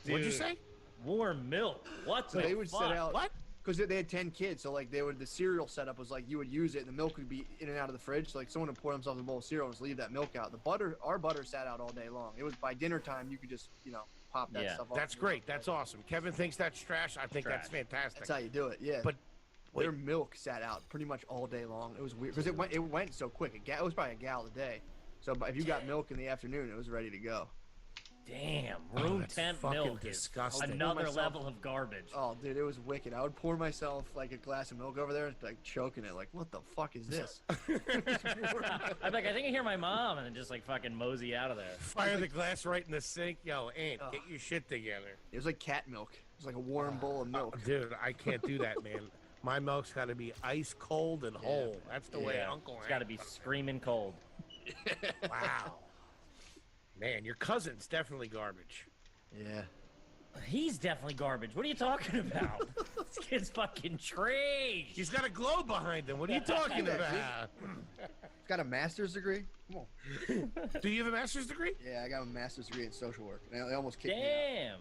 What'd you say? Warm milk. What So the they would fuck? set out What? because they had 10 kids. So like the cereal setup was like you would use it and the milk would be in and out of the fridge. So like someone would pour themselves a bowl of cereal and just leave that milk out. Our butter sat out all day long. It was by dinner time you could just pop that Yeah. stuff off. That's great. That's awesome. Kevin thinks that's trash. I think that's Trash. fantastic. That's how you do it. Yeah. But their milk sat out pretty much all day long. It was weird because it went so quick. It was probably a gallon a day. So if you got milk in the afternoon, it was ready to go. Damn, room that's temp fucking milk disgusting. is another myself- level of garbage. Oh, dude, it was wicked. I would pour myself like a glass of milk over there and like choking it. Like, what the fuck is this? I'm like, I think I hear my mom, and then just like fucking mosey out of there. Fire the glass right in the sink. Yo, Aunt, get your shit together. It was like cat milk. It was like a warm bowl of milk. Dude, I can't do that, man. My milk's got to be ice cold and whole. That's the way Uncle It's Hank got to be does it. screaming cold. Wow. Man, your cousin's definitely garbage. Yeah. He's definitely garbage. What are you talking about? This kid's fucking trash. He's got a globe behind him. What are you talking about? He's got a master's degree. Come on. Do you have a master's degree? Yeah, I got a master's degree in social work. They almost kicked me out. Damn.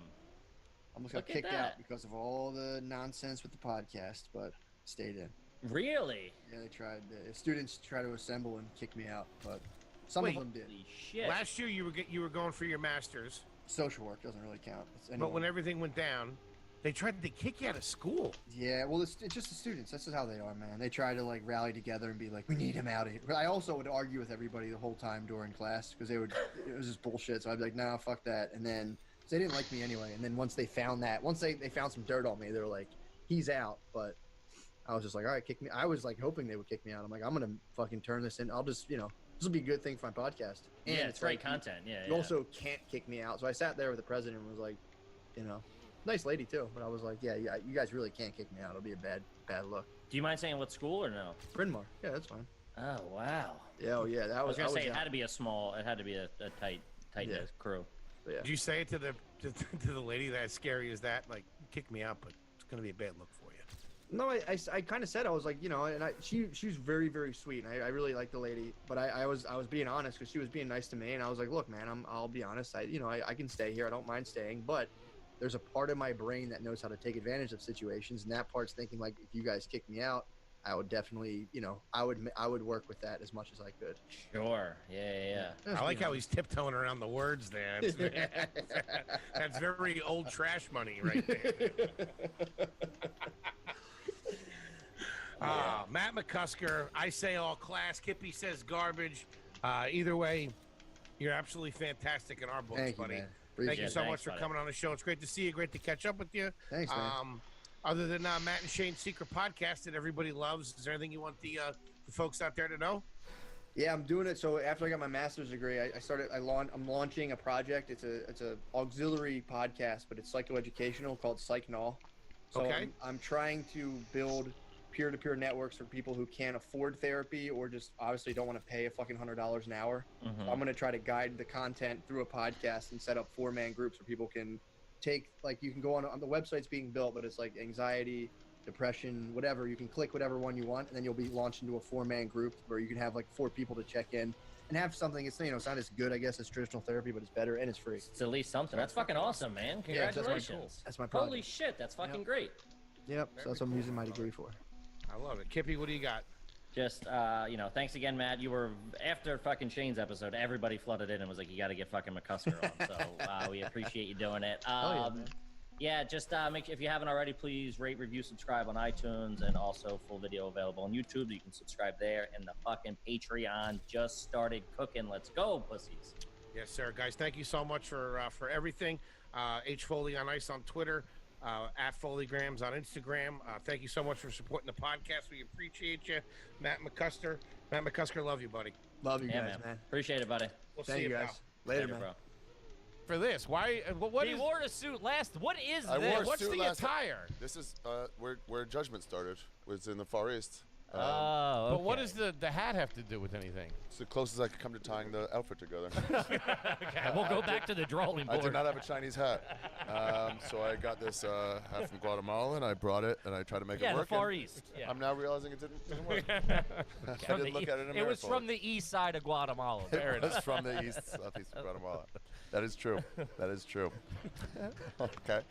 Almost Look got at kicked that. out because of all the nonsense with the podcast, but stayed in. Really? Yeah, they tried. The students tried to assemble and kick me out, but some Wait. of them did. Holy shit. Last year you were going for your master's, Social work doesn't really count. It's but anyone. when everything went down, they tried to kick you out of school. Yeah, well, it's just the students. That's just how they are, man. They try to like rally together and be like, "We need him out of here." But I also would argue with everybody the whole time during class because it was just bullshit. So I'd be like, "Nah, fuck that." And then so they didn't like me anyway. And then once they found they found some dirt on me, they were like, "He's out." But I was just like, "All right, kick me." I was like hoping they would kick me out. I'm like, "I'm gonna fucking turn this in. I'll just this will be a good thing for my podcast." And Yeah, it's great like, content. Yeah, You yeah. also can't kick me out. So I sat there with the president and was like, nice lady too. But I was like, yeah, you guys really can't kick me out. It'll be a bad look. Do you mind saying what school or no? Bryn Mawr. Yeah, that's fine. Oh, wow. Yeah, oh yeah, that I was was. going to say it out. had to be a tight Yeah. crew. But yeah. Did you say it to the lady that as scary as that? Like, kick me out, but it's gonna be a bad look for you. No, I kind of said I was like, and she was very, very sweet, and I really liked the lady, but I was being honest because she was being nice to me, and I was like, look, man, I'll be honest, I can stay here, I don't mind staying, but there's a part of my brain that knows how to take advantage of situations, and that part's thinking like, if you guys kick me out, I would definitely, I would work with that as much as I could. Sure. Yeah. I like how he's tiptoeing around the words there. That's very old trash money right there. Matt McCusker, I say all class. Kippy says garbage. Either way, you're absolutely fantastic in our books, Thank you, buddy. man. Thank Appreciate you it. so Thanks, much for buddy. coming on the show. It's great to see you. Great to catch up with you. Thanks, man. Other than Matt and Shane's secret podcast that everybody loves, is there anything you want the folks out there to know? Yeah, I'm doing it. So after I got my master's degree, I'm launching a project. It's a auxiliary podcast, but it's psychoeducational called Psych Null. So Okay. I'm trying to build peer-to-peer networks for people who can't afford therapy or just obviously don't want to pay a fucking $100 an hour. Mhm. So I'm going to try to guide the content through a podcast and set up 4-man groups where people can take, like, you can go on the website's being built, but it's like anxiety, depression, whatever. You can click whatever one you want, and then you'll be launched into a 4-man group where you can have like 4 people to check in and have something. It's it's not as good, I guess, as traditional therapy, but it's better and it's free. It's at least something. That's fucking awesome, man. Yeah, that's my goal. Congratulations. That's my project. Holy shit, that's fucking Yep. great. Yep. So that's what I'm using my degree for. I love it. Kippy, what do you got? Just, thanks again, Matt. You were, after fucking Shane's episode, everybody flooded in and was like, you got to get fucking McCusker on. So we appreciate you doing it. Yeah, man. Yeah, just make sure, if you haven't already, please rate, review, subscribe on iTunes, and also full video available on YouTube. You can subscribe there, and the fucking Patreon just started cooking. Let's go, pussies. Yes, sir. Guys, thank you so much for everything. H. Foley on Ice on Twitter, at Foleygrams on Instagram. Thank you so much for supporting the podcast. We appreciate you. Matt McCusker, love you, buddy. Love you Yeah, guys, man. Appreciate it, buddy. We'll Thank see you you, guys. pal. Later, man. bro. For this, why? What He is? wore a suit last. What is I this? wore a What's suit the last attire? This is where Judgment started. Was in the Far East. Oh, But what okay. does the hat have to do with anything? It's the closest I could come to tying the outfit together. Okay, we'll go back to the drawing I board. did not have a Chinese hat. So I got this hat from Guatemala, and I brought it, and I tried to make it work. the Far and East. Yeah. I'm now realizing it didn't work. I didn't look at it in It was America. from the east side of Guatemala. There it It's is. from the southeast of Guatemala. That is true. That is true. Okay.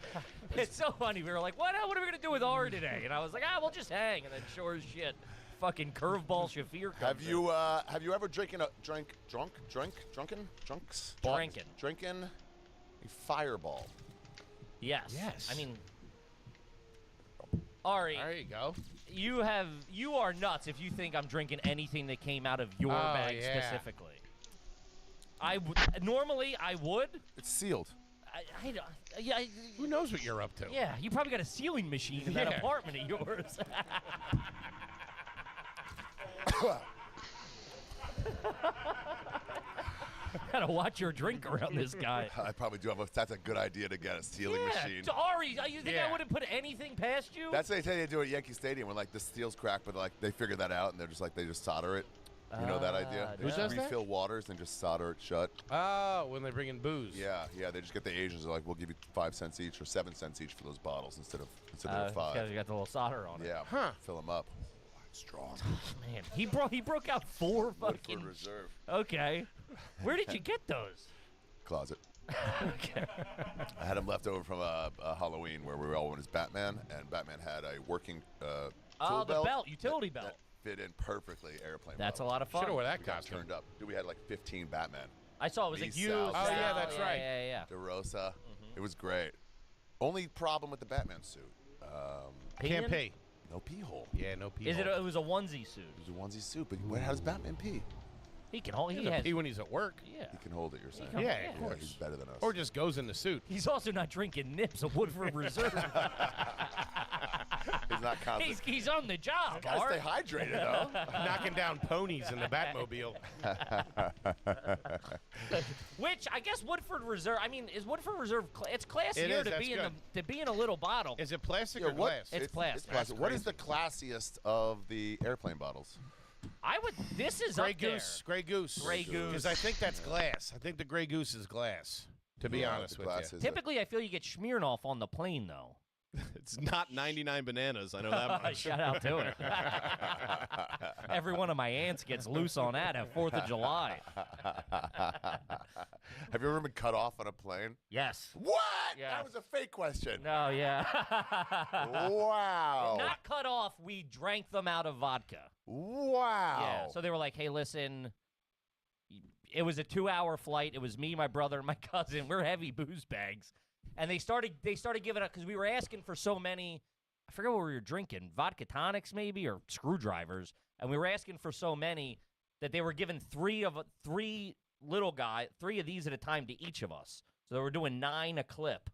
It's so funny. We were like, what are we going to do with Ari today? And I was like, we'll just hang. And then sure as shit, fucking curveball Shafir comes Have in. you ever drinking a fireball? Yes. Yes. I mean, Ari, There you go. you are nuts if you think I'm drinking anything that came out of your Oh, bag yeah. specifically. Normally I would. It's sealed. I don't. Yeah. Who knows what you're up to? Yeah. You probably got a sealing machine in that Yeah. apartment of yours. Gotta watch your drink around this guy. I probably do have that's a good idea to get a sealing machine. So Ari, you think I Yeah. wouldn't put anything past you? That's what they tell you to do at Yankee Stadium when like the steel's cracked, but like they figure that out and they're just like they just solder it. You know that idea? They Who just does that? refill waters and just solder it shut. Oh, when they bring in booze. Yeah, they just get the Asians. They're like, we'll give you 5 cents each or 7 cents each for those bottles instead of Because 5. you got the little solder on it. Yeah, Huh. fill them up. Strong. Man, he broke out 4 fucking. Woodford Reserve Okay. Where did you get those? closet. Okay. I had them left over from a Halloween where we were all went as Batman, and Batman had a working tool Oh, the belt, belt, utility that belt. fit in perfectly airplane. That's a level. lot of fun. Should have worn that We got costume. turned up. Dude, we had like 15 Batman. I saw it was Me, like you. Sal, Oh, yeah, Sal, that's right. Yeah. DeRosa. Mm-hmm. It was great. Only problem with the Batman suit. Can't Peeing? pee. No pee hole. Yeah, no pee. Is it? hole. It was a onesie suit. It was a onesie suit, but how does Batman pee? He can hold. He He doesn't has. pee when he's at work. Yeah. He can hold it, you're saying. can- Yeah, yeah. of Yeah, course. he's better than us. Or just goes in the suit. He's also not drinking nips of Woodford Reserve. He's not constant. he's on the job. Gotta Art. stay hydrated, though. Knocking down ponies in the Batmobile. Which I guess Woodford Reserve. I mean, is Woodford Reserve? It's classier It is, to that's be good. to be in a little bottle. Is it plastic Yeah, or glass? It's plastic. plastic. What is the classiest of the airplane bottles? I would. This is Gray up there. Goose. Gray Goose. Gray Goose. Because I think that's glass. I think the Gray Goose is glass. To be Yeah, honest the with glass you. is Typically, I feel you get Smirnoff on the plane though. It's not 99 bananas. I know that much. Shout out to it. Every one of my aunts gets loose on that at 4th of July. Have you ever been cut off on a plane? Yes. What? Yes. That was a fake question. No, yeah. Wow. Not cut off. We drank them out of vodka. Wow. Yeah. So they were like, "Hey, listen." It was a 2-hour flight. It was me, my brother, and my cousin. We're heavy booze bags, and they started giving up because we were asking for so many. I forget what we were drinking, vodka tonics maybe or screwdrivers, and we were asking for so many that they were giving three of these at a time to each of us. So they were doing 9 a clip.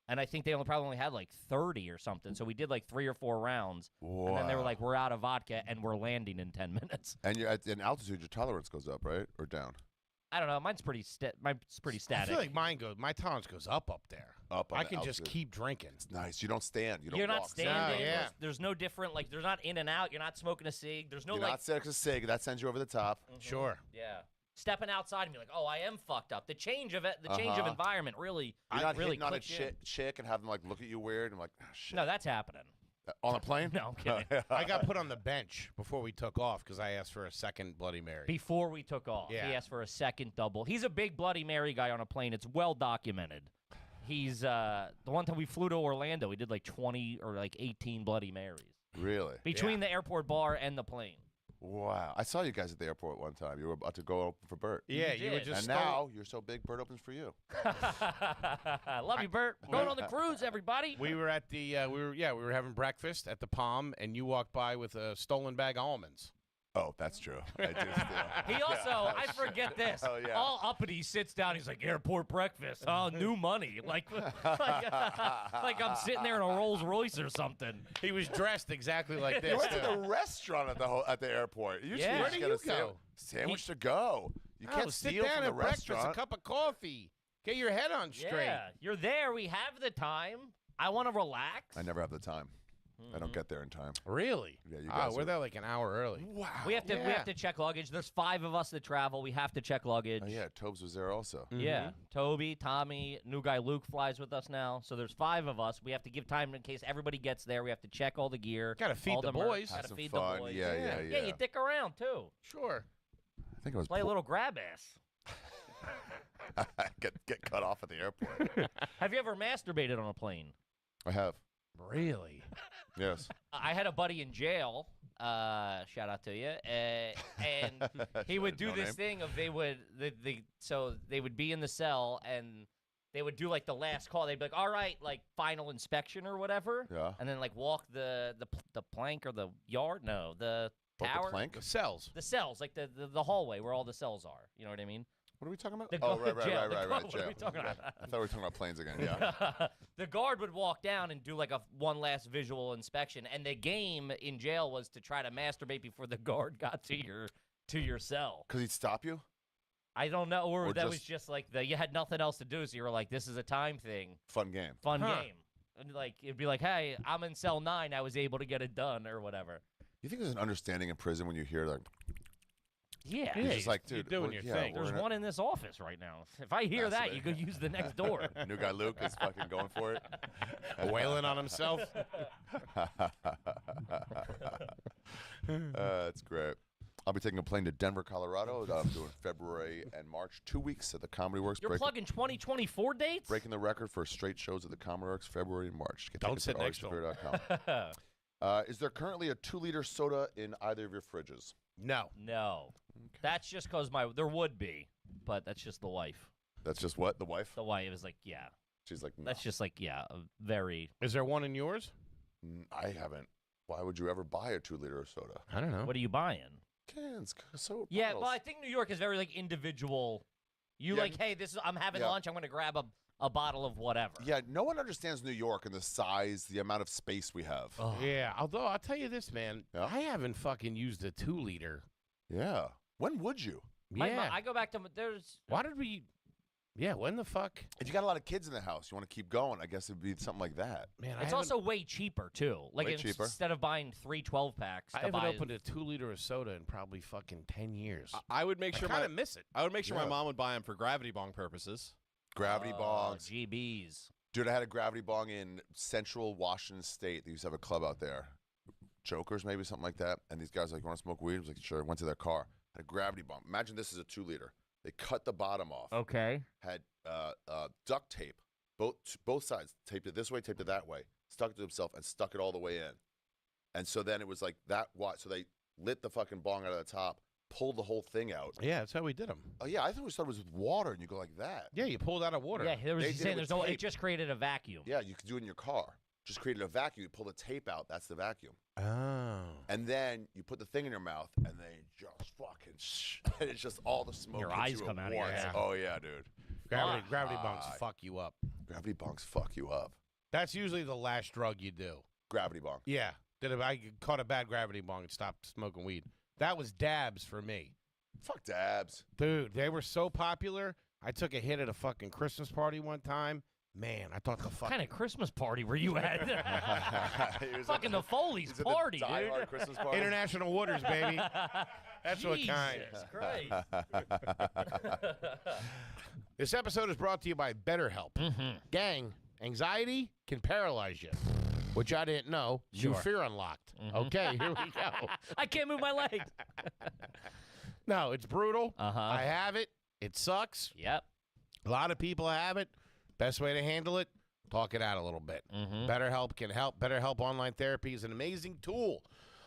And I think they probably only had like 30 or something. So we did like 3 or 4 rounds. And then they were like, we're out of vodka and we're landing in 10 minutes. And you're in altitude, your tolerance goes up, right? Or down? I don't know. Mine's pretty I static. feel like my tolerance goes up there. Up on I the can just altitude. keep drinking. It's nice. You don't stand. You don't You're walk. not standing. No, yeah. There's no different, like, there's not in and out. You're not smoking a cig. There's no, You're like, not sick a cig. That sends you over the top. Sure. yeah. Stepping outside and be like, oh, I am fucked up. The change of environment really, You're not really hitting on a clicks in. chick and have them like look at you weird and like, oh, shit. No, that's happening. On a plane? No, I'm kidding. I got put on the bench before we took off because I asked for a second Bloody Mary. Before we took off, Yeah. he asked for a second double. He's a big Bloody Mary guy on a plane. It's well documented. He's the one time we flew to Orlando, we did like 20 or like 18 Bloody Marys Really? between the airport bar and the plane. Wow. I saw you guys at the airport one time. You were about to go open for Bert. Yeah, You you were did. just And now you're so big, Bert opens for you. Love you, Bert. Going on the cruise, everybody. We were at the we were having breakfast at the Palm, and you walked by with a stolen bag of almonds. Oh, that's true. I do steal. He also, I forget this. Oh, yeah. All uppity sits down. He's like, airport breakfast. Oh, new money. Like I'm sitting there in a Rolls Royce or something. He was dressed exactly like You this. went to too. the restaurant at the airport. Usually Yeah. you Where just do get you a go? sandwich to go. You Oh, can't sit steal down from the at breakfast, restaurant. a cup of coffee. Get your head on straight. Yeah, you're there. We have the time. I want to relax. I never have the time. I don't get there in time. Really? Yeah, you guys we're are- there like an hour early. Wow. We have to check luggage. There's 5 of us that travel. We have to check luggage. Oh, yeah, Tobes was there also. Yeah, Toby, Tommy, new guy Luke flies with us now. So there's 5 of us. We have to give time in case everybody gets there. We have to check all the gear. Gotta feed all the merch. boys. Have Gotta some feed fun. the boys. Yeah. Yeah, you dick around too. Sure. I think I was Play a little grab ass. get cut off at the airport. Have you ever masturbated on a plane? I have. Really? Yes. I had a buddy in jail. Shout out to you. And he would do No this name. thing of they would be in the cell and they would do like the last call. They'd be like, "All right, like final inspection or whatever." Yeah. And then like walk the plank or the yard. No, the What, tower. the plank? The cells. The cells, like the hallway where all the cells are. You know what I mean? What are we talking about? The Oh, guard- right, jail. The right. guard- what are Jail. we talking about? I thought we were talking about planes again. Yeah. The guard would walk down and do like one last visual inspection, and the game in jail was to try to masturbate before the guard got to your cell. Because he'd stop you? I don't know, or Or that just- was just like you had nothing else to do, so you were like, "This is a time thing, Fun game. fun game," and like it'd be like, "Hey, I'm in cell 9. I was able to get it done, or whatever." You think there's an understanding in prison when you hear like, Yeah, you're just like, you're dude, doing we're- your yeah, thing. we're there's in a- one in this office right now. If I hear that, you could use the next door. New guy Luke is fucking going for it. Wailing on himself. That's great. I'll be taking a plane to Denver, Colorado. I'm doing February and March, 2 weeks at the Comedy Works. You're plugging 2024 dates. Breaking the record for straight shows at the Comedy Works, February and March. Get Don't tickets sit at next to him. artistappear.com. Is there currently a 2-liter soda in either of your fridges? No. No, that's just because there would be, but that's just the wife. That's just what? The wife? The wife is like, yeah. She's like, no. That's just like, yeah, a very. Is there one in yours? I haven't. Why would you ever buy a 2-liter of soda? I don't know. What are you buying? Cans, soda Yeah, bottles. well, I think New York is very like individual. You Yeah, like, hey, I'm having yeah. lunch. I'm going to grab a bottle of whatever. Yeah, no one understands New York and the size, the amount of space we have. Yeah, although I'll tell you this, man. Yeah? I haven't fucking used a 2-liter. Yeah. When would you? Yeah. I go back to there's. Why did we? Yeah, when the fuck? If you got a lot of kids in the house, you want to keep going, I guess it'd be something like that. Man, It's also way cheaper too. Like Way cheaper. instead of buying 3 12-packs, I haven't opened a 2-liter of soda in probably fucking 10 years. I would make sure I kind of miss it. I would make sure Yeah. my mom would buy them for gravity bong purposes. Gravity bongs. GBs. Dude, I had a gravity bong in Central Washington State. They used to have a club out there. Jokers, maybe, something like that. And these guys were like, you want to smoke weed? I was like, sure. Went to their car. Had a gravity bong. Imagine this is a 2-liter. They cut the bottom off. Okay. Had duct tape, both sides, taped it this way, taped it that way, stuck it to himself, and stuck it all the way in. And so then it was like that. So they lit the fucking bong out of the top, pulled the whole thing out. Yeah, that's how we did them. Oh yeah, I thought we started was with water, and you go like that. Yeah, you pulled out of water. Yeah, there was They he's did saying it with there's no. It tape. just created a vacuum. Yeah, you could do it in your car. Just created a vacuum. You pull the tape out. That's the vacuum. Oh. And then you put the thing in your mouth, and they just fucking. And it's just all the smoke. Your hits eyes you come at out of your once. head. Oh yeah, dude. Gravity bunks fuck you up. Gravity bongs fuck you up. That's usually the last drug you do. Gravity bong. Yeah. I caught a bad gravity bong and stopped smoking weed. That was dabs for me. Fuck dabs. Dude, they were so popular. I took a hit at a fucking Christmas party one time. Man, I thought the What fuck. kind of Christmas party were you at? He was Fucking the Foley's He's at the party, Die dude. Hard Christmas party. International Waters, baby. That's what kind. Jesus Christ. This episode is brought to you by BetterHelp. Gang, anxiety can paralyze you, which I didn't know. You Sure. fear unlocked. Okay, here we go. I can't move my legs. No, it's brutal. Uh-huh. I have it. It sucks. Yep. A lot of people have it. Best way to handle it, talk it out a little bit. BetterHelp can help. BetterHelp Online Therapy is an amazing tool.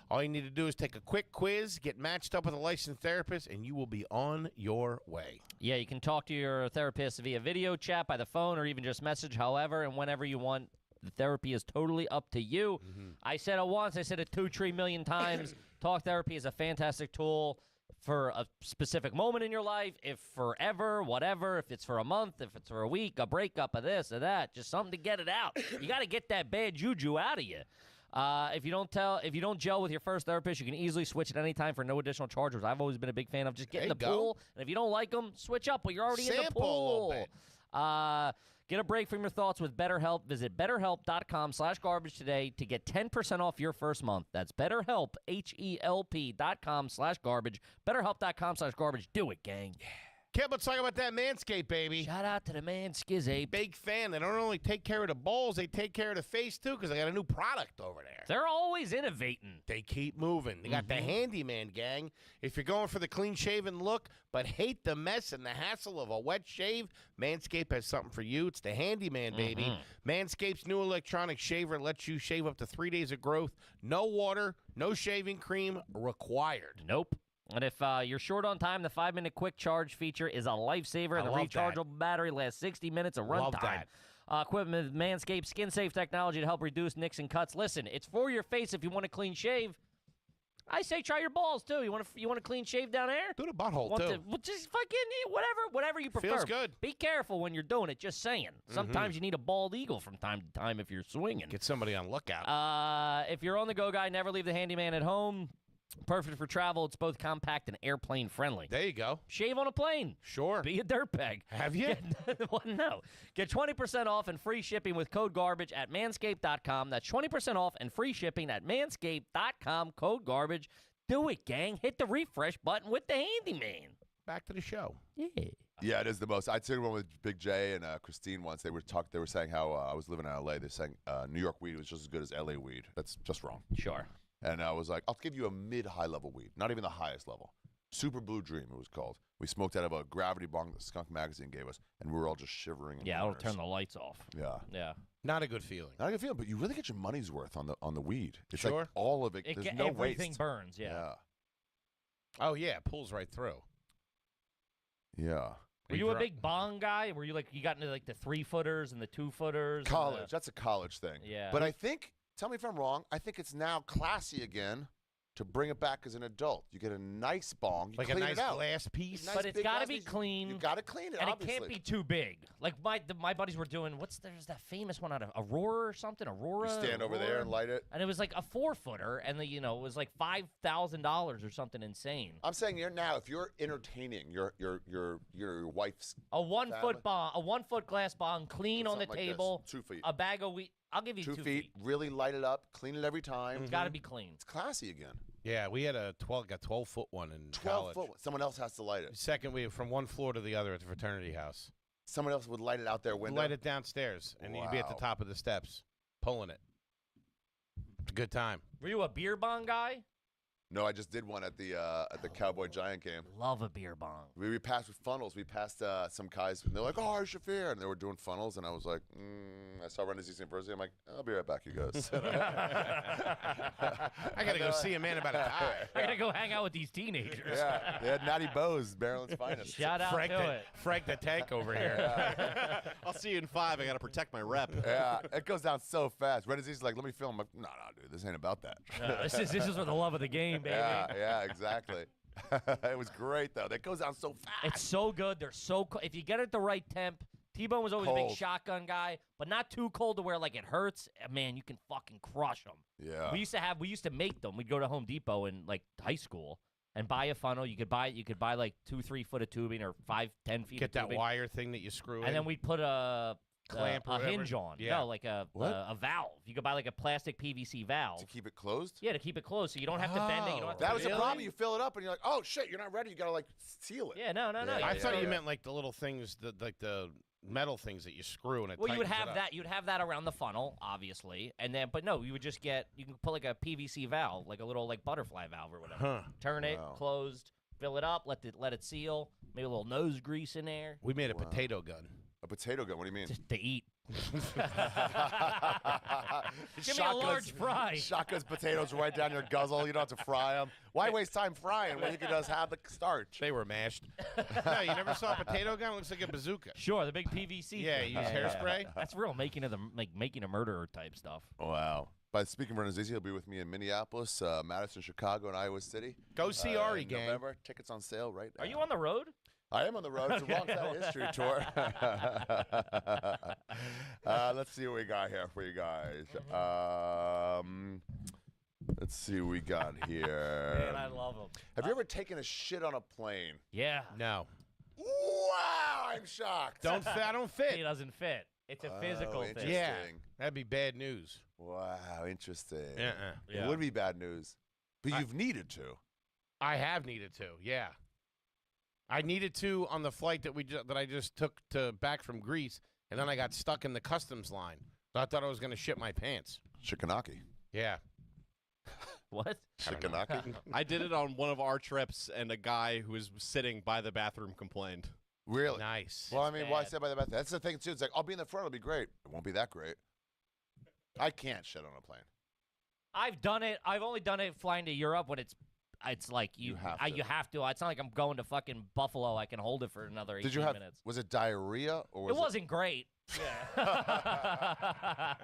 All you need to do is take a quick quiz, get matched up with a licensed therapist, and you will be on your way. Yeah, you can talk to your therapist via video chat, by the phone, or even just message, however and whenever you want. The therapy is totally up to you. I said it once. I said it 2-3 million times. Talk therapy is a fantastic tool for a specific moment in your life, if forever, whatever, if it's for a month, if it's for a week, a breakup of this or that, just something to get it out. You got to get that bad juju out of you. If you don't gel with your first therapist, you can easily switch at any time for no additional charges. I've always been a big fan of just getting in the There you go. pool, and if you don't like them, switch up. But you're already in the Sample a little pool. bit. Get a break from your thoughts with BetterHelp. Visit BetterHelp.com/garbage today to get 10% off your first month. That's BetterHelp, HELP.com/garbage. BetterHelp.com/garbage. Do it, gang. Kid, let's talk about that Manscaped, baby. Shout out to the Manskizzape. Big fan. They don't only take care of the balls, they take care of the face, too, because they got a new product over there. They're always innovating. They keep moving. They got the handyman gang. If you're going for the clean-shaven look but hate the mess and the hassle of a wet shave, Manscaped has something for you. It's the handyman, baby. Manscaped's new electronic shaver lets you shave up to 3 days of growth. No water, no shaving cream required. Nope. And if you're short on time, the 5-minute quick charge feature is a lifesaver, and the rechargeable battery lasts 60 minutes of runtime. Equipment with Manscaped skin-safe technology to help reduce nicks and cuts. Listen, it's for your face if you want a clean shave. I say try your balls, too. You want a clean shave down there? Do the butthole, too. Just fucking whatever you prefer. Feels good. Be careful when you're doing it, just saying. Sometimes you need a bald eagle from time to time if you're swinging. Get somebody on lookout. If you're on the go guy, never leave the handyman at home. Perfect for travel. It's both compact and airplane friendly. There you go. Shave on a plane. Sure. Be a dirtbag. Have you? Well, no. Get 20% off and free shipping with code GARBAGE at manscaped.com. That's 20% off and free shipping at manscaped.com. Code GARBAGE. Do it, gang. Hit the refresh button with the handyman. Back to the show. Yeah. Yeah, it is the most. I took one with Big J and Christine once. They were saying how I was living in LA. They're saying New York weed was just as good as LA weed. That's just wrong. Sure. And I was like, I'll give you a mid-high level weed, not even the highest level. Super Blue Dream, it was called. We smoked out of a gravity bong that Skunk Magazine gave us, and we were all just shivering. Yeah, it'll turn the lights off. Yeah. Yeah. Not a good feeling. Not a good feeling, but you really get your money's worth on the weed. It's Sure. like all of it. There's no everything waste. burns, yeah. Oh, yeah, it pulls right through. Yeah. Were you a big bong guy? Were you you got into like the 3-footers and the 2-footers? College. That's a college thing. Yeah. But I think, tell me if I'm wrong, I think it's now classy again to bring it back as an adult. You get a nice bong. You Like a clean nice it out. glass piece. But it's got to be clean. You got to clean it, and obviously. it can't be too big. Like my buddies were doing, there's that famous one out of Aurora or something? Aurora? You stand over there and light it. And it was like a 4-footer, and it was like $5,000 or something insane. I'm saying if you're entertaining your wife's a 1-foot bong, a 1-foot glass bong, clean on the something like this. table. 2 feet. A bag of weed. I'll give you 2 feet. Really light it up. Clean it every time. It's got to be clean. It's classy again. Yeah, we had a 12-foot one in 12 college. foot. Someone else has to light it. Second, we from one floor to the other at the fraternity house. Someone else would light it out their window. Light it downstairs, and you'd be at the Wow. top of the steps, pulling it. It's a good time. Were you a beer bong guy? No, I just did one at the Cowboy Giant game. Love a beer bong. We passed with funnels. We passed some guys, and they're like, "Oh, Shafir," and they were doing funnels, and I was like, I saw Renaissance University. I'm like, "I'll be right back, you guys." I gotta go see a man about a tie. I gotta go hang out with these teenagers. Yeah, they had Natty Bose, Maryland's finest. Shout out to it. Frank the Tank over here. I'll see you in 5. I got to protect my rep. Yeah, it goes down so fast. Renaissance's like, "Let me film." I'm like, "No, dude, this ain't about that." This is for the love of the game, baby. Yeah, exactly. It was great though. That goes down so fast. It's so good. They're so if you get it at the right temp. T-Bone was always a Cold. big shotgun guy, but not too cold to where like it hurts. Man, you can fucking crush them. Yeah. We used to make them. We'd go to Home Depot in like high school and buy a funnel. You could buy like 2-3 foot of tubing or 5-10 feet. Get of that tubing. wire thing that you screw in. And then we'd put a clamp or hinge whatever. on. Yeah. No, like a valve. You could buy like a plastic PVC valve. To keep it closed? Yeah, to keep it closed, so you don't have to bend it. You don't have to That was the problem. You fill it up and you're like, "Oh shit, you're not ready." You gotta like seal it. Yeah, no. I thought you meant like the little things, like the metal things that you screw and it. Well, you would tightens have it up. that. You'd have that around the funnel, obviously, and then, but no, you would just get. You can put like a PVC valve, like a little like butterfly valve or whatever. Huh. Turn it closed, fill it up, let it seal. Maybe a little nose grease in there. We made a potato gun. A potato gun? What do you mean? Just to eat. Give me a large fry. Shotguns potatoes right down your guzzle. You don't have to fry them. Why waste time frying when you can just have the starch? They were mashed. No, you never saw a potato gun? It looks like a bazooka. Sure, the big PVC. Yeah, thing. you use hairspray. That's real making a murderer type stuff. Wow. But speaking of Renaissance, he'll be with me in Minneapolis, Madison, Chicago, and Iowa City. Go see Ari, in gang. November. Tickets on sale right now. Are you on the road? I am on the road. It's a wrong side of history tour. Let's see what we got here for you guys. Let's see what we got here. Man, I love them. Have you ever taken a shit on a plane? Yeah. No. Wow, I'm shocked. I don't fit. He doesn't fit. It's a physical thing. Interesting. Yeah, that'd be bad news. Wow, interesting. Uh-uh. It would be bad news, but you've needed to. I have needed to. Yeah, I needed to on the flight that I just took back from Greece, and then I got stuck in the customs line. So I thought I was going to shit my pants. Shikanaki. Yeah. What? Shikanaki? I did it on one of our trips, and a guy who was sitting by the bathroom complained. Really? Nice. Well, I mean, why sit by the bathroom? That's the thing, too. It's like, I'll be in the front. It'll be great. It won't be that great. I can't shit on a plane. I've done it. I've only done it flying to Europe when it's like you have to. It's not like I'm going to fucking Buffalo. I can hold it for another 18 minutes. Was it diarrhea? Or It wasn't great. Yeah.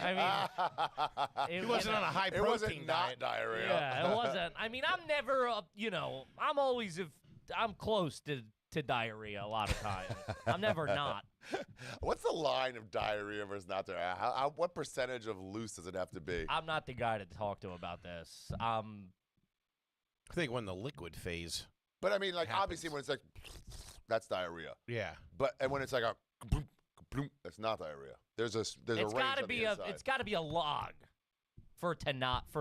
I mean, he wasn't on a high protein It wasn't diet. not diarrhea. Yeah, it wasn't. I mean, I'm never, I'm always, I'm close to diarrhea a lot of times. I'm never not. What's the line of diarrhea versus not diarrhea? What percentage of loose does it have to be? I'm not the guy to talk to about this. I think when the liquid phase. But I mean, like, happens. obviously, when it's like, that's diarrhea. Yeah. And when it's like a, that's not diarrhea. There's a range on the inside. It's got to be a log for it to not, a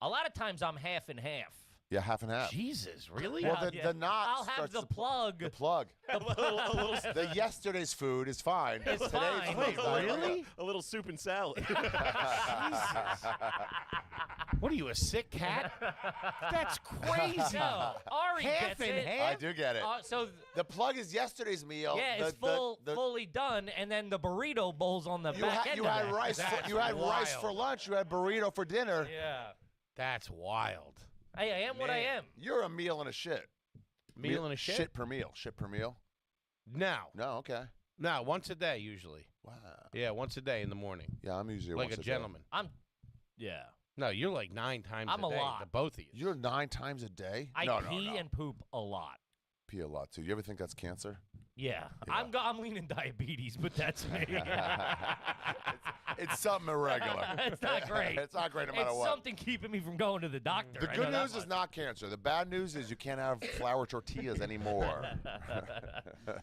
lot of times I'm half and half. Yeah, half and half. Jesus, really? Well, the knot. I'll have the plug. The plug. The yesterday's food is fine. It's Today's fine. food is not Really? A little soup and salad. What are you, a sick cat? That's crazy. No, Ari Half gets and it. half? I do get it. So The plug is yesterday's meal. yeah, it's fully done, and then the burrito bowl's on the back end. You had of it. rice. That's You had rice wild. for lunch. You had burrito for dinner. Yeah. That's wild. Hey, I am what I am. You're a meal and a shit. Meal and a shit? Shit per meal. Shit per meal. No. No, okay. No, once a day usually. Wow. Yeah, once a day in the morning. Yeah, I'm usually Like once a day. gentleman. Yeah. No, you're like 9 times I'm a a day. lot. The both of you. You're 9 times a day? I no, pee no. and poop a lot. Pee a lot, too. You ever think that's cancer? Yeah. Yeah. I'm leaning diabetes, but that's me. It's something irregular. It's not great. It's not great no matter It's what. something keeping me from going to the doctor. The I good know that news is much. not cancer. The bad news is you can't have flour tortillas anymore.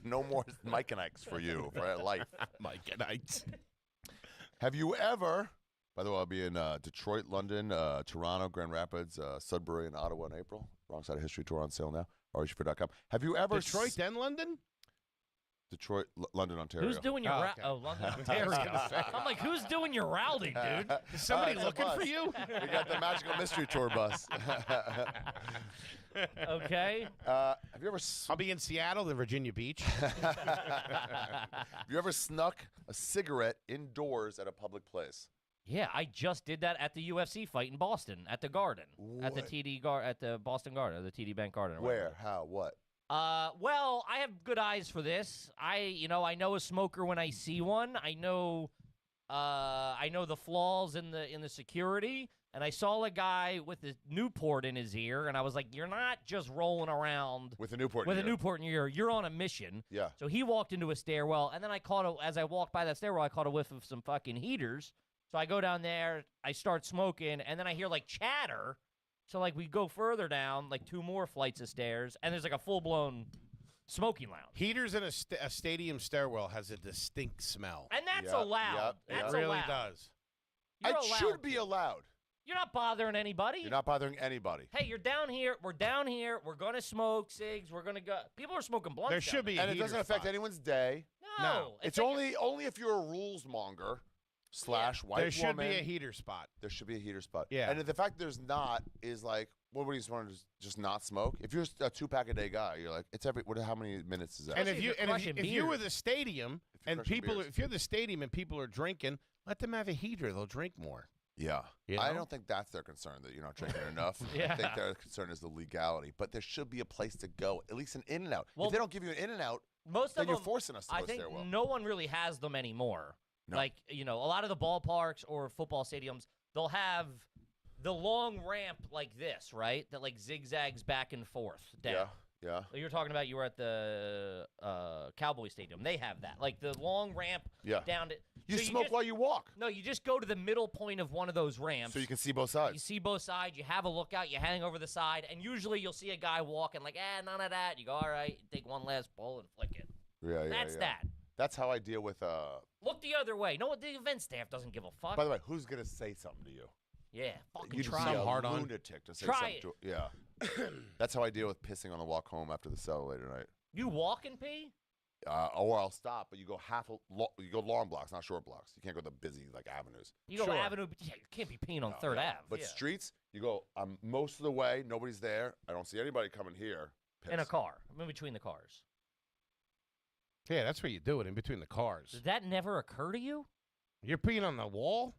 No more Mike and Ike's for you for life. Mike and Ike's. Have you ever, by the way, I'll be in Detroit, London, Toronto, Grand Rapids, Sudbury, and Ottawa in April. Wrong Side of History tour on sale now. RHFR.com. Have you ever Detroit then London? Detroit, London, Ontario. Who's doing your London, Ontario? I'm like, who's doing your routing, dude? Is somebody It's a looking bus. for you? We got the Magical Mystery Tour bus. Okay. Have you ever I'll be in Seattle, then Virginia Beach. have you ever snuck a cigarette indoors at a public place? Yeah, I just did that at the UFC fight in Boston at the Garden, at the at the Boston Garden, the TD Bank Garden. or Where? whatever. How? What? Well, I have good eyes for this. I know a smoker when I see one. I know the flaws in the security. And I saw a guy with a Newport in his ear, and I was like, "You're not just rolling around With a Newport with in a your ear. Newport in your ear. You're on a mission." Yeah. So he walked into a stairwell, and then as I walked by that stairwell, I caught a whiff of some fucking heaters. So I go down there, I start smoking, and then I hear like chatter. So like we go further down, like 2 more flights of stairs, and there's like a full-blown smoking lounge. Heaters in a stadium stairwell has a distinct smell. And that's Yep, allowed. yep, That's It really allowed. does. You're It allowed. should be allowed. You're not bothering anybody. You're not bothering anybody. Hey, you're down here. We're down here. We're going to smoke cigs. We're going to go. People are smoking blunts. There down should be there. a And it heater doesn't affect spot. anyone's day. No. It's like only if you're a rules monger / white There should woman. be a heater spot. There should be a heater spot. Yeah. And the fact there's not is like, what would you just want to just not smoke? If you're a 2-pack a day guy, you're like, it's how many minutes is that? And Especially if you were the stadium If you're and crushing people, beers. if you're the stadium and people are drinking, let them have a heater. They'll drink more. Yeah. You I know? don't think that's their concern, that you're not drinking enough. I Yeah. think their concern is the legality. But there should be a place to go, at least an In-N-Out. Well, if they don't give you an In-N-Out, most then of you're them, forcing us to I go think stairwell. no one really has them anymore. No. Like, a lot of the ballparks or football stadiums, they'll have the long ramp like this, right? That like zigzags back and forth down. Yeah. You were talking about you were at the Cowboy Stadium. They have that, like the long ramp down to. You so smoke while you walk. No, you just go to the middle point of one of those ramps. So you can see both sides. You see both sides. You have a lookout. You hang over the side, and usually you'll see a guy walking like, none of that. You go, all right, take one last pull and flick it. Yeah. That's that. That's how I deal with. Look the other way. No, the event staff doesn't give a fuck. By the way, who's gonna say something to you? Yeah, fucking You'd try be it. a lunatic to say Try something. Yeah. That's how I deal with pissing on the walk home after the cell later night. You walk and pee? Or I'll stop, but you go you go long blocks, not short blocks. You can't go the busy like avenues. You go avenue, but you can't be peeing on Third Ave. But streets, you go. I'm most of the way. Nobody's there. I don't see anybody coming here. Piss. In a car, I'm in between the cars. Yeah, that's where you do it, in between the cars. Did that never occur to you? You're peeing on the wall?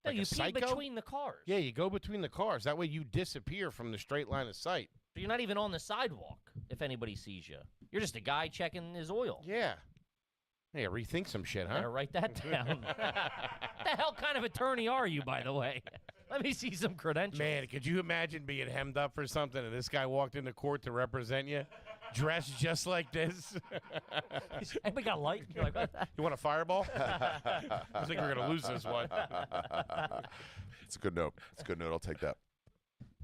No, Like you a pee psycho? between the cars. Yeah, you go between the cars. That way you disappear from the straight line of sight. So you're not even on the sidewalk if anybody sees you. You're just a guy checking his oil. Yeah. Hey, rethink some shit, huh? Better write that down. The hell kind of attorney are you, by the way? Let me see some credentials. Man, could you imagine being hemmed up for something and this guy walked into court to represent you, dressed just like this? Anybody got a light? You're like, what? You want a fireball? I think we're going to lose this one. It's a good note. It's a good note. I'll take that.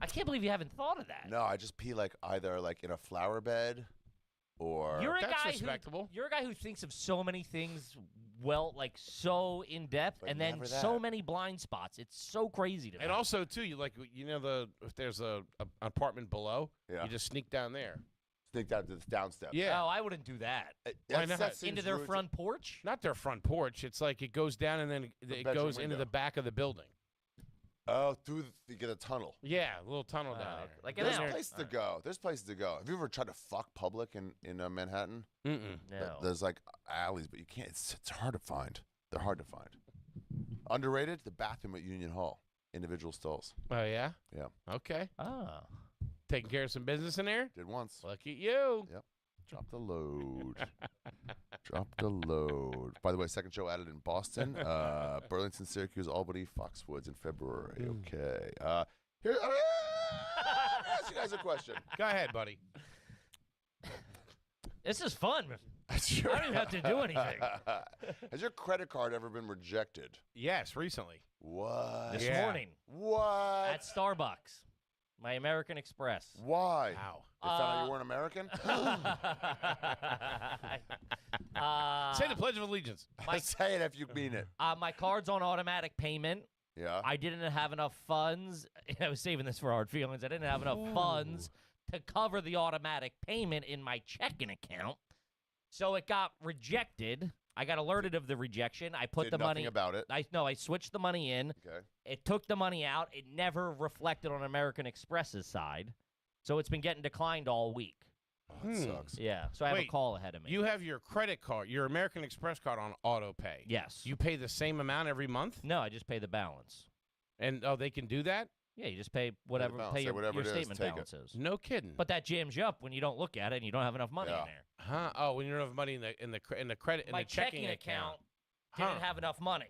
I can't believe you haven't thought of that. No, I just pee like either like in a flower bed or. You're a That's guy respectable. You're a guy who thinks of so many things like so in depth, But and then never so that. many blind spots. It's so crazy to me. And also, too, if there's a apartment below, Yeah. you just sneak down there. Sneak down to the down steps. Yeah. Oh, I wouldn't do that. Why not? That seems Into their rude. front porch? Not their front porch. It's like it goes down and then it bedroom goes into window. the back of the building. Oh, you get a tunnel. Yeah, a little tunnel down there. Like an There's hour. places to go. There's places to go. Have you ever tried to fuck public in Manhattan? Mm-mm. No. There's like alleys, but you can't. It's hard to find. They're hard to find. Underrated, the bathroom at Union Hall. Individual stalls. Oh, yeah? Yeah. Okay. Ah. Taking care of some business in there? Did once. Look at you. Yep. Drop the load. Drop the load. By the way, second show added in Boston, Burlington, Syracuse, Albany, Foxwoods in February. Okay. Here, let me ask you guys a question. Go ahead, buddy. This is fun. Sure. I don't even have to do anything. Has your credit card ever been rejected? Yes, recently. What? This Yeah. morning What? at Starbucks, my American Express. Why? Wow. They found out you weren't American? Say the Pledge of Allegiance. Say it if you mean it. My card's on automatic payment. Yeah. I didn't have enough funds. I was saving this for hard feelings. I didn't have enough funds to cover the automatic payment in my checking account. So it got rejected. I got alerted of the rejection. I put Did the nothing money about it. I switched the money in. Okay. It took the money out. It never reflected on American Express's side. So it's been getting declined all week. Oh, it sucks. Yeah. So I have a Wait, call ahead of me. You have your credit card, your American Express card on auto pay. Yes. You pay the same amount every month? No, I just pay the balance. And they can do that? Yeah, you just pay whatever balance. pay Say your, whatever your it is, statement take it. balance is. No kidding. But that jams you up when you don't look at it and you don't have enough money Yeah. in there. Huh? Oh, when you don't have money in the credit in My the checking account. didn't have enough money.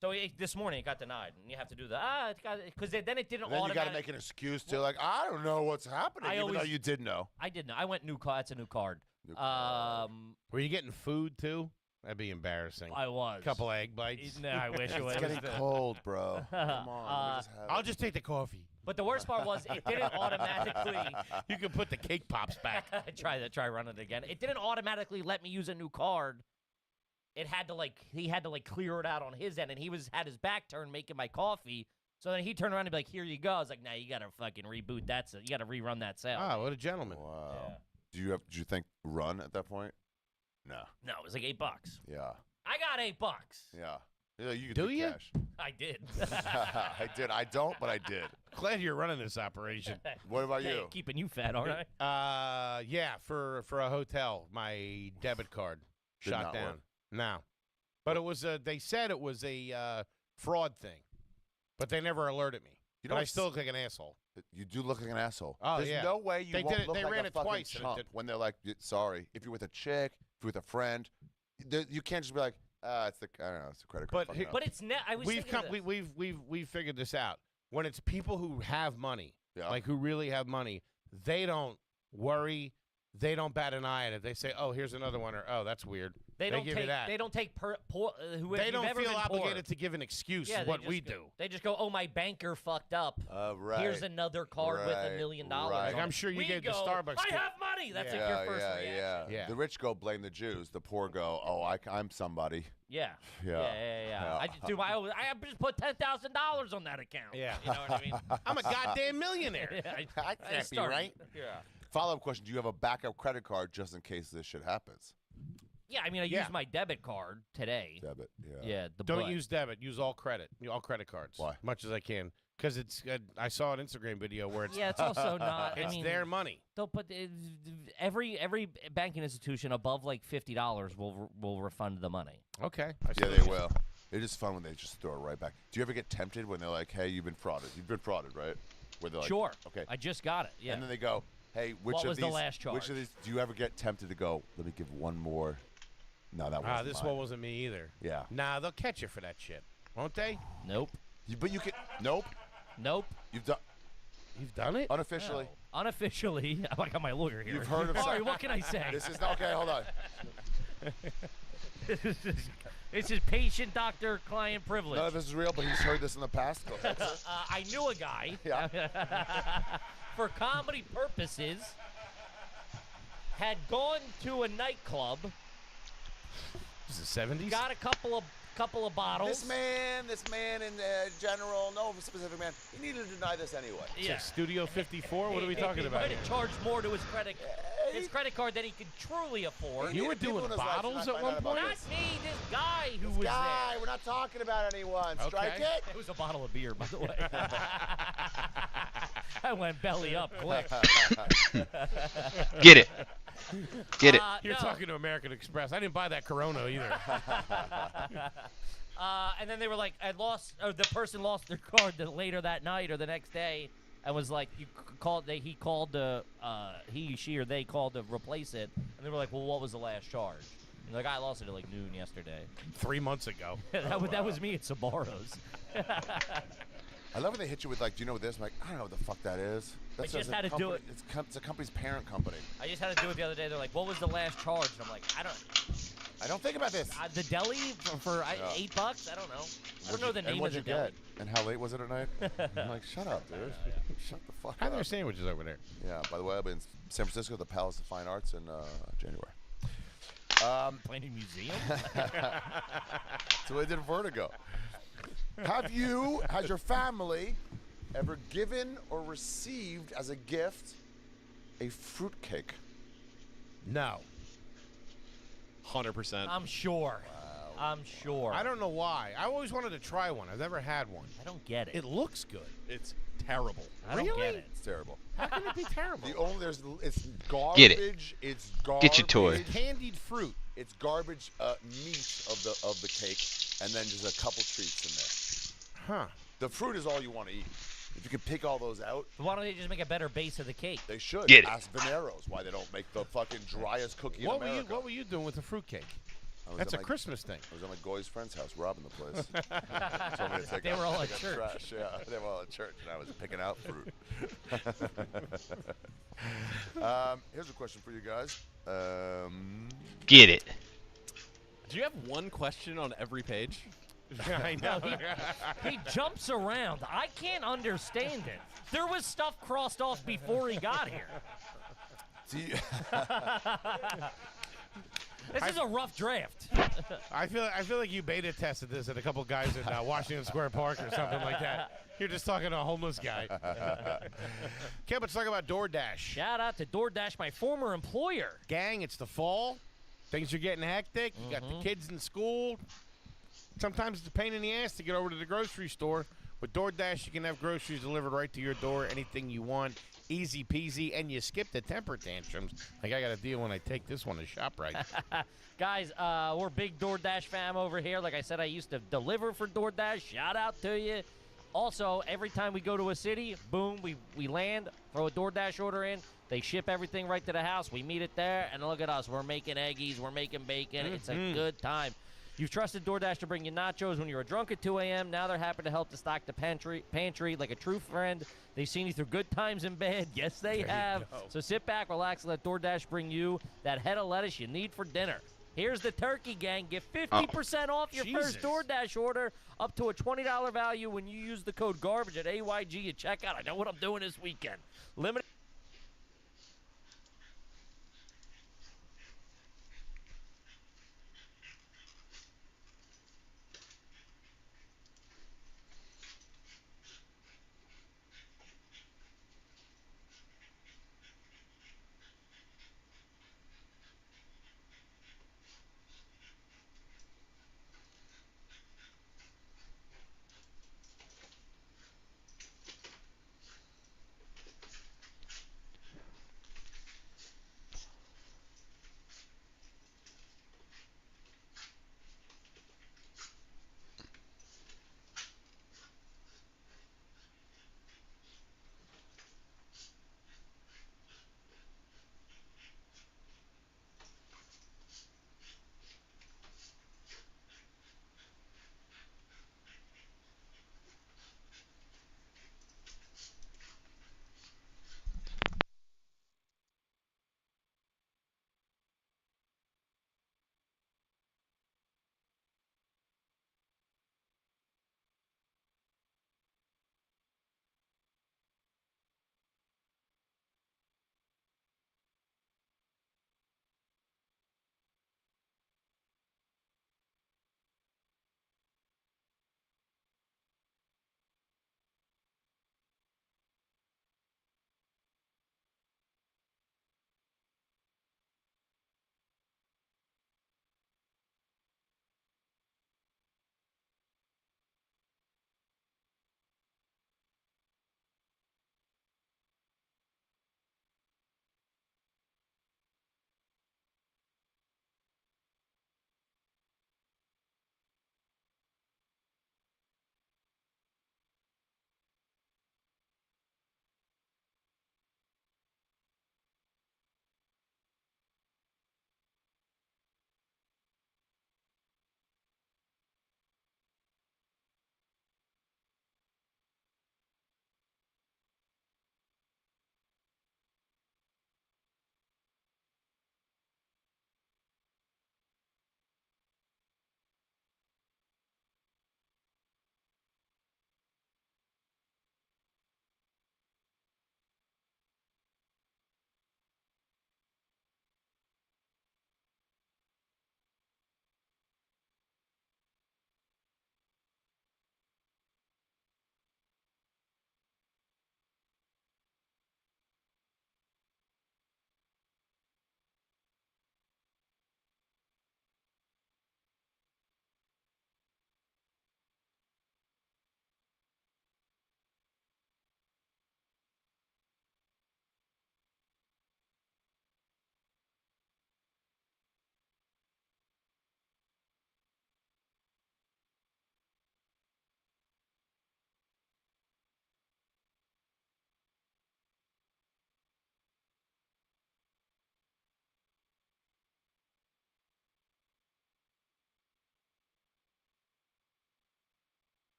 So this morning it got denied, and you have to do the because then it didn't And then you got automatically. to make an excuse to like, I don't know what's happening, even though you did know. I did know. I went new card. It's a new card. New card. Were you getting food too? That'd be embarrassing. I was. Couple egg bites. No, I wish it was. It's getting cold, bro. Come on. let me just have I'll it. just take the coffee. But the worst part was it didn't automatically. You can put the cake pops back. Try running it again. It didn't automatically let me use a new card. It had to he had to clear it out on his end, and he had his back turned making my coffee. So then he turned around and be like, "Here you go." I was like, "Nah, you gotta fucking reboot that. You gotta rerun that sale." Ah, what a gentleman. Wow. Did you think run at that point? No. No, it was like $8. Yeah. I got $8. Yeah. Yeah, you could Do take you? cash. I did. I did. I don't, but I did. Glad you're running this operation. What about Hey, you? keeping you fat, all right? Yeah, for a hotel, my debit card Did shot not down. work. No. But it was they said it was a fraud thing. But they never alerted me. You But don't I still look like an asshole. You do look like an asshole. Oh, There's yeah. no way you They won't did it- look they like ran a it fucking twice and it chump didn't. when they're like, sorry. If you're with a chick, if you're with a friend, you can't just be like, it's the I don't know, it's the credit card. But fucking up. But it's I was We've thinking of this. we've figured this out. When it's people who have money, Yeah. like who really have money, they don't worry. They don't bat an eye at it. They say, "Oh, here's another one," or "Oh, that's weird." They don't give take. you that. They don't take. They don't feel obligated to give an excuse. Yeah, what we do. They just go, "Oh, my banker fucked up. Right. Here's another card with $1 million." Right. Like, I'm sure you we gave go, the Starbucks. I have money. That's like your first reaction. Yeah. The rich go blame the Jews. The poor go, "Oh, I'm somebody." Yeah. Yeah. I just put $10,000 on that account. Yeah. You know what I mean? I'm a goddamn millionaire. I can't be right. Yeah. Follow-up question: do you have a backup credit card just in case this shit happens? Yeah, I mean, I used my debit card today. Debit, Yeah. Don't use debit. Use all credit. All credit cards. Why? As much as I can. Because it's. I saw an Instagram video where it's. Yeah, it's also not. It's their money. They'll put every banking institution above like $50 will refund the money. Okay. Yeah, they will. It is fun when they just throw it right back. Do you ever get tempted when they're like, "Hey, you've been frauded. You've been frauded, right?" Where they're like, Sure. Okay. I just got it. Yeah. And then they go, "Hey, which What of was these? the last charge? Which of these? Do you ever get tempted to go? Let me give one more." No, that wasn't This mine. one wasn't me either. Yeah. Nah, they'll catch you for that shit, won't they? Nope. But you can. Nope. Nope. You've done. You've done it Unofficially. No. Unofficially. I got my lawyer here. You've heard of. Sorry, what can I say? This is okay. Hold on. This is patient-doctor-client privilege. None of this is real, but he's heard this in the past. Go ahead, sir. I knew a guy. Yeah. For comedy purposes, had gone to a nightclub. This is the 70s? Got a couple of bottles. This man in general, no specific man, he needed to deny this anyway. Yeah. Studio 54? What are we talking He about might here? have charged more to his credit card than he could truly afford. You were doing bottles at one point? Not me, this guy who was there. We're not talking about anyone. Strike Okay. it. It was a bottle of beer, by the way. I went belly up quick. Get it. Get it. You're no. talking to American Express. I didn't buy that Corona either. And then they were like, the person lost their card later that night or the next day, and was like, he she or they called to replace it, and they were like, well, what was the last charge? And the guy lost it at like noon yesterday. 3 months ago. that was me at Sabaros. I love when they hit you with like, do you know what this? I'm like, I don't know what the fuck that is. That's just had to do it. It's a company's parent company. I just had to do it the other day. They're like, what was the last charge? And I'm like, I don't think about this. The deli for $8? I don't know. I don't know the name of the deli. And how late was it at night? I'm like, shut up, dude. Shut the fuck How up. are their sandwiches over there? Yeah, by the way, I'll be in San Francisco, the Palace of Fine Arts in January. Planning museum? So I did Vertigo. Has your family ever given or received as a gift a fruitcake? No. 100%. I'm sure. I'm sure. I don't know why. I always wanted to try one. I've never had one. I don't get it. It looks good. It's terrible. I don't get it. It's terrible. How can it be terrible? It's garbage. Get it. It's garbage. Get your toy. Candied fruit. It's garbage meat of the cake, and then just a couple treats in there. Huh. The fruit is all you want to eat. If you can pick all those out, Why don't they just make a better base of the cake? they should. Get it. Ask Veneros why they don't make the fucking driest cookie What in America. were you doing with the fruitcake? I was That's at a my- Christmas thing. I was at my Goy's friend's house robbing the place. Told me to take They out- were all take at out church. Trash. Yeah, they were all at church, and I was picking out fruit. Here's a question for you guys. Get it. Do you have one question on every page? I know. He jumps around. I can't understand it. There was stuff crossed off before he got here. This is a rough draft. I feel like you beta tested this at a couple guys in Washington Square Park or something like that. You're just talking to a homeless guy. Okay, let's talk about DoorDash. Shout out to DoorDash, my former employer. Gang, it's the fall. Things are getting hectic. You got the kids in school. Sometimes it's a pain in the ass to get over to the grocery store. With DoorDash, you can have groceries delivered right to your door, anything you want. Easy peasy, and you skip the temper tantrums. Like I got to deal when I take this one to ShopRite. Guys, we're big DoorDash fam over here. Like I said, I used to deliver for DoorDash. Shout out to you. Also, every time we go to a city, boom, we land, throw a DoorDash order in. They ship everything right to the house. We meet it there, and look at us. We're making eggies. We're making bacon. It's a good time. You've trusted DoorDash to bring you nachos when you were drunk at 2 a.m. Now they're happy to help to stock the pantry like a true friend. They've seen you through good times in bed. Yes, they have. So sit back, relax, and let DoorDash bring you that head of lettuce you need for dinner. Here's the turkey, gang. Get 50% off your first DoorDash order up to a $20 value when you use the code GARBAGE at AYG at checkout. I know what I'm doing this weekend. Limited.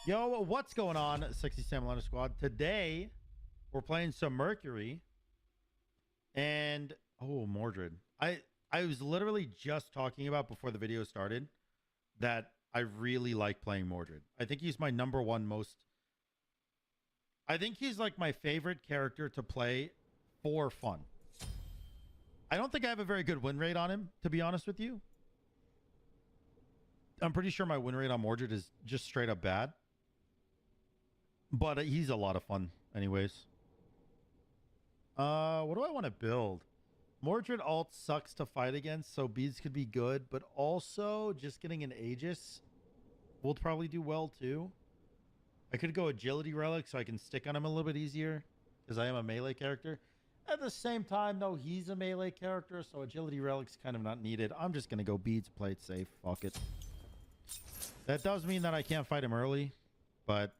Yo, what's going on, Sexy Samurai Squad? Today, we're playing some Mercury. And, oh, Mordred. I was literally just talking about before the video started that I really like playing Mordred. I think he's my number one most... I think he's like my favorite character to play for fun. I don't think I have a very good win rate on him, to be honest with you. I'm pretty sure my win rate on Mordred is just straight up bad. But he's a lot of fun anyways. What do I want to build? Mordred alt sucks to fight against, so beads could be good. But also, just getting an Aegis will probably do well too. I could go agility relic so I can stick on him a little bit easier. Because I am a melee character. At the same time, though, he's a melee character, so agility relic's kind of not needed. I'm just going to go beads, play it safe. Fuck it. That does mean that I can't fight him early, but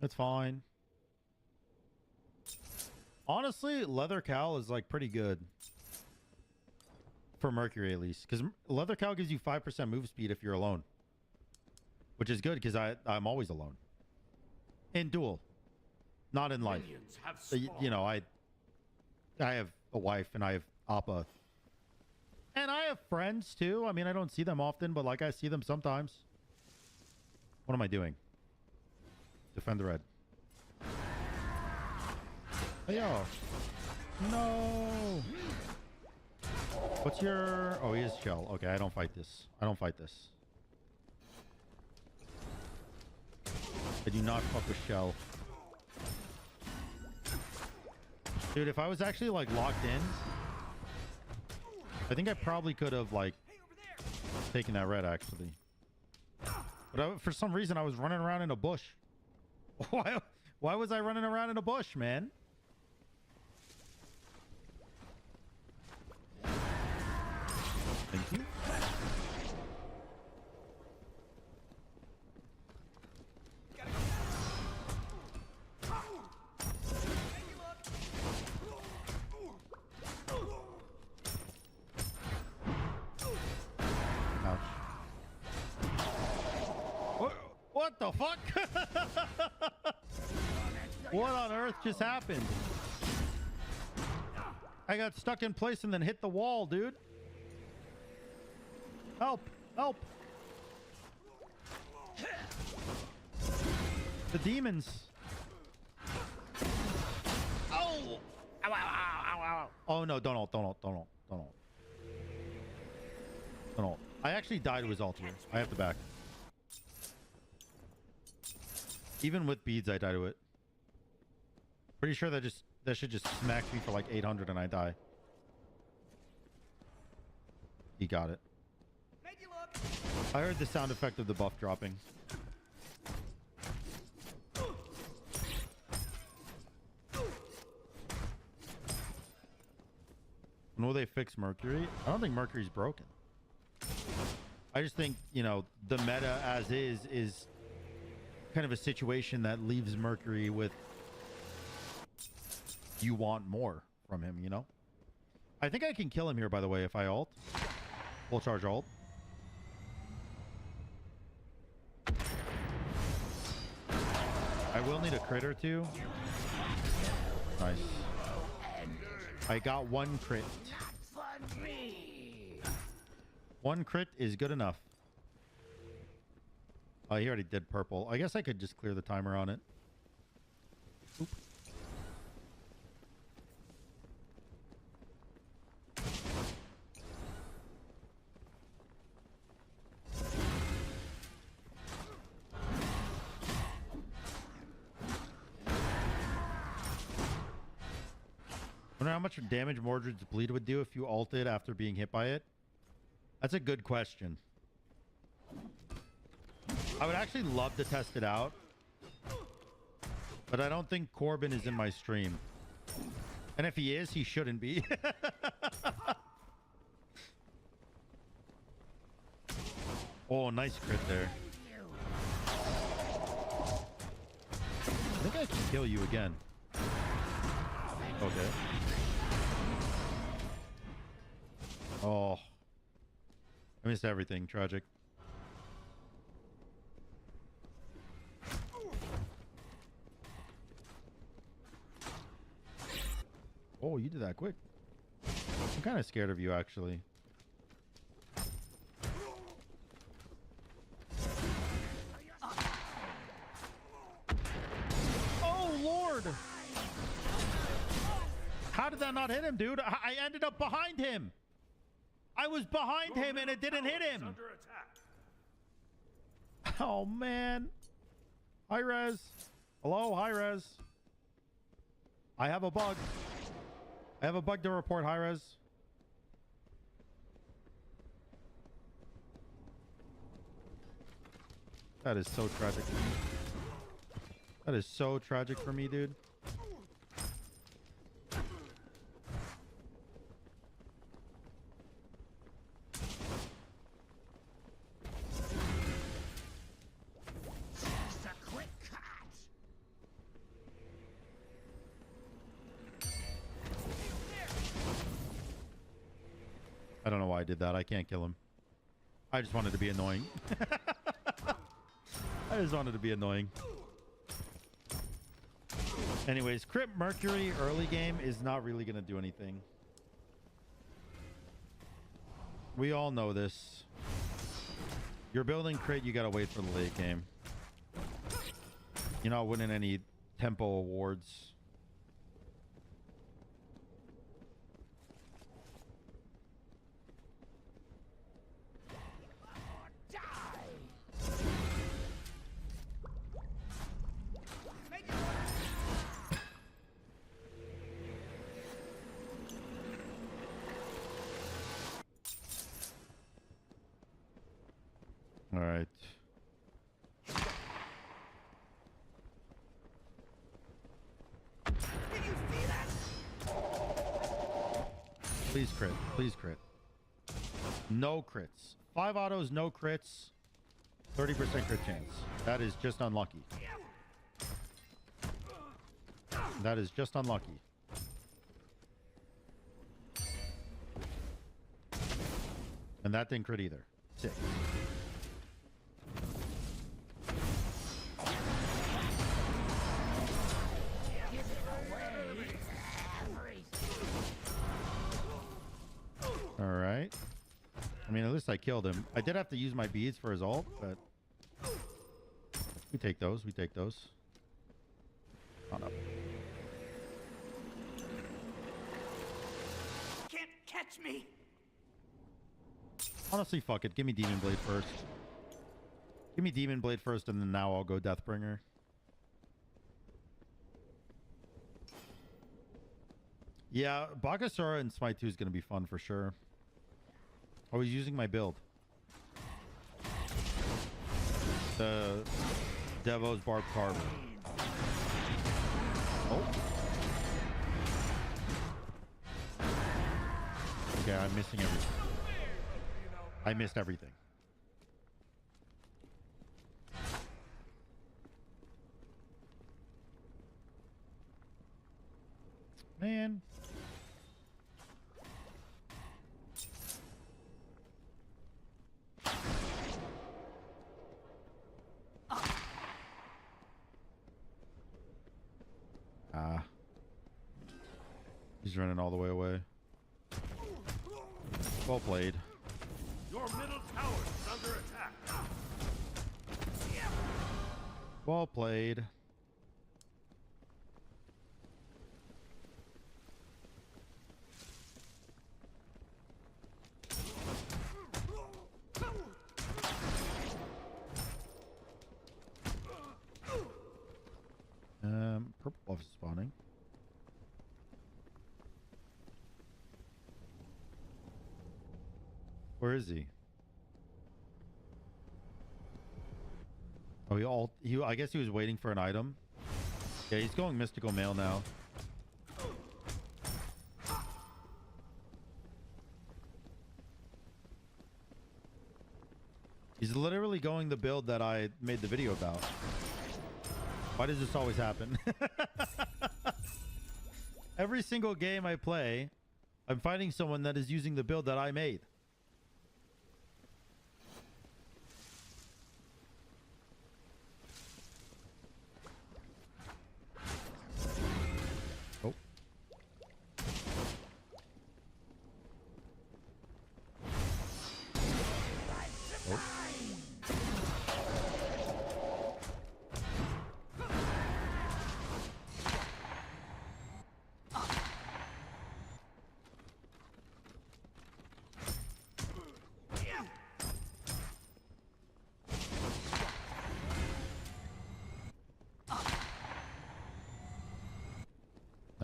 it's fine. Honestly, Leather Cowl is like pretty good. For Mercury, at least. Because Leather Cowl gives you 5% move speed if you're alone. Which is good because I'm always alone. In duel. Not in life. You know, I have a wife and I have Appa. And I have friends too. I mean, I don't see them often, but like I see them sometimes. What am I doing? Defend the red. Hey, yo. No. What's your... Oh, he is shell. Okay, I don't fight this. I don't fight this. I do not fuck with shell. Dude, if I was actually like locked in, I think I probably could have like taken that red actually. But for some reason I was running around in a bush. Why was I running around in a bush, man? Thank you. What the fuck? What on earth just happened? I got stuck in place and then hit the wall, dude. Help! Help! The demons. Oh! Ow, ow, ow, ow, ow. Oh no, don't ult. I actually died to his ult here. I have to back. Even with beads, I die to it. Pretty sure that shit just smacks me for like 800 and I die. He got it. I heard the sound effect of the buff dropping. When will they fix Mercury? I don't think Mercury's broken. I just think, you know, the meta as is kind of a situation that leaves Mercury with you want more from him, you know? I think I can kill him here, by the way, if I ult. Full charge ult. I will need a crit or two. Nice. I got one crit. One crit is good enough. Oh, he already did purple. I guess I could just clear the timer on it. Oop. Wonder how much damage Mordred's bleed would do if you ulted after being hit by it? That's a good question. I would actually love to test it out. But I don't think Corbin is in my stream. And if he is, he shouldn't be. Oh, nice crit there. I think I can kill you again. Okay. Oh. I missed everything. Tragic. you did that quick. I'm kind of scared of you, actually. Oh, Lord! How did that not hit him, dude? I ended up behind him. I was behind him and it didn't hit him. Oh, man. Hi, Rez. Hello, hi, Rez. I have a bug. I have a bug to report, hi, Rez. That is so tragic. That is so tragic for me, dude. I don't know why I did that. I can't kill him. I just wanted to be annoying. I just wanted to be annoying. Anyways, Crypt Mercury early game is not really going to do anything. We all know this. You're building crit, you got to wait for the late game. You're not winning any tempo awards. All right. Please crit. Please crit. No crits. 5 autos, no crits. 30% crit chance. That is just unlucky. That is just unlucky. And that didn't crit either. 6. All right. I mean, at least I killed him. I did have to use my beads for his ult, but we take those. We take those. Oh, no. Can't catch me. Honestly, fuck it. Give me Demon Blade first. Give me Demon Blade first, and then now I'll go Deathbringer. Yeah, Bakasura and Smite 2 is going to be fun for sure. I was using my build. The Devo's Barbed Carver. Oh. Okay, I'm missing everything. I missed everything. Man. Ah. He's running all the way away. Well played. Your middle tower is under attack. Well played. Purple buff is spawning. Where is he? Oh, I guess he was waiting for an item. Yeah, he's going mystical male now. He's literally going the build that I made the video about. Why does this always happen? Every single game I play, I'm fighting someone that is using the build that I made. Oh.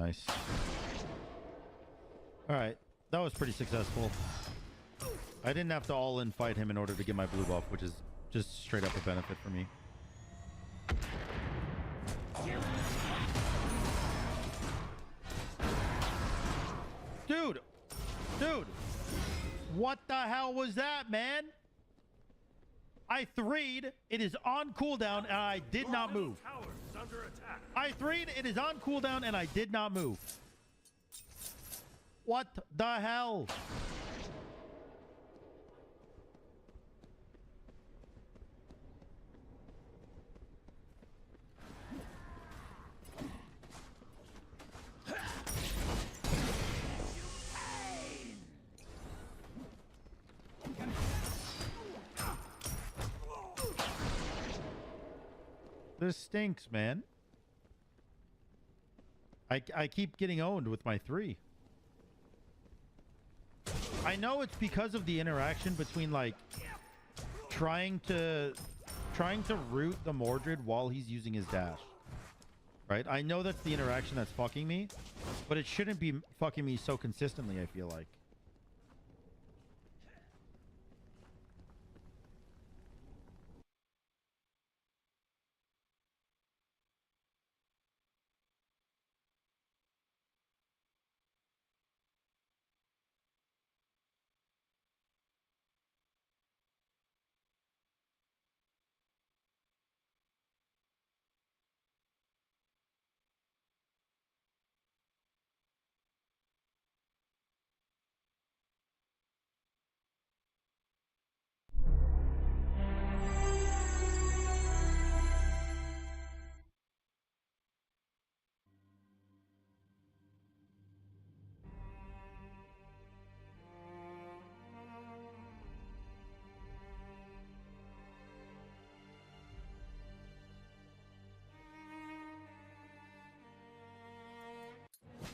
Nice. All right. That was pretty successful. I didn't have to all-in fight him in order to get my blue buff, which is just straight up a benefit for me. Dude! Dude! What the hell was that, man? I 3'd, it is on cooldown, and I did not move. I 3'd, it is on cooldown, and I did not move. What the hell? This stinks, man. I keep getting owned with my 3. I know it's because of the interaction between like trying to root the Mordred while he's using his dash. Right? I know that's the interaction that's fucking me, but it shouldn't be fucking me so consistently, I feel like.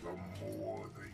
The more they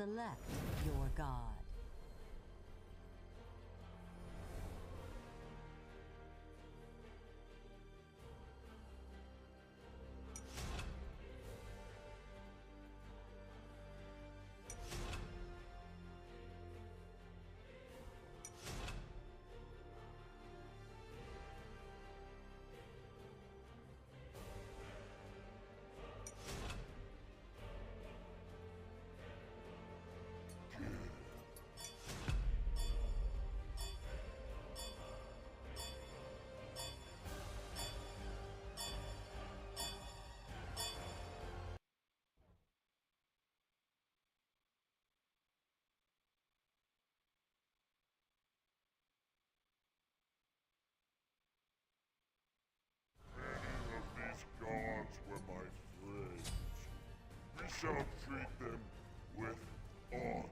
select your god. Many of these gods were my friends. We shall treat them with honor.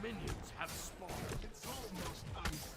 Minions have spawned. It's almost unfair.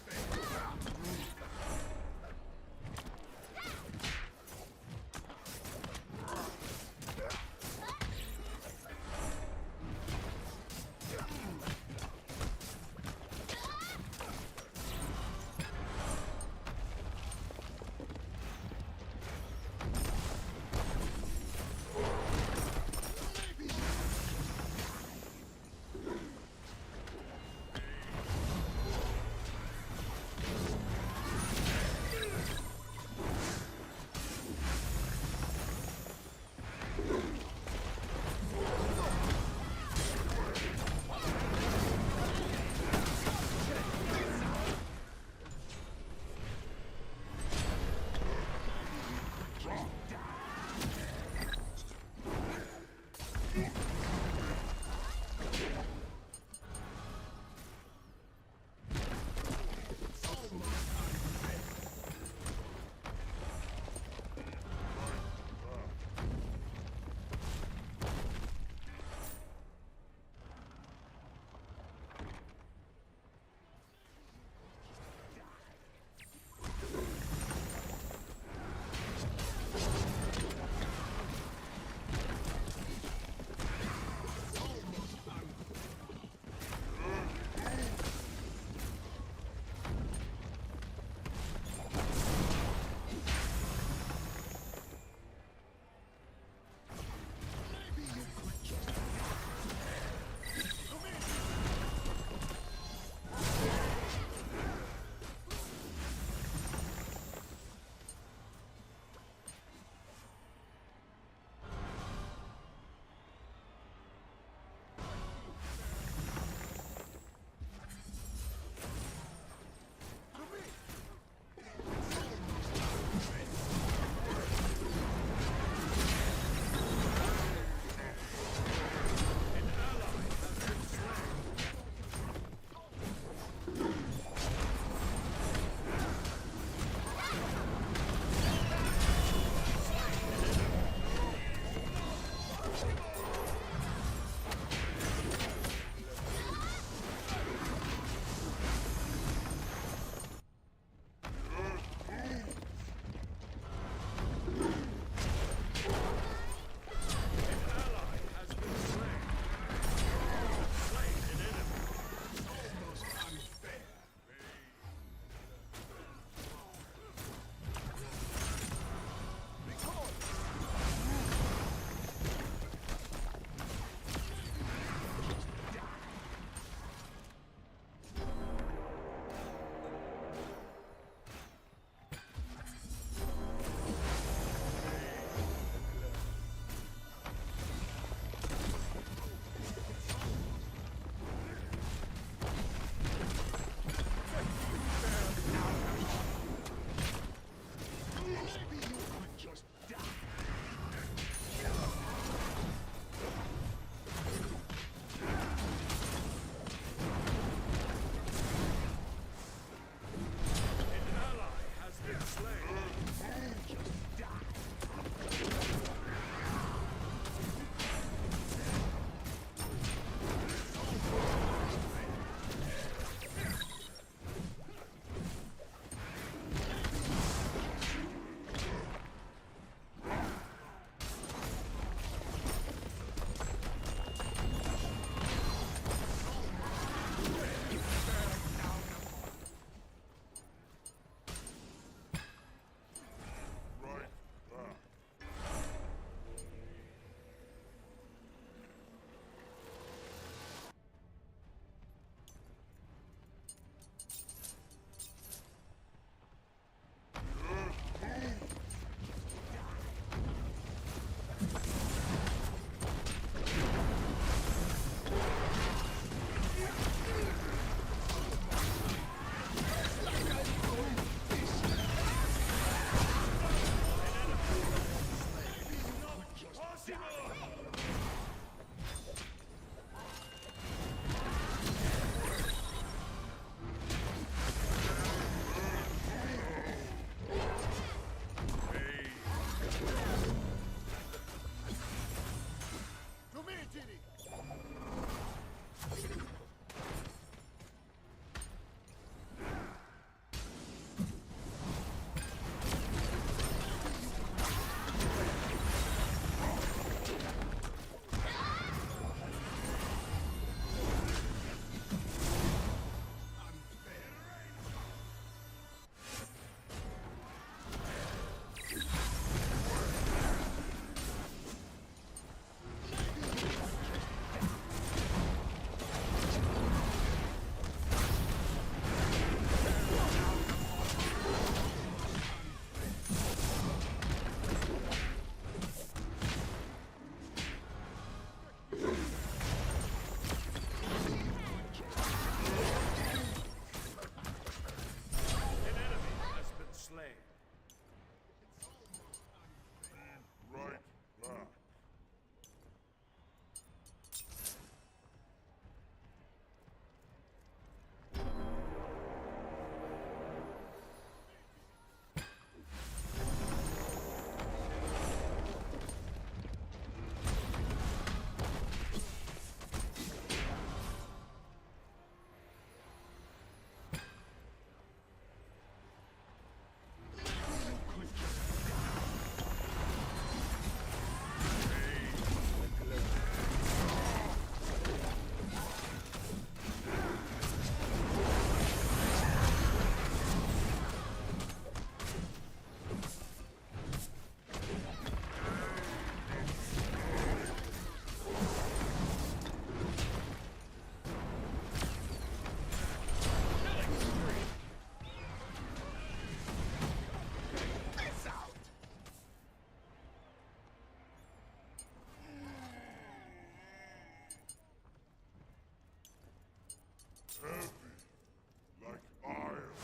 Heavy, like iron.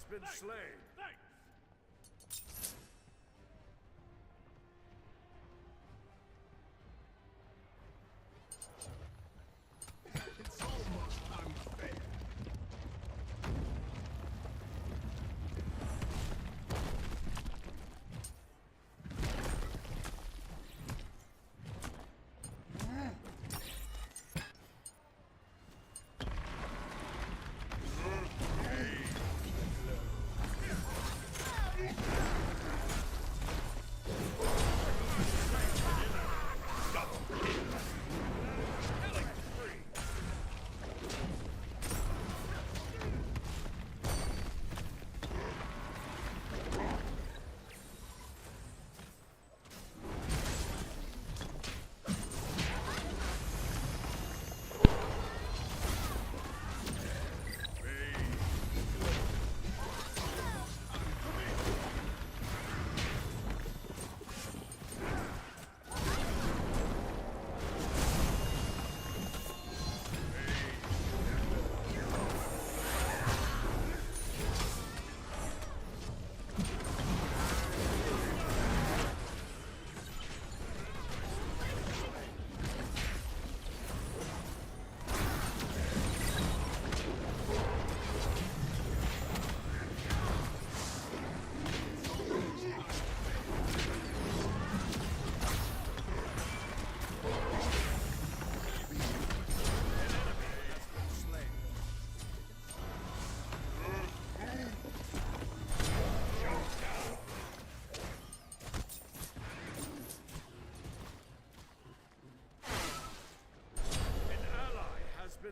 been slain. It's almost unfair.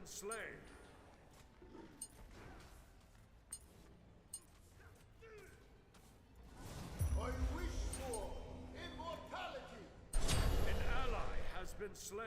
been slain. I wish for immortality. An ally has been slain.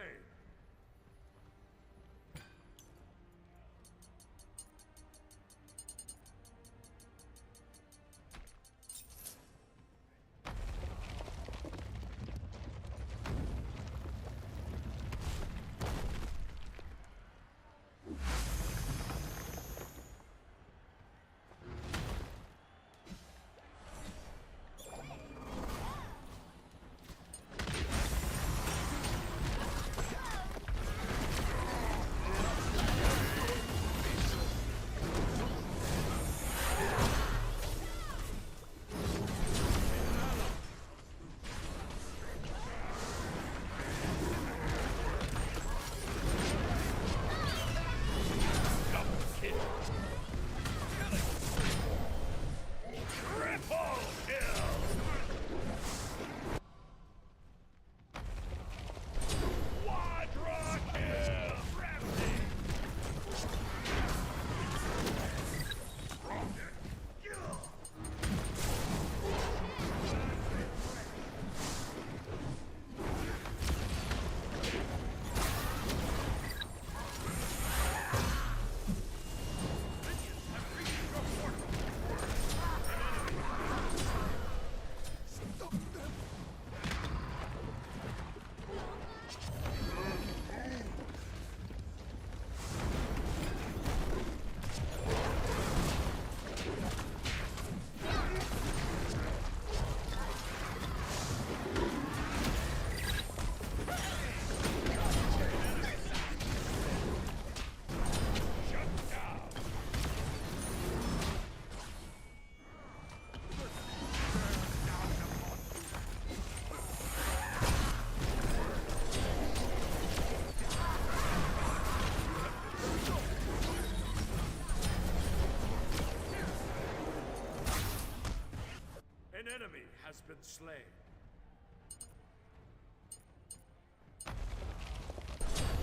An enemy has been slain.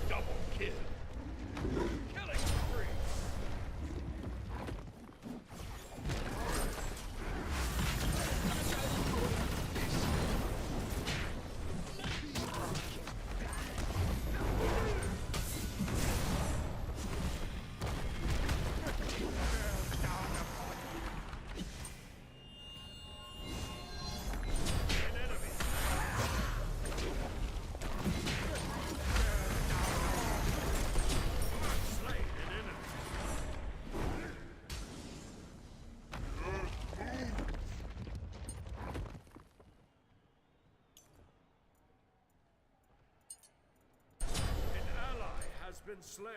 Double kill. Killing spree. Been slain.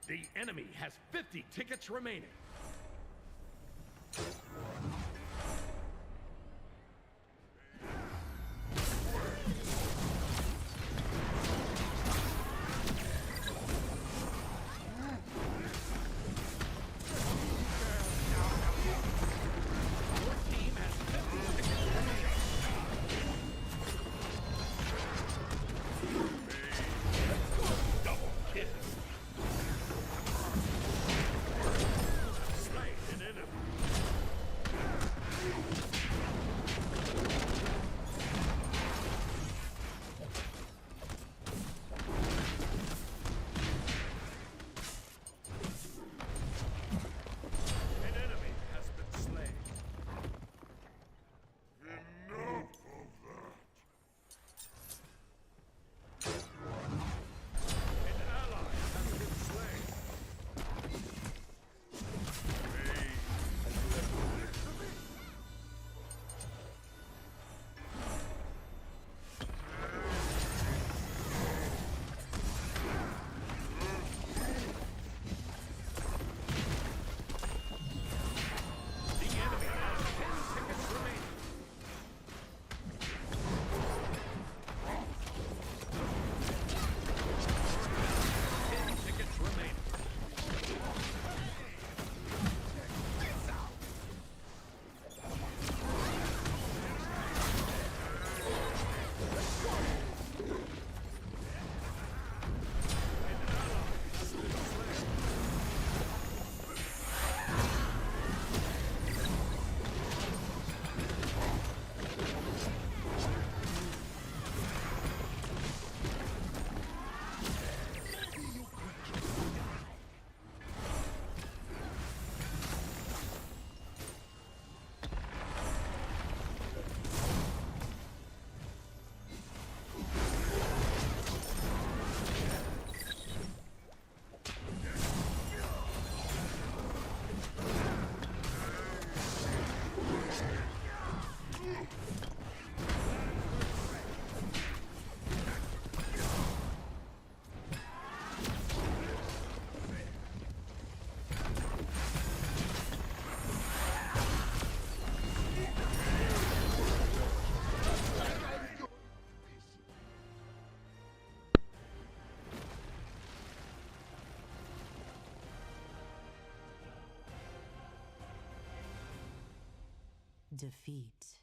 The enemy has 50 tickets remaining. Defeat.